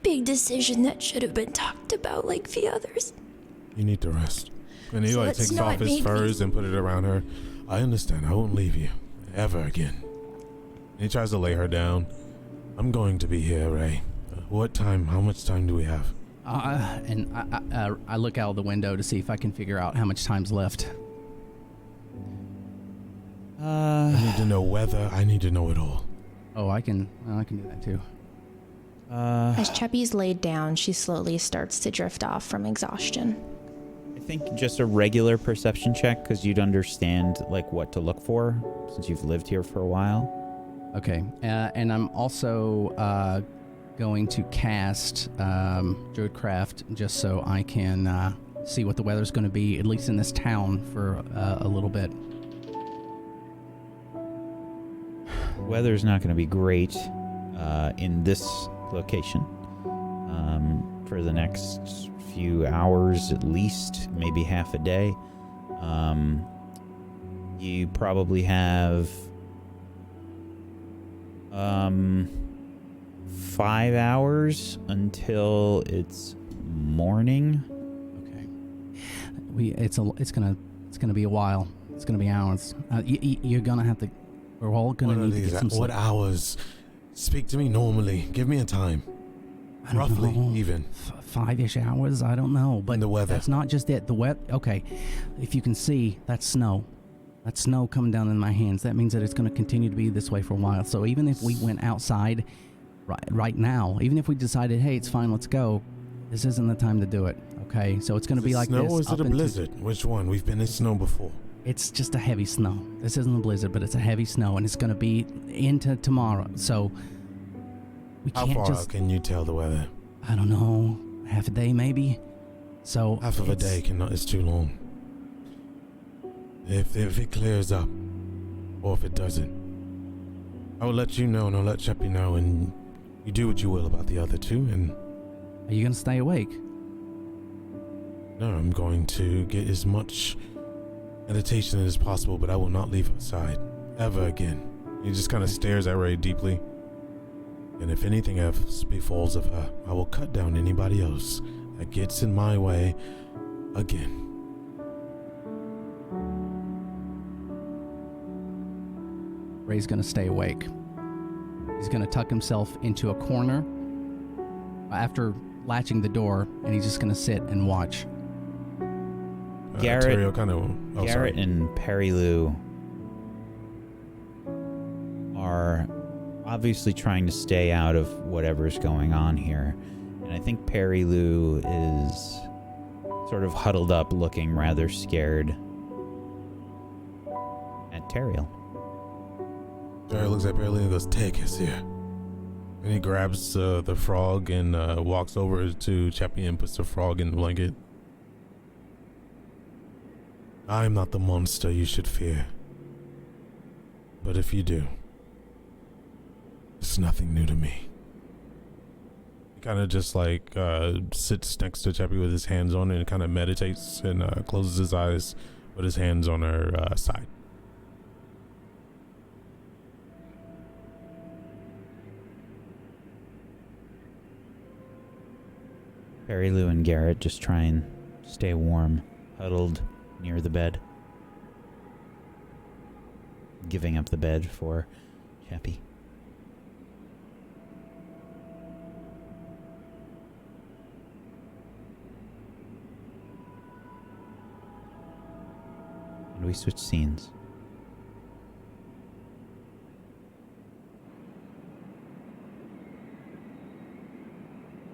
decision that should have been talked about like the others. You need to rest. And he So like let's takes not off his make furs and put it around her. I understand. I won't leave you ever again. And he tries to lay her down. I'm going to be here, Ray. What time? How much time do we have? And I look out the window to see if I can figure out how much time's left. I need to know weather. I need to know it all. Oh, I can do that too. as Cheppy's laid down, she slowly starts to drift off from exhaustion. I think just a regular perception check, because you'd understand like what to look for since you've lived here for a while. Okay, and I'm also going to cast Druidcraft just so I can see what the weather's going to be, at least in this town, for a little bit. Weather's not going to be great in this location for the next few hours at least, maybe half a day. You probably have 5 hours until it's morning. Okay. It's gonna be a while. It's gonna be hours. You're gonna have to. We're all gonna What are need to these? get some sleep. What hours? Speak to me normally. Give me a time. I don't Roughly, know. even. 5-ish hours. I don't know. But the weather. That's not just it. The wet. Okay, if you can see, that's snow. That's snow coming down in my hands. That means that it's going to continue to be this way for a while. So even if we went outside right now. Even if we decided, hey, it's fine, let's go, this isn't the time to do it, okay? So it's going to be like snow this. Or is it a blizzard? Which one? We've been in snow before. It's just a heavy snow. This isn't a blizzard, but it's a heavy snow, and it's going to be into tomorrow. So we How can't far just... out can you tell the weather? I don't know, half a day maybe? So half of a day cannot, it's too long. If it clears up, or if it doesn't, I will let you know, and I'll let Cheppy know, and you do what you will about the other two, and... Are you going to stay awake? No, I'm going to get as much meditation as possible, but I will not leave her side, ever again. He just kind of stares at Ray deeply. And if anything else befalls of her, I will cut down anybody else that gets in my way again. Ray's gonna stay awake. He's gonna tuck himself into a corner after latching the door, and he's just gonna sit and watch. Garrett sorry. and Perry Lou are obviously trying to stay out of whatever's going on here. And I think Perry Lou is sort of huddled up, looking rather scared at Teriel. Jerry looks at Perry Lou and goes, "Take us here." And he grabs the frog and walks over to Chappie and puts the frog in the blanket. I am not the monster you should fear. But if you do, it's nothing new to me. He kind of just like sits next to Chappie with his hands on it and kind of meditates and closes his eyes with his hands on her side. Perry Lou and Garrett just try and stay warm, huddled near the bed. Giving up the bed for Chappie. And we switch scenes.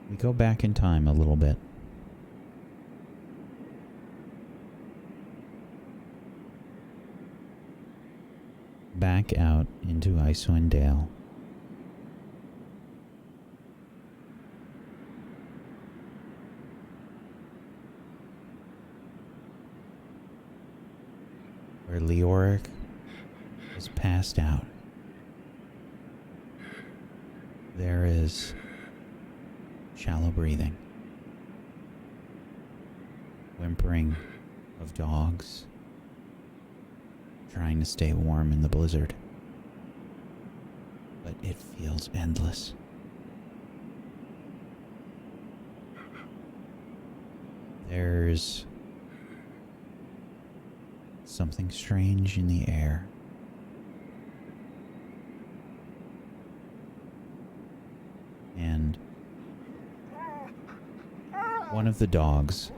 We go back in time a little bit. Back out into Icewind Dale. Where Leoric is passed out. There is shallow breathing, whimpering of dogs, trying to stay warm in the blizzard. But it feels endless. There's something strange in the air. And one of the dogs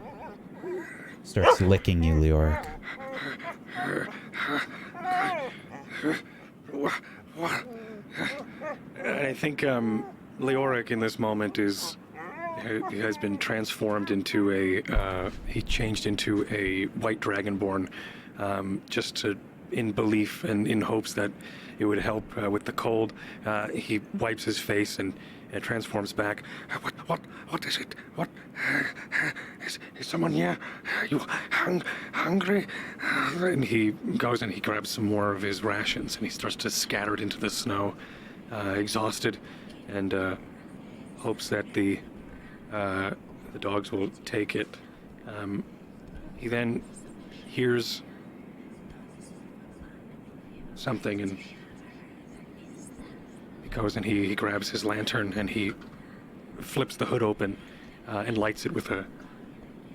starts licking you, Leoric. I think Leoric in this moment has been transformed into he changed into a white dragonborn, just in belief and in hopes that it would help with the cold. He wipes his face and transforms back. What is it? What is someone here? Are you hungry? And he goes and he grabs some more of his rations and he starts to scatter it into the snow, exhausted, and hopes that the dogs will take it. He then hears something, and he goes and he grabs his lantern and he flips the hood open and lights it with a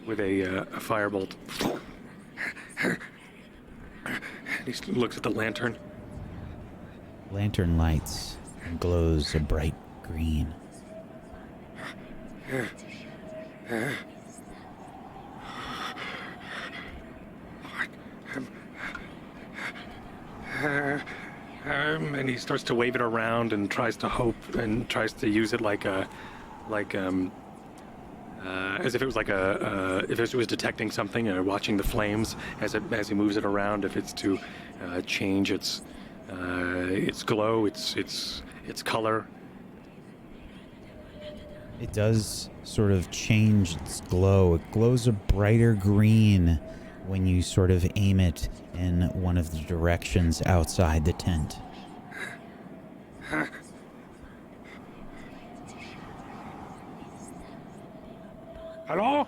firebolt. And he looks at the lantern. Lantern lights and glows a bright green. And he starts to wave it around and tries to hope and tries to use it like as if it was like if it was detecting something or watching the flames as he moves it around. If it's to change its glow, its color. It does sort of change its glow. It glows a brighter green when you sort of aim it in one of the directions outside the tent. Hello?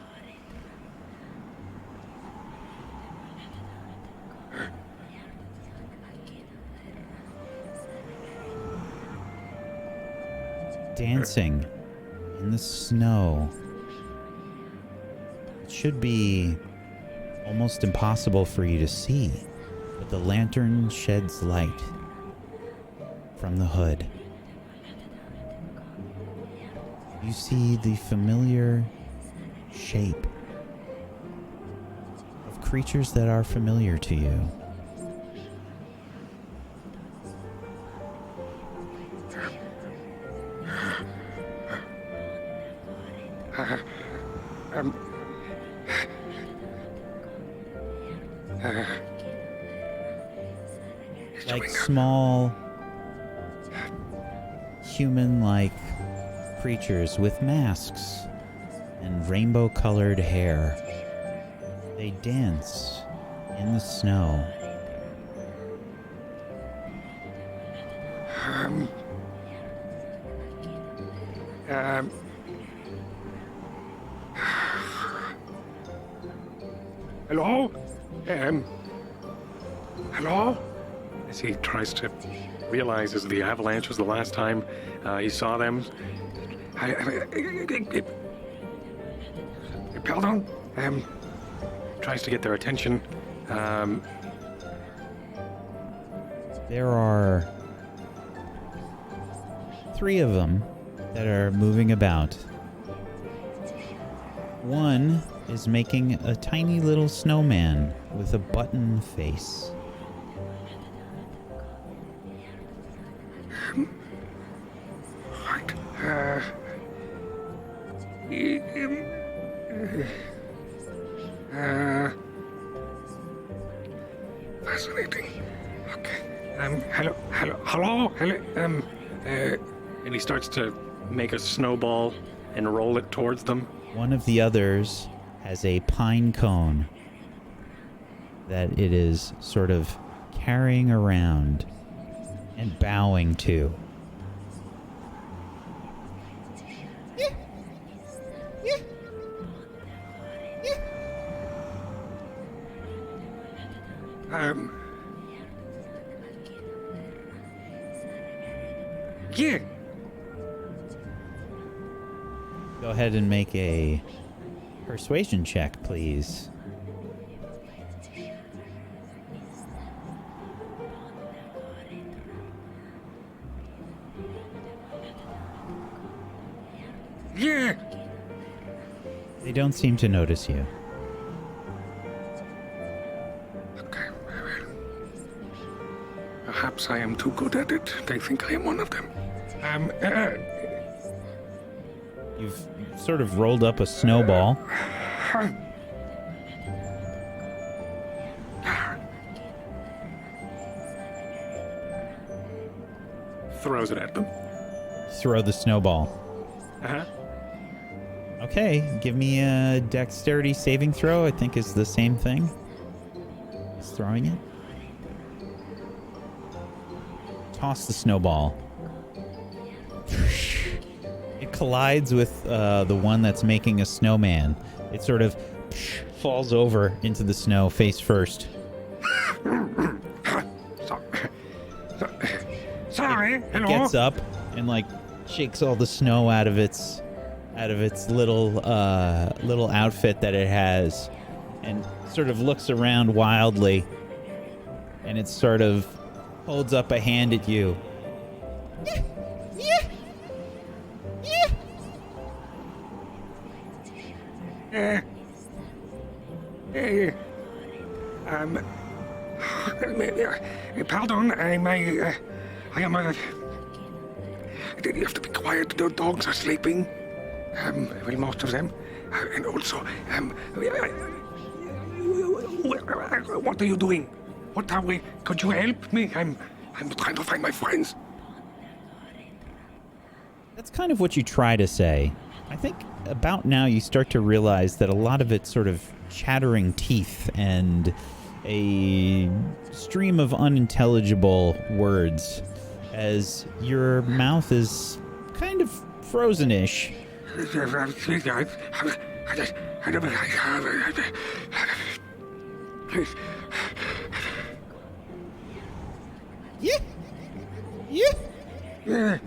Dancing in the snow. It should be almost impossible for you to see, but the lantern sheds light from the hood. You see the familiar shape of creatures that are familiar to you. Like small, human-like creatures with masks and rainbow-colored hair. They dance in the snow. Hello? Hello? As he tries to realizes the avalanche was the last time he saw them. Pardon? Tries to get their attention. There are 3 of them that are moving about. One is making a tiny little snowman with a button face. Fascinating. Okay. Hello. And he starts to make a snowball and roll it towards them. One of the others has a pine cone that it is sort of carrying around and bowing to. Yeah. Go ahead and make a persuasion check, please. Yeah. They don't seem to notice you. Okay. Perhaps I am too good at it. They think I am one of them. You've sort of rolled up a snowball. Throws it at them. Throw the snowball. Uh-huh. Okay, give me a dexterity saving throw, I think is the same thing as throwing it. Toss the snowball. It collides with the one that's making a snowman. It sort of falls over into the snow face first. Sorry. It gets up and like shakes all the snow out of its little outfit that it has, and sort of looks around wildly, and it sort of holds up a hand at you. Pardon, I am you have to be quiet. The dogs are sleeping. Well, most of them. And also, what are you doing? What are we? Could you help me? I'm trying to find my friends. That's kind of what you try to say. I think about now you start to realize that a lot of it's sort of chattering teeth and a stream of unintelligible words as your mouth is kind of frozen-ish. Yeah. Yeah. Yeah.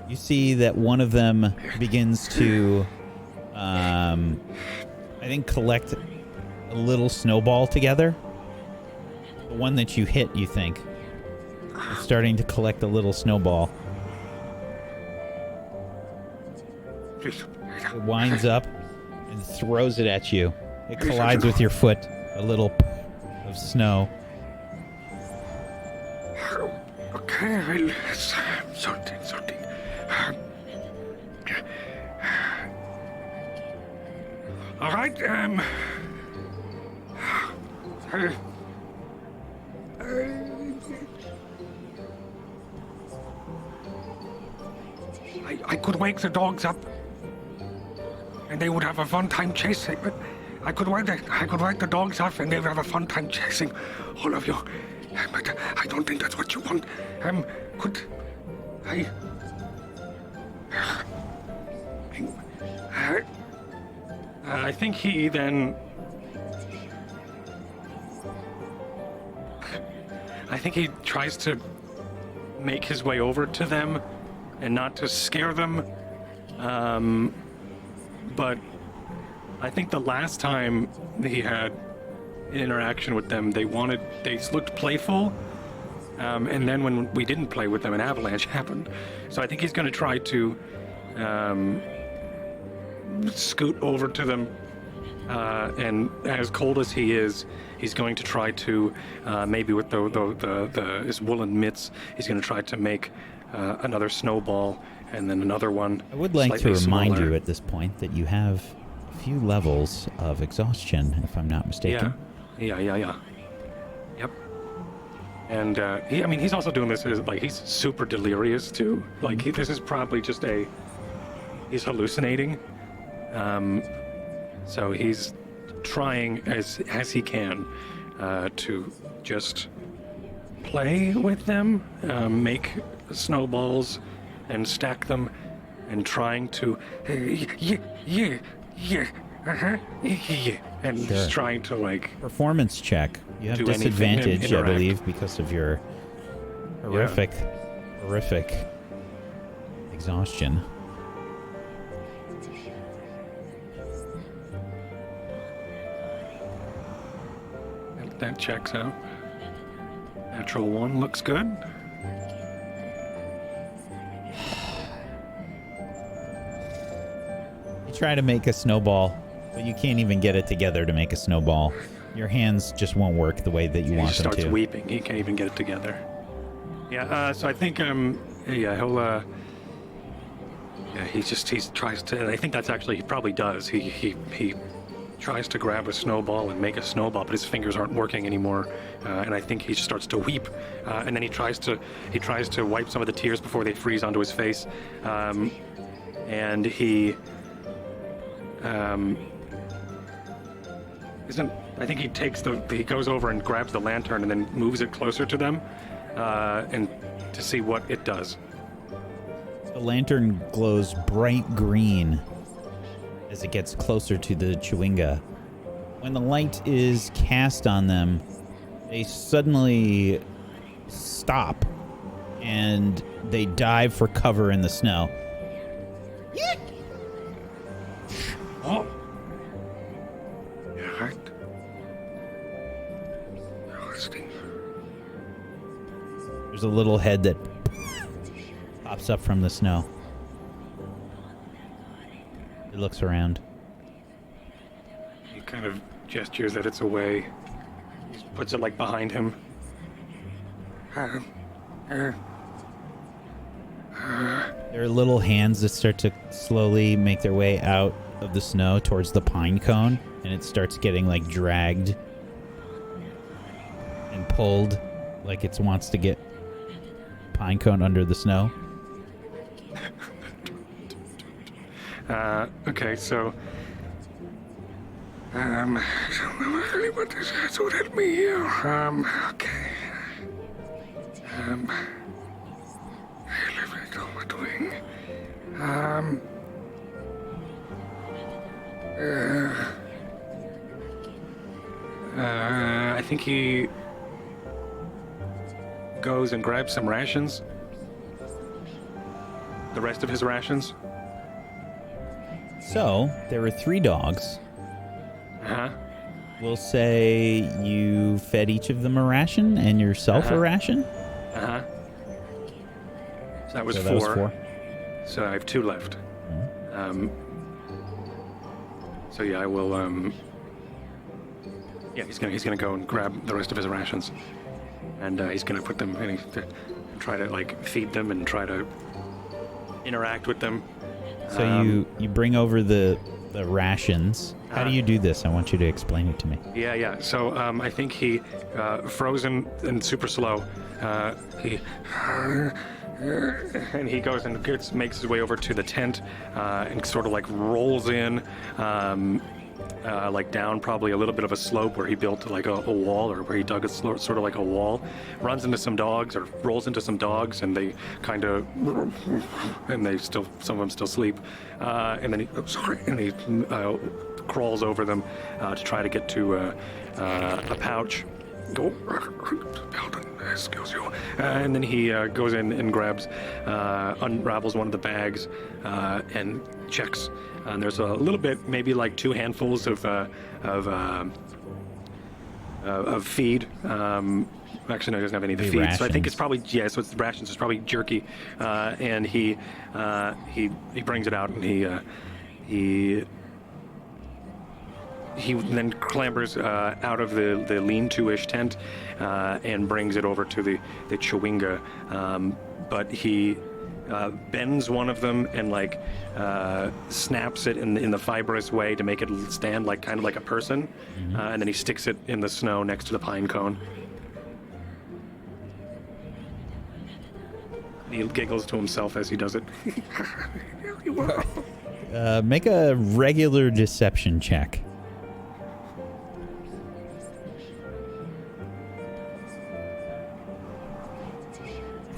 You see that one of them begins to, I think, collect a little snowball together. The one that you hit, you think, is starting to collect a little snowball. It winds up and throws it at you. It collides with your foot. A little of snow. Okay, well, something. All right, I could wake the dogs up, and they would have a fun time chasing. I could wake the dogs up, and they would have a fun time chasing all of you. But I don't think that's what you want. Could I? I think he then. I think he tries to make his way over to them and not to scare them. But I think the last time he had an interaction with them, they looked playful. And then when we didn't play with them, an avalanche happened. So I think he's going to try to scoot over to them. And as cold as he is, he's going to try to, maybe with his woolen mitts, he's going to try to make another snowball and then another one. I would like to remind smaller. you at this point that you have a few levels of exhaustion, if I'm not mistaken. Yeah. Yep. And he's also doing this he's super delirious too. This is probably just he's hallucinating. So he's trying as he can to just play with them, make snowballs and stack them, and trying to and Sure. just trying to Performance check. You have do anything and disadvantage, I interact. believe, because of your horrific exhaustion. That checks out. Natural 1 looks good. You try to make a snowball, but you can't even get it together to make a snowball. Your hands just won't work the way that you want He them starts to. weeping. He can't even get it together. Yeah, so I think, he'll, he tries to, I think that's actually, he probably does. He tries to grab a snowball and make a snowball, but his fingers aren't working anymore. And I think he just starts to weep. And then he tries to wipe some of the tears before they freeze onto his face. And he, I think he goes over and grabs the lantern and then moves it closer to them, and to see what it does. The lantern glows bright green as it gets closer to the Chewinga. When the light is cast on them, they suddenly stop and they dive for cover in the snow. Oh. Right. Resting. There's a little head that pops up from the snow. It looks around. kind of gestures that it's away. He puts it like behind him. There are little hands that start to slowly make their way out of the snow towards the pine cone, and it starts getting like dragged and pulled like it wants to get pine cone under the snow. Okay, so I don't know really what this has would help me here. Okay. I don't know what we're doing. I think he goes and grabs some rations. The rest of his rations. So, there were 3 dogs. Uh-huh. We'll say you fed each of them a ration and yourself a ration? Uh-huh. So that was So 4. that was 4. So I have 2 left. So yeah, I will, yeah, he's gonna go and grab the rest of his rations. And he's gonna put them in, try to, like, feed them and try to interact with them. So you bring over the rations. How do you do this? I want you to explain it to me. Yeah. So I think he, frozen and super slow, and he goes and makes his way over to the tent and sort of like rolls in, like down probably a little bit of a slope where he built like a wall, or where he dug sort of like a wall, runs into some dogs or rolls into some dogs, and they kind of, and they still, some of them still sleep, and then he crawls over them to try to get to a pouch. Excuse you. And then he goes in and grabs, unravels one of the bags, and checks. And there's a little bit, maybe like 2 handfuls of feed. Actually, no, he doesn't have any of the feed. Rations. So I think it's probably, yeah, so it's rations. It's probably jerky. And he brings it out, and he then clambers out of the lean-to-ish tent and brings it over to the chewinga. But he bends one of them and like snaps it in the fibrous way to make it stand like kind of like a person. And then he sticks it in the snow next to the pine cone. He giggles to himself as he does it. Make a regular deception check.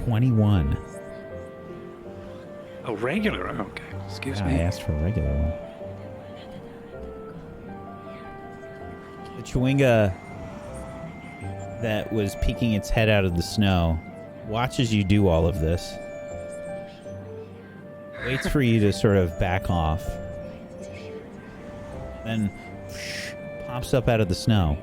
21. Oh, regular. Okay. Excuse me. I asked for a regular one. The chewinga that was peeking its head out of the snow watches you do all of this. Waits for you to sort of back off. Then pops up out of the snow.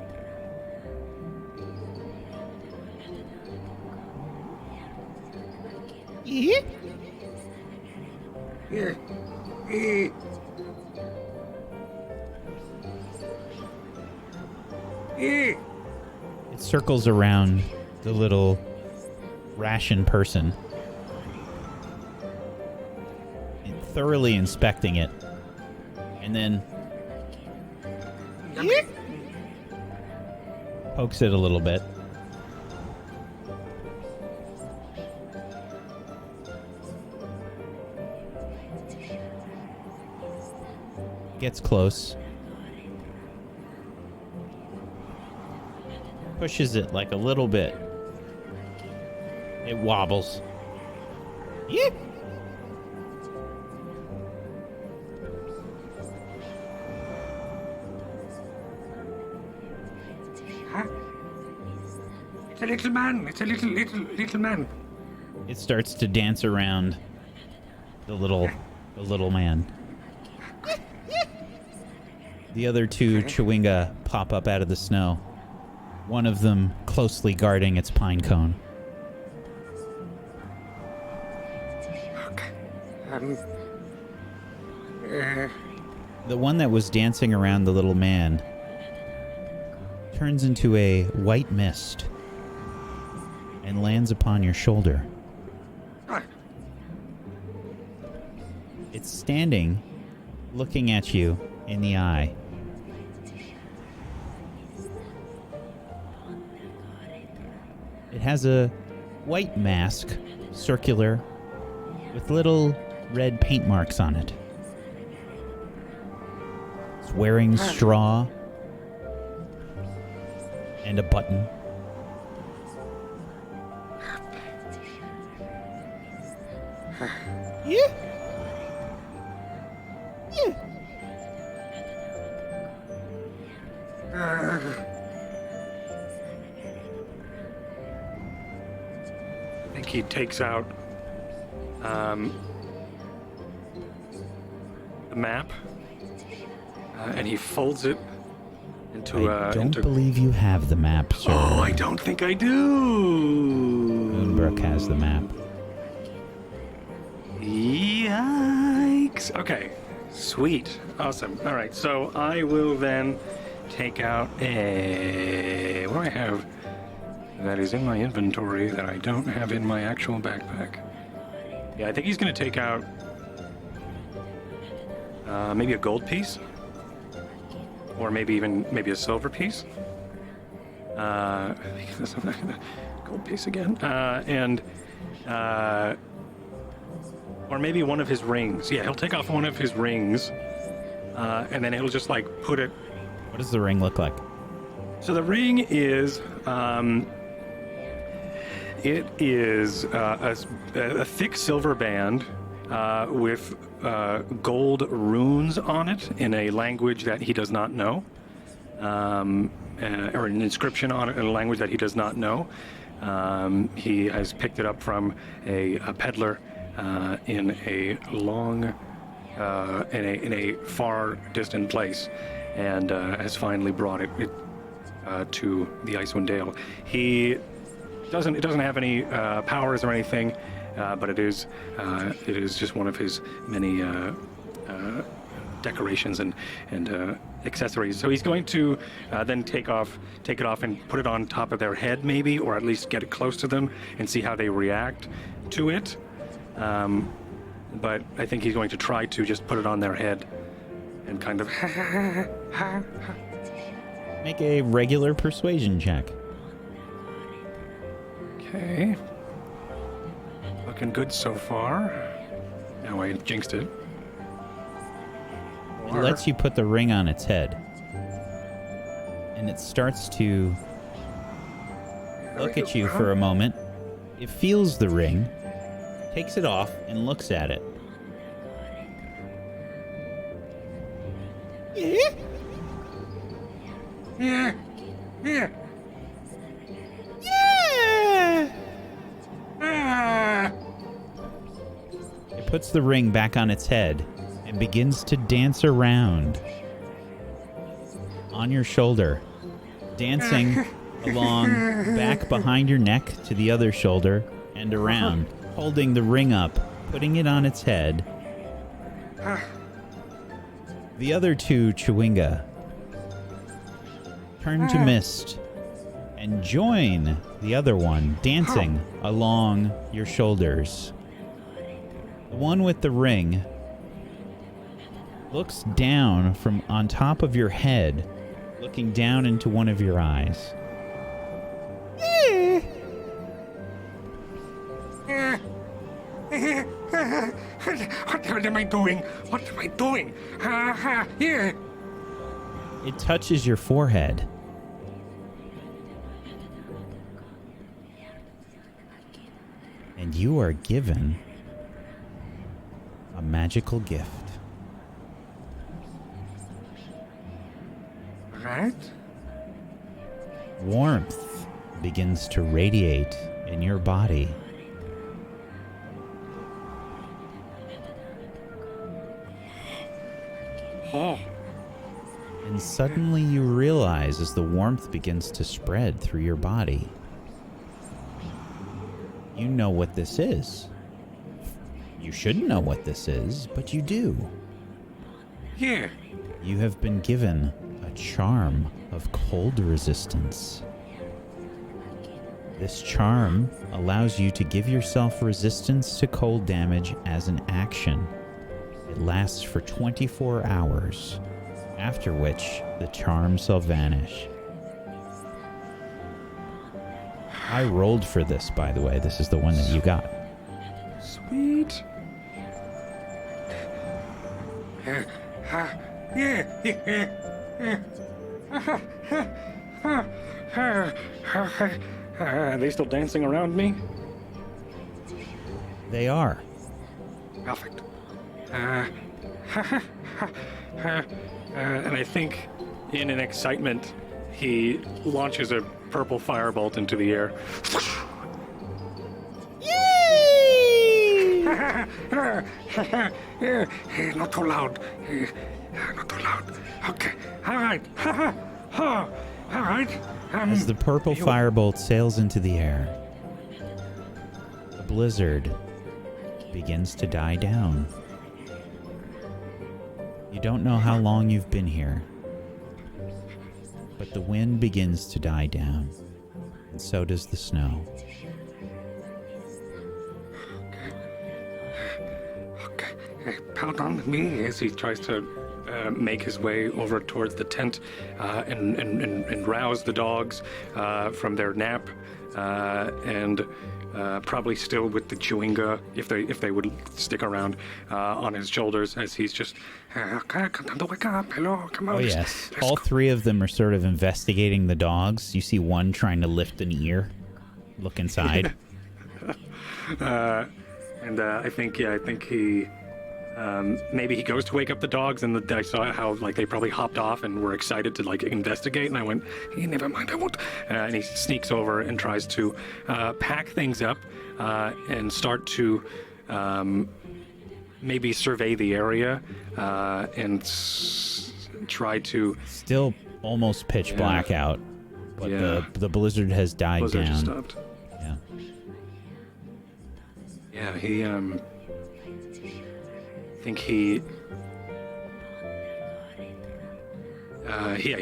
It circles around the little ration person, thoroughly inspecting it, and then pokes it a little bit. Gets close. Pushes it like a little bit. It wobbles. Yeah. Huh? It's a little man. It's a little man. It starts to dance around the little man. The other 2 chewinga pop up out of the snow. One of them closely guarding its pine cone. Okay. The one that was dancing around the little man turns into a white mist and lands upon your shoulder. It's standing, looking at you in the eye. It has a white mask, circular, with little red paint marks on it. It's wearing straw and a button. Yeah. I think he takes out the map and he folds it into I don't believe you have the map, sir. Oh, I don't think I do. Moonbrook has the map. Yikes. Okay. Sweet. Awesome. All right. So I will then take out a... What do I have that is in my inventory that I don't have in my actual backpack? Yeah, I think he's going to take out maybe a gold piece. Or maybe a silver piece. Gold piece again. Or maybe one of his rings. Yeah, he'll take off one of his rings, and then he'll just like put it. What does the ring look like? So the ring is, it is a thick silver band with gold runes on it in a language that he does not know, or an inscription on it in a language that he does not know. He has picked it up from a peddler in a long, in a far distant place, and has finally brought it to the Icewind Dale. It doesn't have any powers or anything, but it is just one of his many decorations and accessories. So he's going to then take it off and put it on top of their head, maybe, or at least get it close to them and see how they react to it. But I think he's going to try to just put it on their head and kind of Make a regular persuasion check. Okay. Looking good so far. Now I jinxed it. It lets you put the ring on its head. And it starts to look at you for a moment. It feels the ring, takes it off, and looks at it. Yeah. It puts the ring back on its head and begins to dance around on your shoulder, dancing along back behind your neck to the other shoulder and around, holding the ring up, putting it on its head. The other two Chewinga turn to mist and join the other one, dancing along your shoulders. The one with the ring looks down from on top of your head, looking down into one of your eyes. What am I doing? What am I doing? Here. It touches your forehead. And you are given a magical gift. Right? Warmth begins to radiate in your body. Oh. And suddenly you realize as the warmth begins to spread through your body, you know what this is. You shouldn't know what this is, but you do. Here. You have been given a charm of cold resistance. This charm allows you to give yourself resistance to cold damage as an action. It lasts for 24 hours, after which the charm shall vanish. I rolled for this, by the way. This is the one that you got. Sweet. Are they still dancing around me? They are. Perfect. And I think in an excitement, he launches a purple firebolt into the air. Not too loud. Not too loud. Okay. All right. All right. As the purple firebolt sails into the air, the blizzard begins to die down. You don't know how long you've been here, but the wind begins to die down, and so does the snow. Okay. Pardon me as he tries to make his way over towards the tent and rouse the dogs from their nap, and probably still with the chewinga, if they would stick around, on his shoulders as he's just okay, time to wake up. Hello, come on. Oh yes, all three of them are sort of investigating the dogs. You see one trying to lift an ear, look inside. And I think he. Maybe he goes to wake up the dogs, and I saw how they probably hopped off and were excited to investigate, and I went, hey, never mind, I won't. And he sneaks over and tries to pack things up and start to maybe survey the area and try to. Still almost pitch black out, but the blizzard has died down. Has stopped. Yeah. Yeah, he. I think he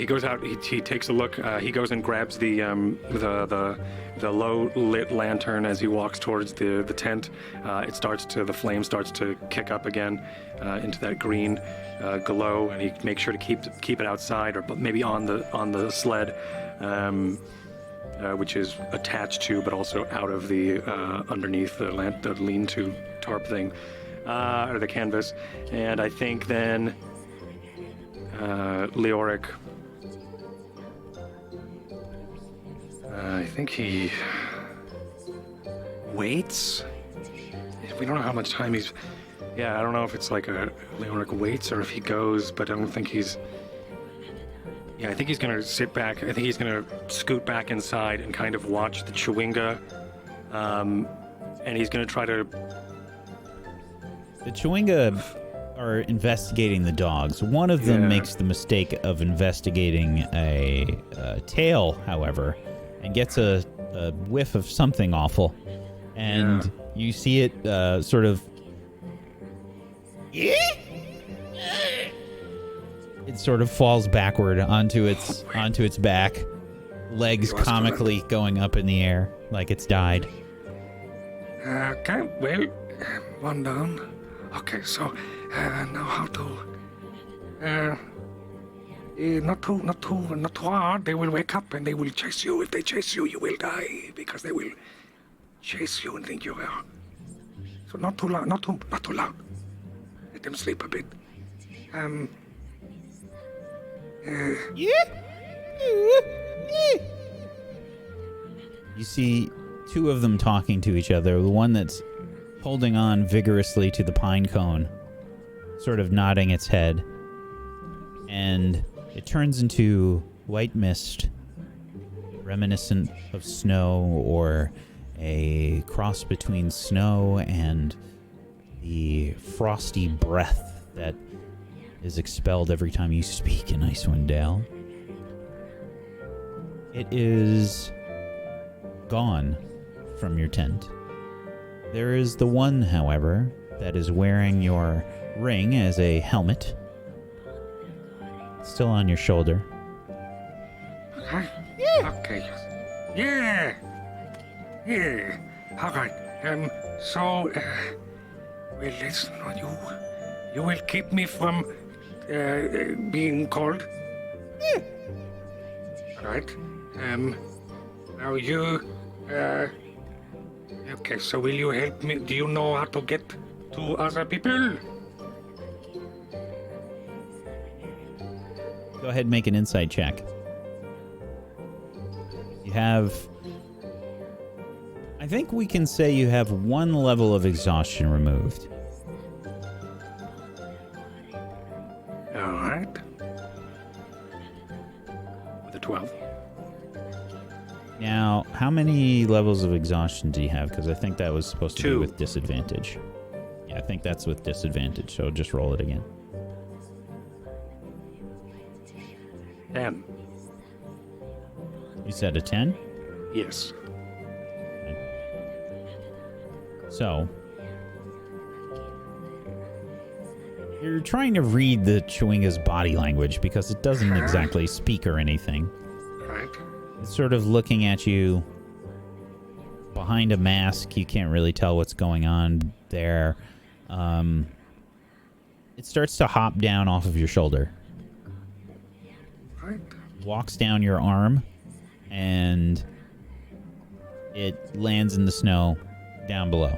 goes out. He takes a look. He goes and grabs the low lit lantern as he walks towards the tent. The flame starts to kick up again into that green glow, and he makes sure to keep it outside, or maybe on the sled, which is attached to, but also out of the underneath the lean-to tarp thing. Or the canvas, and I think then Leoric, I think he waits. We don't know how much time he's. Yeah, I don't know if it's Leoric waits or if he goes, but I don't think he's. Yeah, I think he's gonna sit back. I think he's gonna scoot back inside and kind of watch the chewinga, and he's gonna try to. The chewinga are investigating the dogs. One of them makes the mistake of investigating a tail, however, and gets a whiff of something awful. And you see it sort of... It sort of falls backward onto its back, legs comically going up in the air like it's died. Okay, well, one down. Okay, so now how to? Not too hard. They will wake up and they will chase you. If they chase you, you will die because they will chase you and think you are. So not too loud. Not too loud. Let them sleep a bit. You see two of them talking to each other. The one that's holding on vigorously to the pine cone, sort of nodding its head. And it turns into white mist, reminiscent of snow, or a cross between snow and the frosty breath that is expelled every time you speak in Icewind Dale. It is gone from your tent. There is the one, however, that is wearing your ring as a helmet. Still on your shoulder. Okay. Yeah. Yeah. All right. So, well, listen, you will keep me from being cold. All right. Now you. Okay. So, will you help me? Do you know how to get to other people? Go ahead and make an insight check. You have... I think we can say you have one level of exhaustion removed. All right. With a 12. Now, how many levels of exhaustion do you have? Because I think that was supposed to be 2. with disadvantage. Yeah, I think that's with disadvantage, so just roll it again. 10. You said a 10? Yes. So, you're trying to read the Chewinga's body language because it doesn't exactly speak or anything. Right. It's sort of looking at you behind a mask. You can't really tell what's going on there. It starts to hop down off of your shoulder. Right. Walks down your arm, and it lands in the snow down below.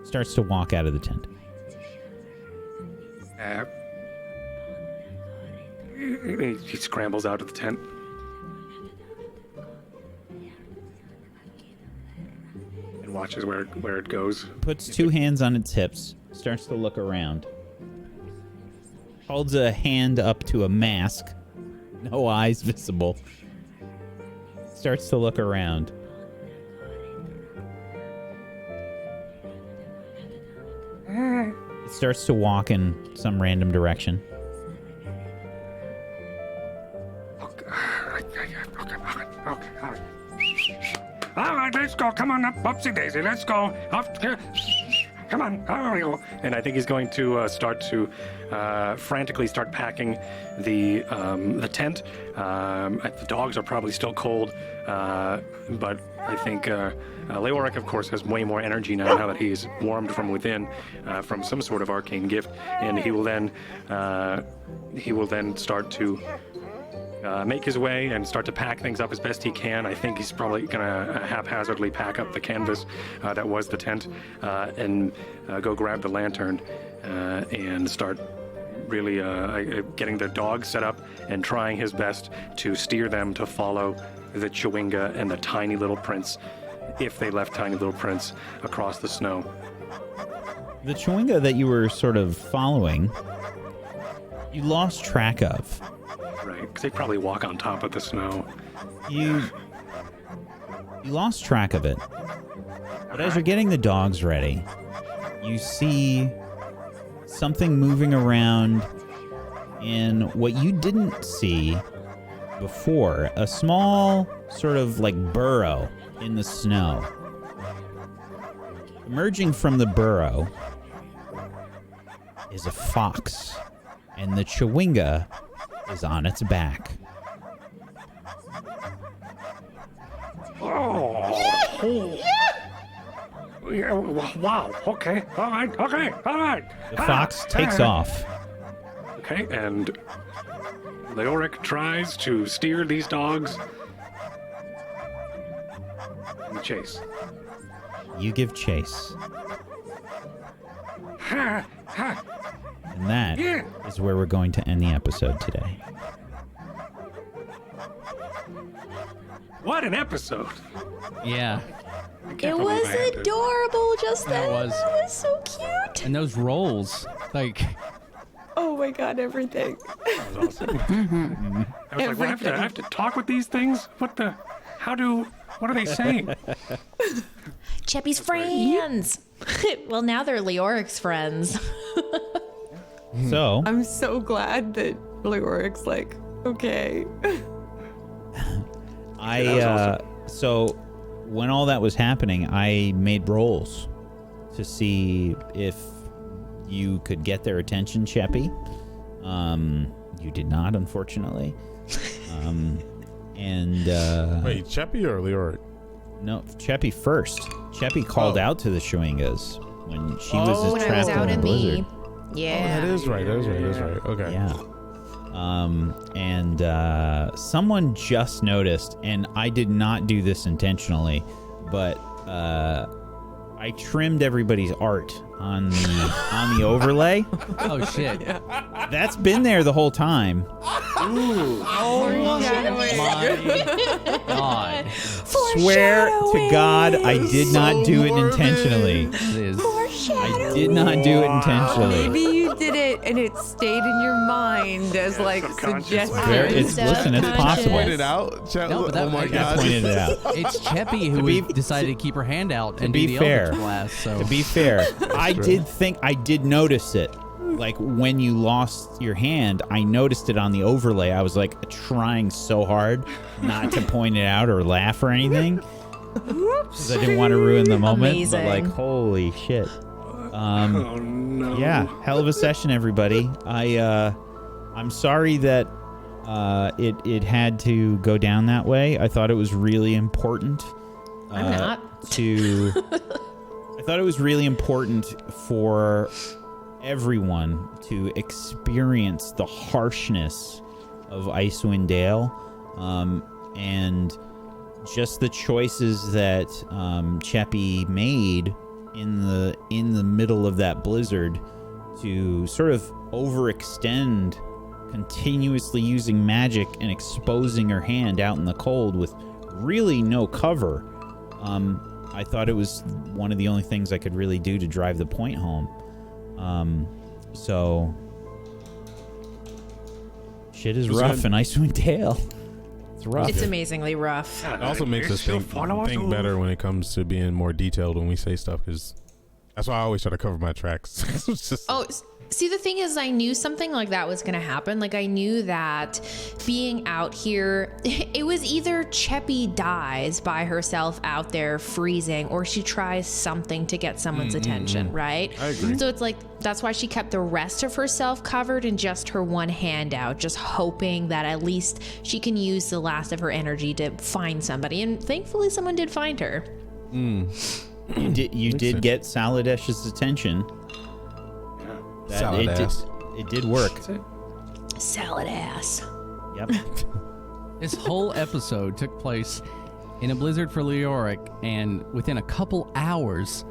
Starts to walk out of the tent. He scrambles out of the tent. And watches where it goes. Puts 2 hands on its hips. Starts to look around. Holds a hand up to a mask. No eyes visible. Starts to look around. It starts to walk in some random direction. Okay. All right, let's go. Come on up, Upsy Daisy. Let's go. Up here. Come on. There we go. And I think he's going to start to frantically start packing the tent. The dogs are probably still cold, but I think Leoric, of course, has way more energy now that he's warmed from within from some sort of arcane gift, and he will then start to make his way and start to pack things up as best he can. I think he's probably going to haphazardly pack up the canvas that was the tent and go grab the lantern and start really getting the dogs set up and trying his best to steer them to follow the Chewinga and the tiny little prince, if they left tiny little prince across the snow. The Chewinga that you were sort of following, you lost track of. Right, because they probably walk on top of the snow. You lost track of it. But as you're getting the dogs ready, you see something moving around in what you didn't see before. A small sort of like burrow in the snow. Emerging from the burrow is a fox, and the Chewinga is on its back. Oh. Yeah, wow. Okay. All right. Okay. All right. The fox takes off. Okay, and Leoric tries to steer these dogs in the chase. You give chase. Ha! Ha! And that is where we're going to end the episode today. What an episode! Yeah. It was adorable just then. It was. It was so cute. And those rolls, like... Oh my god, everything. That was awesome. I was like, well, I have to talk with these things? What are they saying? Cheppy's friends. Well, now they're Leoric's friends. So I'm so glad that Leoric's like, okay. So when all that was happening, I made rolls to see if you could get their attention, Cheppy. You did not, unfortunately. Wait, Cheppy or Leoric? No, Cheppy first. Cheppy called out to the Chewingas when she was when I trapped was out in the in blizzard. Yeah. That is right. Okay. Yeah. Someone just noticed, and I did not do this intentionally, but I trimmed everybody's art on the overlay. Oh shit! That's been there the whole time. Oh my god! Swear to God, I did not do it intentionally. I did not do it intentionally. Maybe you did it and it stayed in your mind as like suggested. Listen, it's possible. Pointed out. Oh my God! Pointed it out. It's Cheppy who decided to keep her hand out and be do the fair, Eldritch Blast. So. To be fair, I did notice it. Like when you lost your hand, I noticed it on the overlay. I was like trying so hard not to point it out or laugh or anything. Because I didn't want to ruin the moment. Amazing. But like, holy shit. Oh no. Yeah, hell of a session, everybody. I'm sorry that it had to go down that way. I thought it was really important. I'm not. I thought it was really important for everyone to experience the harshness of Icewind Dale, and just the choices that Cheppy made in the middle of that blizzard to sort of overextend, continuously using magic and exposing her hand out in the cold with really no cover. I thought it was one of the only things I could really do to drive the point home. So shit is rough in Icewind Dale. It's rough. It's amazingly rough. It also makes us think better when it comes to being more detailed when we say stuff, because that's why I always try to cover my tracks. It's just, See, the thing is, I knew something like that was going to happen. Like, I knew that being out here, it was either Cheppy dies by herself out there freezing, or she tries something to get someone's attention, right? I agree. So it's like, that's why she kept the rest of herself covered and just her one hand out, just hoping that at least she can use the last of her energy to find somebody. And thankfully, someone did find her. You did get Saladesh's attention. It did work. Salad ass. Yep. This whole episode took place in a blizzard for Leoric, and within a couple hours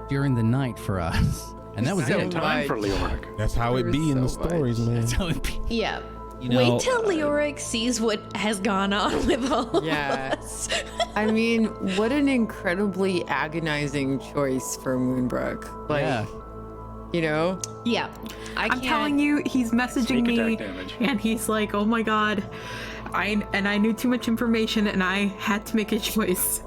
during the night for us. And that was So it. time for Leoric. that's how it be in the stories, man. That's how it be. Yeah. You know, Wait till Leoric sees what has gone on with all of us. I mean, what an incredibly agonizing choice for Moonbrook. Like, Yeah. you know? Yeah. I'm telling you, he's messaging Sneak me, attack damage. and he's like, "Oh my god, I knew too much information, and I had to make a choice."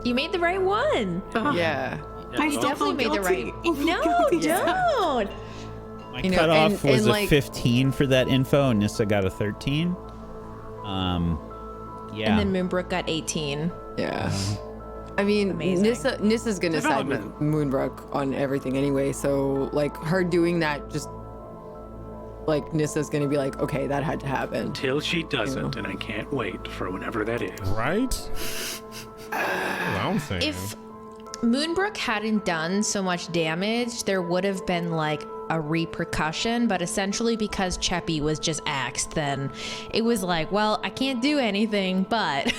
You made the right one. Yeah. I You still definitely feel made the guilty. right. No, don't. my You know, cutoff was and a like- 15 for that info, and Nissa got a 13. Yeah. And then Moonbrook got 18. Yeah. I mean, Amazing. Nissa's gonna side with Moonbrook on everything anyway, so like her doing that, just like Nissa's gonna be like, okay, that had to happen. Until she doesn't, and I can't wait for whenever that is. Right? That's what I'm saying. If Moonbrook hadn't done so much damage, there would have been like a repercussion, but essentially because Cheppy was just axed, then it was like, well, I can't do anything, but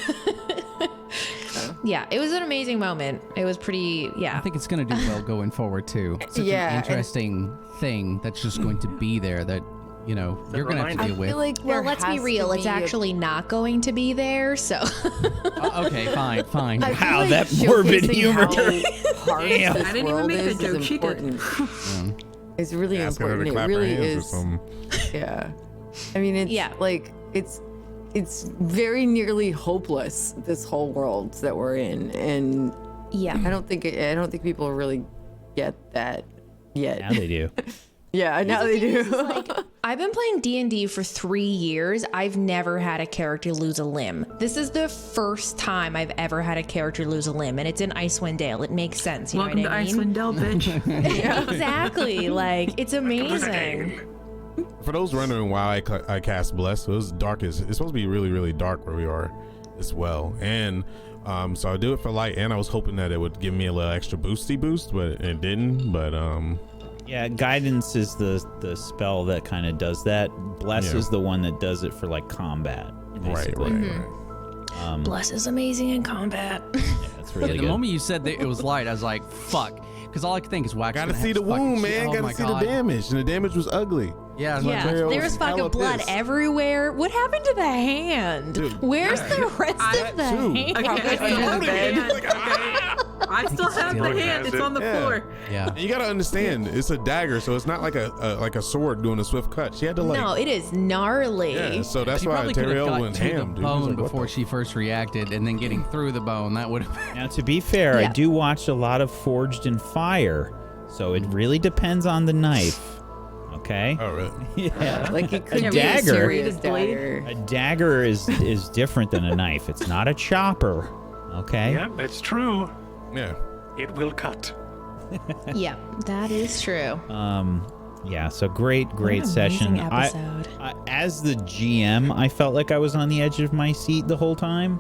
yeah, it was an amazing moment. It was pretty, I think it's going to do well going forward, too. It's such Yeah, an and- interesting thing that's just going to be there that, you know, you're going to have to I deal with. feel like well, there let's be has real, to it's be a- actually not going to be there, so. Okay, fine. I feel Wow, like that morbid showcasing humor. how harsh Damn. this I didn't even world make the is joke, she did. important. It's really Ask her to important. It clap her really hands or is. something. Yeah. I mean, it's Yeah. like it's very nearly hopeless, this whole world that we're in, and Yeah. I don't think people really get that yet. Now they do. Yeah, now they do. Like, I've been playing D&D for 3 years. I've never had a character lose a limb. This is the first time I've ever had a character lose a limb, and it's in Icewind Dale. It makes sense. You Welcome know to what I mean? Icewind Dale, bitch. Exactly. Like, it's amazing. For those wondering why I cast Bless, so it's dark. It's supposed to be really, really dark where we are as well. And so I do it for light, and I was hoping that it would give me a little extra boost, but it didn't. But yeah, guidance is the spell that kind of does that. Bless is the one that does it for like combat. Basically. Right. Bless is amazing in combat. Yeah, that's really The good. moment you said that it was light, I was like, fuck. Because all I could think is, wax. Gotta see the wound, man. Gotta see the damage, and the damage was ugly. Yeah, there was fucking blood pissed. everywhere. What happened to the hand? Dude, Where's the rest of the hand? I still have the hand. It's on the floor. Yeah. And you gotta understand, it's a dagger, so it's not like a sword doing a swift cut. She had to No, it is gnarly. Yeah, so that's She why probably could have Teriel got went to the ham, dude. bone before she first reacted, and then getting through the bone. That would have. Now, to be fair, I Yeah. do watch a lot of Forged in Fire, so it really depends on the knife. Okay. Oh, really? Yeah. Like it could A be a dagger. serious dagger. A dagger is different than a knife. It's not a chopper. Okay. Yeah, it's true. Yeah. It will cut. Yeah, that is true. Yeah, so great What an session. amazing episode. I as the GM, I felt like I was on the edge of my seat the whole time.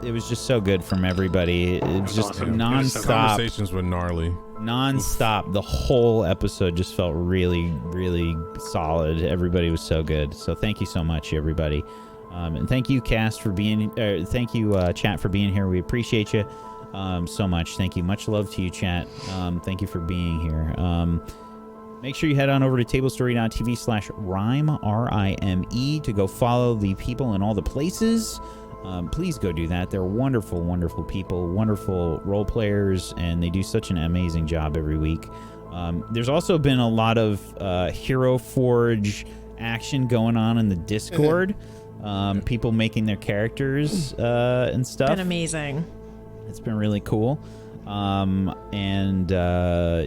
It was just so good from everybody. It was just awesome. nonstop. Conversations were gnarly. Nonstop. The whole episode just felt really, really solid. Everybody was so good. So thank you so much, everybody. And thank you, Cast, for being. Thank you, Chat, for being here. We appreciate you so much. Thank you. Much love to you, Chat. Thank you for being here. Make sure you head on over to tablestory.tv/Rime, R-I-M-E, to go follow the people in all the places. Please go do that. They're wonderful, wonderful people, wonderful role players, and they do such an amazing job every week. There's also been a lot of Hero Forge action going on in the Discord. People making their characters and stuff. Been amazing. It's been really cool. And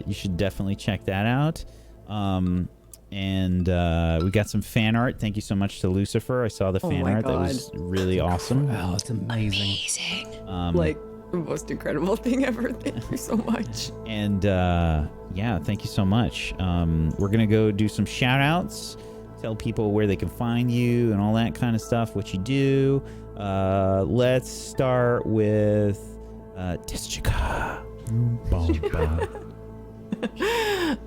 you should definitely check that out. And we got some fan art. Thank you so much to Lucifer. I saw the fan art. That was really awesome. Wow, it's amazing. Like the most incredible thing ever. Thank you so much. And yeah, thank you so much. We're going to go do some shout outs, tell people where they can find you and all that kind of stuff, what you do. Let's start with Tessica.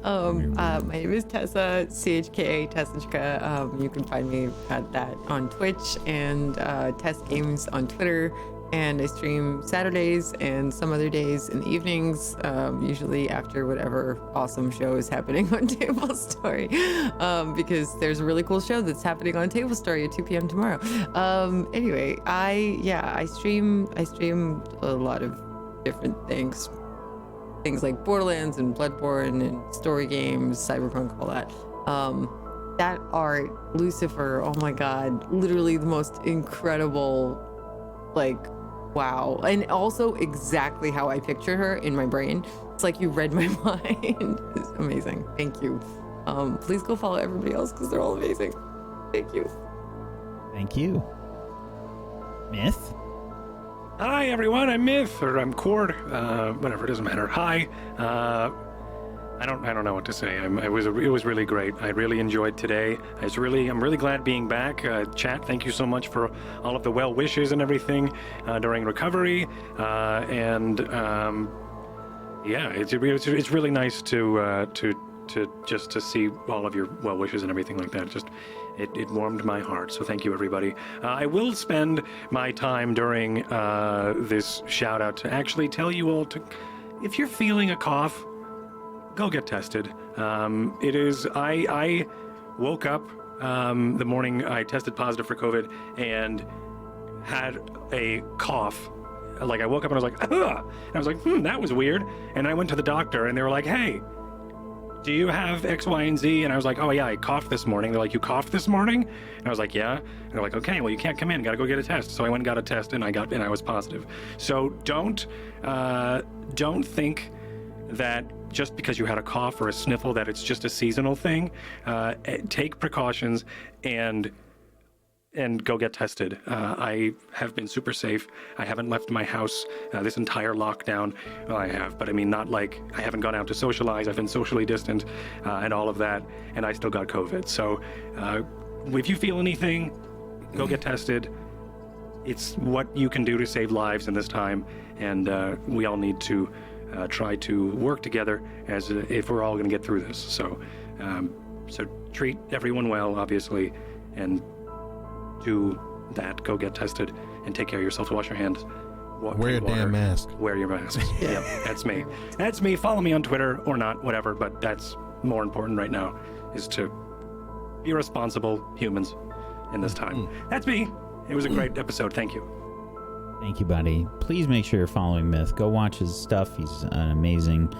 My name is Tessa, CHKA Tessica. You can find me at that on Twitch and Tess Games on Twitter. And I stream Saturdays and some other days in the evenings, usually after whatever awesome show is happening on Table Story, because there's a really cool show that's happening on Table Story at 2 p.m. tomorrow. Anyway, I stream a lot of different things like Borderlands and Bloodborne and story games, Cyberpunk, all that. That art, Lucifer, oh my god, literally the most incredible, like, wow. And also exactly how I picture her in my brain. It's like you read my mind. It's amazing. Thank you. Please go follow everybody else because they're all amazing. Thank you. Thank you. Myth? Hi everyone, I'm Myth, or I'm Cord, whatever, it doesn't matter. Hi. I don't know what to say. It was really great. I really enjoyed today. I'm really glad being back. Chat, thank you so much for all of the well wishes and everything during recovery. Yeah, it's really nice to just to see all of your well wishes and everything like that. Just it warmed my heart. So thank you, everybody. I will spend my time during this shout out to actually tell you all to, if you're feeling a cough, go get tested. I woke up the morning I tested positive for COVID and had a cough. Like I woke up and I was like, ugh! And I was like, that was weird. And I went to the doctor and they were like, hey, do you have X, Y, and Z? And I was like, oh yeah, I coughed this morning. They're like, you coughed this morning? And I was like, yeah. And they're like, okay, well you can't come in, gotta go get a test. So I went and got a test and I was positive. So don't think that just because you had a cough or a sniffle that it's just a seasonal thing. Take precautions and and go get tested. I have been super safe. I haven't left my house this entire lockdown. Well, I have, but I mean, not like I haven't gone out to socialize. I've been socially distant and all of that, and I still got COVID. So if you feel anything, go get tested. It's what you can do to save lives in this time, and we all need to try to work together as if we're all going to get through this. So treat everyone well, obviously, and do that. Go get tested and take care of yourself. Wash your hands. Wear a damn mask. Wear your mask. Yep, that's me. That's me. Follow me on Twitter or not, whatever. But that's more important right now, is to be responsible humans in this time. That's me. It was a great episode. Thank you. Thank you, buddy. Please make sure you're following Myth. Go watch his stuff. He's an amazing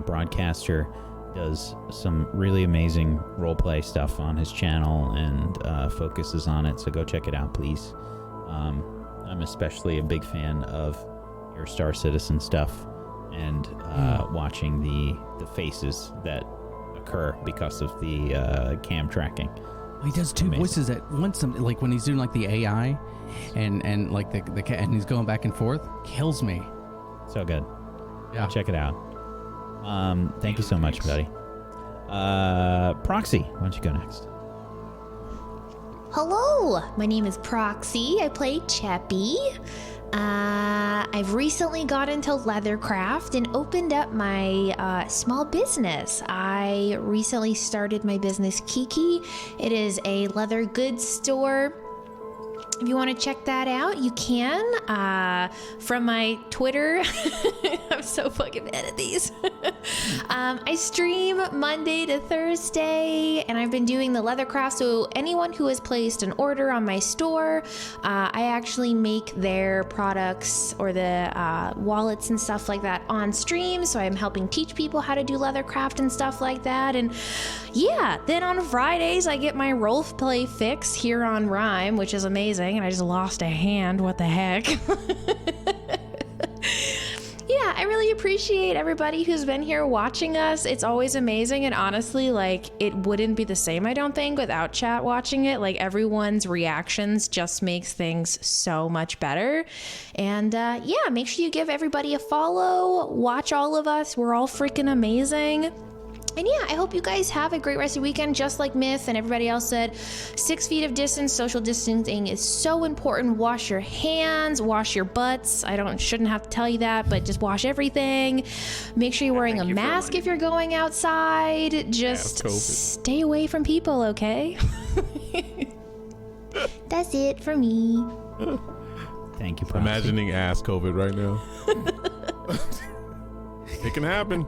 broadcaster. Does some really amazing roleplay stuff on his channel and focuses on it. So go check it out, please. I'm especially a big fan of your Star Citizen stuff and watching the faces that occur because of the cam tracking. He does two voices at once, like when he's doing like the AI and like the cat, and he's going back and forth. Kills me. So good. Yeah. Check it out. Thank you so much, buddy. Proxy, why don't you go next? Hello, my name is Proxy. I play Cheppy. I've recently got into leathercraft and opened up my small business. I recently started my business, Kiki. It is a leather goods store. If you want to check that out, you can. From my Twitter, I'm so fucking bad at these. I stream Monday to Thursday, and I've been doing the leathercraft. So anyone who has placed an order on my store, I actually make their products or the wallets and stuff like that on stream. So I'm helping teach people how to do leathercraft and stuff like that. And yeah, then on Fridays, I get my role play fix here on Rime, which is amazing. And I just lost a hand. What the heck? Yeah, I really appreciate everybody who's been here watching us. It's always amazing. And honestly, like, it wouldn't be the same, I don't think, without chat watching it. Like, everyone's reactions just makes things so much better. And yeah, make sure you give everybody a follow. Watch all of us. We're all freaking amazing. And yeah, I hope you guys have a great rest of the weekend. Just like Myth and everybody else said, 6 feet of distance, social distancing is so important. Wash your hands, wash your butts. Shouldn't have to tell you that, but just wash everything. Make sure you're wearing a mask if you're going outside. Just stay away from people, okay? That's it for me. Thank you, Proxy. Imagining ass COVID right now. It can happen.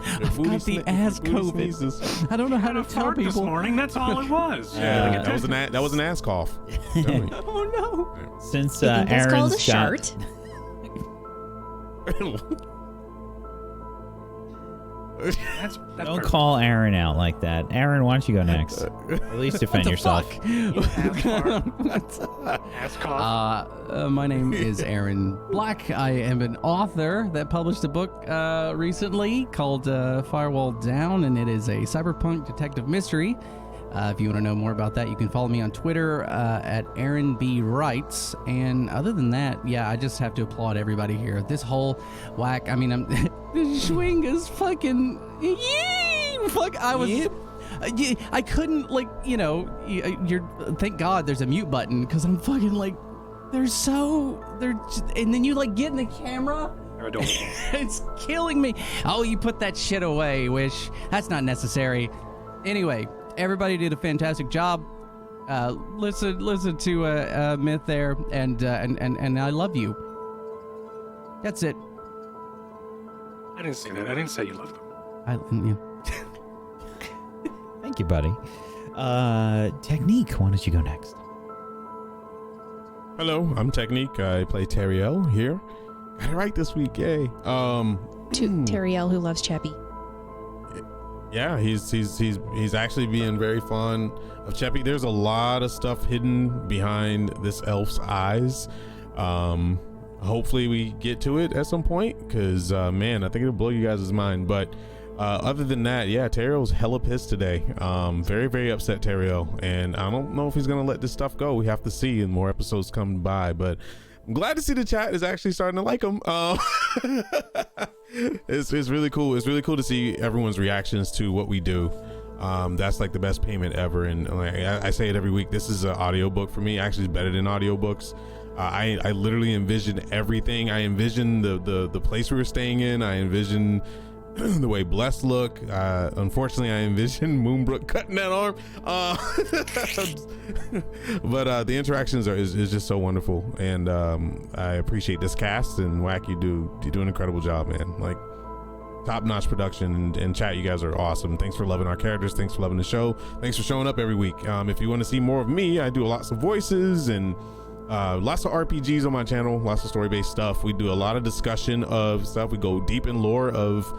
I've got the ass COVID. I don't know how to tell people. This morning, that's all it was. Yeah, that was an ass cough. Oh no! Since That's called a Aaron's shart. Don't call Aaron out like that. Aaron, why don't you go next? At least defend yourself. My name is Aaron Black. I am an author that published a book recently called Firewall Down, and it is a cyberpunk detective mystery. If you want to know more about that, you can follow me on Twitter at Aaron B. Writes. And other than that, yeah, I just have to applaud everybody here. This whole whack, I mean, this swing is fucking, I was, I couldn't, like, thank God there's a mute button, because I'm fucking like, and then you like get in the camera. It's killing me. Oh, you put that shit away, Wish. That's not necessary. Anyway. Everybody did a fantastic job. Listen to Myth there, and I love you. That's it. I didn't say that. I didn't say you loved them. Yeah. Thank you, buddy. Technique, why don't you go next? Hello, I'm Technique. I play Teriel here. Got it right this week, yay. To Teriel, who loves Cheppy. Yeah, he's actually being very fond of Cheppy. There's a lot of stuff hidden behind this elf's eyes. Hopefully we get to it at some point, because man, I think it'll blow you guys' mind. But Other than that, yeah, Terrell's hella pissed today. Very, very upset, Terrell. And I don't know if he's going to let this stuff go. We have to see, and more episodes come by. But I'm glad to see the chat is actually starting to like him. It's really cool. It's really cool to see everyone's reactions to what we do. That's like the best payment ever. And like, I say it every week. This is an audiobook for me. Actually, it's better than audiobooks. I literally envision everything. I envision the place we were staying in. I envision the way Blessed look. Unfortunately, I envision Moonbrook cutting that arm. But the interactions is just so wonderful, and I appreciate this cast, and Whack, you do an incredible job, man. Like, top-notch production, and chat, you guys are awesome. Thanks for loving our characters. Thanks for loving the show. Thanks for showing up every week. If you want to see more of me, I do lots of voices and lots of RPGs on my channel, lots of story-based stuff. We do a lot of discussion of stuff. We go deep in lore of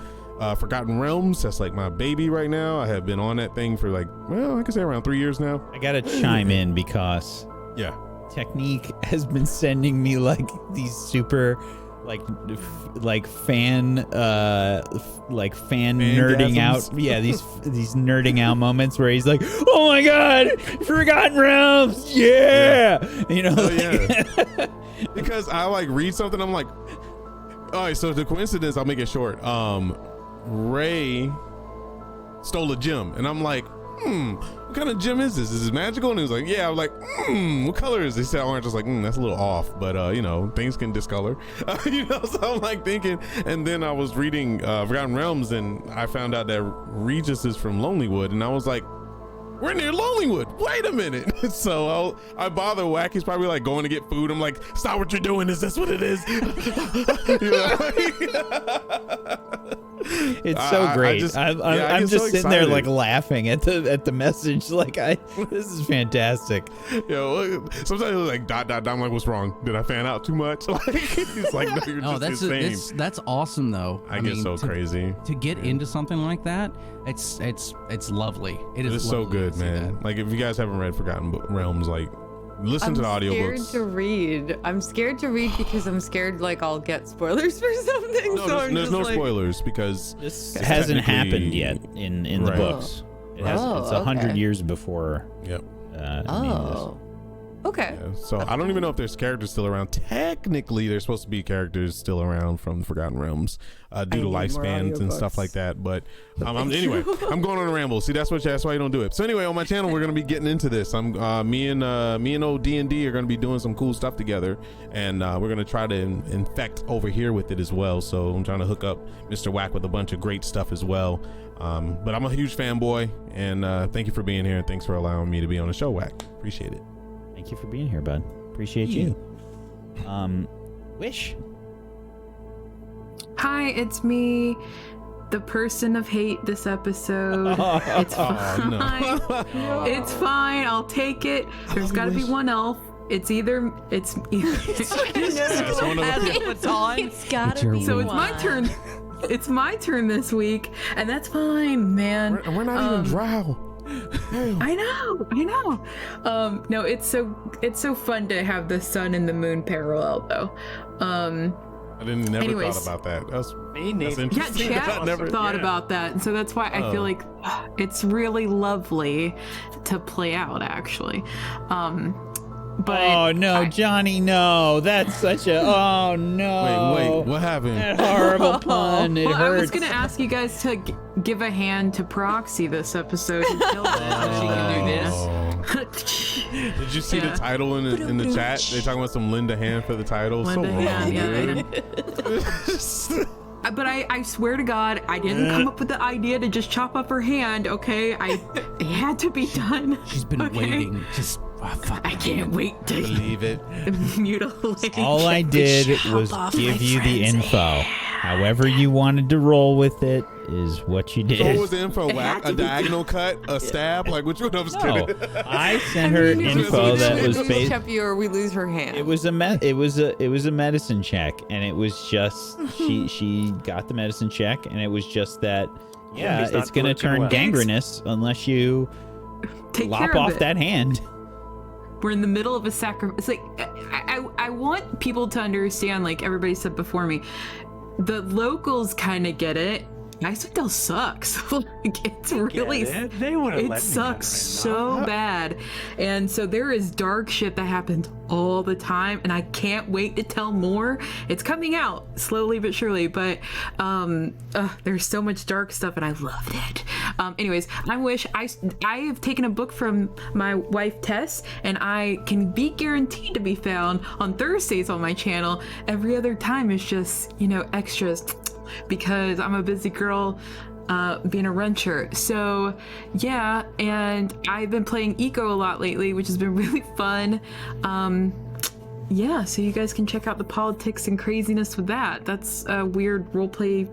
Forgotten Realms. That's like my baby right now. I have been on that thing for like, well, I can say around 3 years now. I gotta chime in because Technique has been sending me like these super like fan nerding out, these nerding out moments where he's like, oh my god, Forgotten Realms, you know, because I like read something, I'm like, all right, so the coincidence, I'll make it short. Ray stole a gem, and I'm like, what kind of gem is this? Is it magical? And he was like, yeah. I'm like, what color is this? He said orange. I was like, that's a little off, but you know, things can discolor. You know, so I'm like thinking, and then I was reading Forgotten Realms, and I found out that Regis is from Lonelywood, and I was like, we're near Lonelywood. Wait a minute. So I bother Whack. He's probably like going to get food. I'm like, stop what you're doing. Is this what it is? It's so great. I'm just sitting there like laughing at the message. Like this is fantastic. Sometimes he's like dot. I'm like, what's wrong? Did I fan out too much? Like he's like, no, you're just insane. That's awesome though. I get so crazy to get into something like that. It's lovely. It is so good, man. Like if you guys haven't read Forgotten Realms, like listen to the audiobooks. I'm scared to read because I'm scared like I'll get spoilers for something. No, there's no spoilers because this hasn't happened yet in the books. It has. It's 100 years before. Yep. Okay. Yeah, so I don't even know if there's characters still around. Technically, there's supposed to be characters still around from the Forgotten Realms due to lifespans and stuff like that. But anyway, I'm going on a ramble. See, that's why you don't do it. So anyway, on my channel, we're gonna be getting into this. Me and old D&D are gonna be doing some cool stuff together, and we're gonna try to infect over here with it as well. So I'm trying to hook up Mr. Whack with a bunch of great stuff as well. But I'm a huge fanboy, and thank you for being here, and thanks for allowing me to be on the show, Whack. Appreciate it. Thank you for being here, bud. Appreciate you. Wish. Hi, it's me, the person of hate this episode. It's fine. No. It's fine. I'll take it. There's got to be one elf. It's either. It's gotta be. So it's my turn. It's my turn this week, and that's fine, man. We're not even drow. I know. No, it's so fun to have the sun and the moon parallel, though. I never thought about that. That's interesting. Yeah, Chat thought about that, and so that's why I feel like it's really lovely to play out, actually. But oh no, Johnny, no! That's such a oh no! Wait, what happened? That horrible pun. It hurts. I was gonna ask you guys to give a hand to Proxy this episode and kill it so she can do this. Did you see the title in the chat? They're talking about some lend a hand for the title. Lend a hand, dude. But I swear to God, I didn't come up with the idea to just chop up her hand. Okay, it had to be done. She's been waiting. Just. I can't wait to believe it. Mutilate. All I did was give you the info. However you wanted to roll with it is what you did. So what was the info? Whack? A diagonal cut? A stab? Like which one? I was kidding. I sent her info that was based. Or we lose her hand. It was a medicine check, and it was just she got the medicine check, and it was just that it's gonna turn gangrenous unless you lop off that hand. We're in the middle of a sacrifice. Like, I want people to understand, like everybody said before me, the locals kind of get it. Icewind Dale sucks. Like, it's really, They would have it sucks so bad. And so there is dark shit that happens all the time, and I can't wait to tell more. It's coming out slowly but surely, but there's so much dark stuff, and I loved it. Anyways, I have taken a book from my wife Tess, and I can be guaranteed to be found on Thursdays on my channel. Every other time is just, extras, because I'm a busy girl being a rancher. So yeah, and I've been playing Eco a lot lately, which has been really fun. Yeah, so you guys can check out the politics and craziness with that. That's a weird roleplay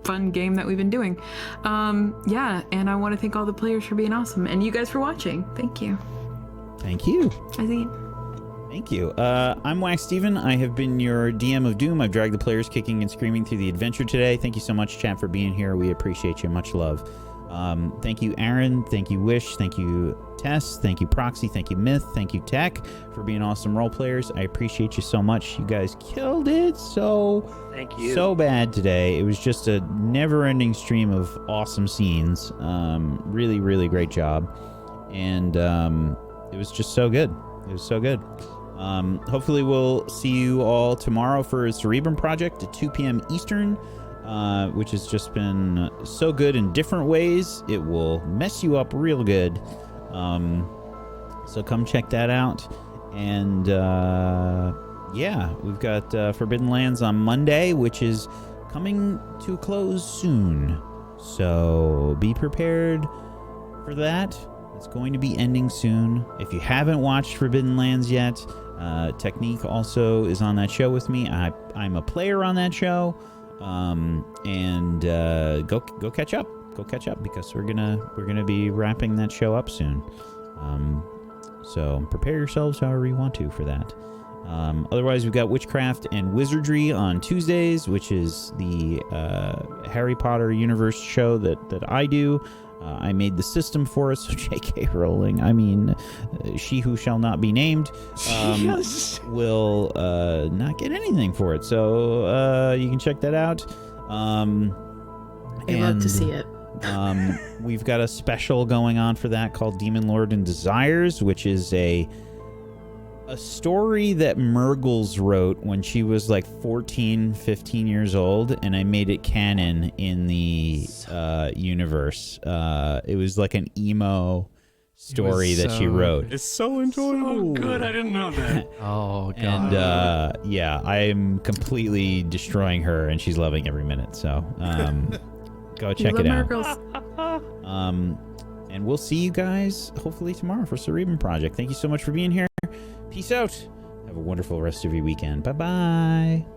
fun game that we've been doing. Yeah, and I want to thank all the players for being awesome, and you guys for watching. Thank you. Thank you. Thank you. I'm Wax Steven. I have been your DM of Doom. I've dragged the players kicking and screaming through the adventure today. Thank you so much, chat, for being here. We appreciate you. Much love. Thank you, Aaron. Thank you, Wish. Thank you, Tess. Thank you, Proxy. Thank you, Myth. Thank you, Tech, for being awesome role players. I appreciate you so much. You guys killed it Thank you. so bad today. It was just a never-ending stream of awesome scenes. Really, really great job. And it was just so good. It was so good. Hopefully we'll see you all tomorrow for a Cerebrum Project at 2 p.m. Eastern, which has just been so good in different ways. It will mess you up real good. So come check that out. And yeah, we've got Forbidden Lands on Monday, which is coming to a close soon. So be prepared for that. It's going to be ending soon. If you haven't watched Forbidden Lands yet, Technique also is on that show with me. I'm a player on that show, and go catch up. Go catch up, because we're gonna be wrapping that show up soon. So prepare yourselves however you want to for that. Otherwise, we've got Witchcraft and Wizardry on Tuesdays, which is the Harry Potter universe show that I do. I made the system for it, so J.K. Rowling, I mean, she who shall not be named, will not get anything for it. So you can check that out. I'd love to see it. We've got a special going on for that called Demon Lord and Desires, which is a story that Murgles wrote when she was like 14, 15 years old, and I made it canon in the universe. It was like an emo story that she wrote. It's so enjoyable. So good, I didn't know that. Oh, God. And yeah, I'm completely destroying her, and she's loving every minute. So go check it out. And we'll see you guys hopefully tomorrow for Cerebrum Project. Thank you so much for being here. Peace out. Have a wonderful rest of your weekend. Bye-bye.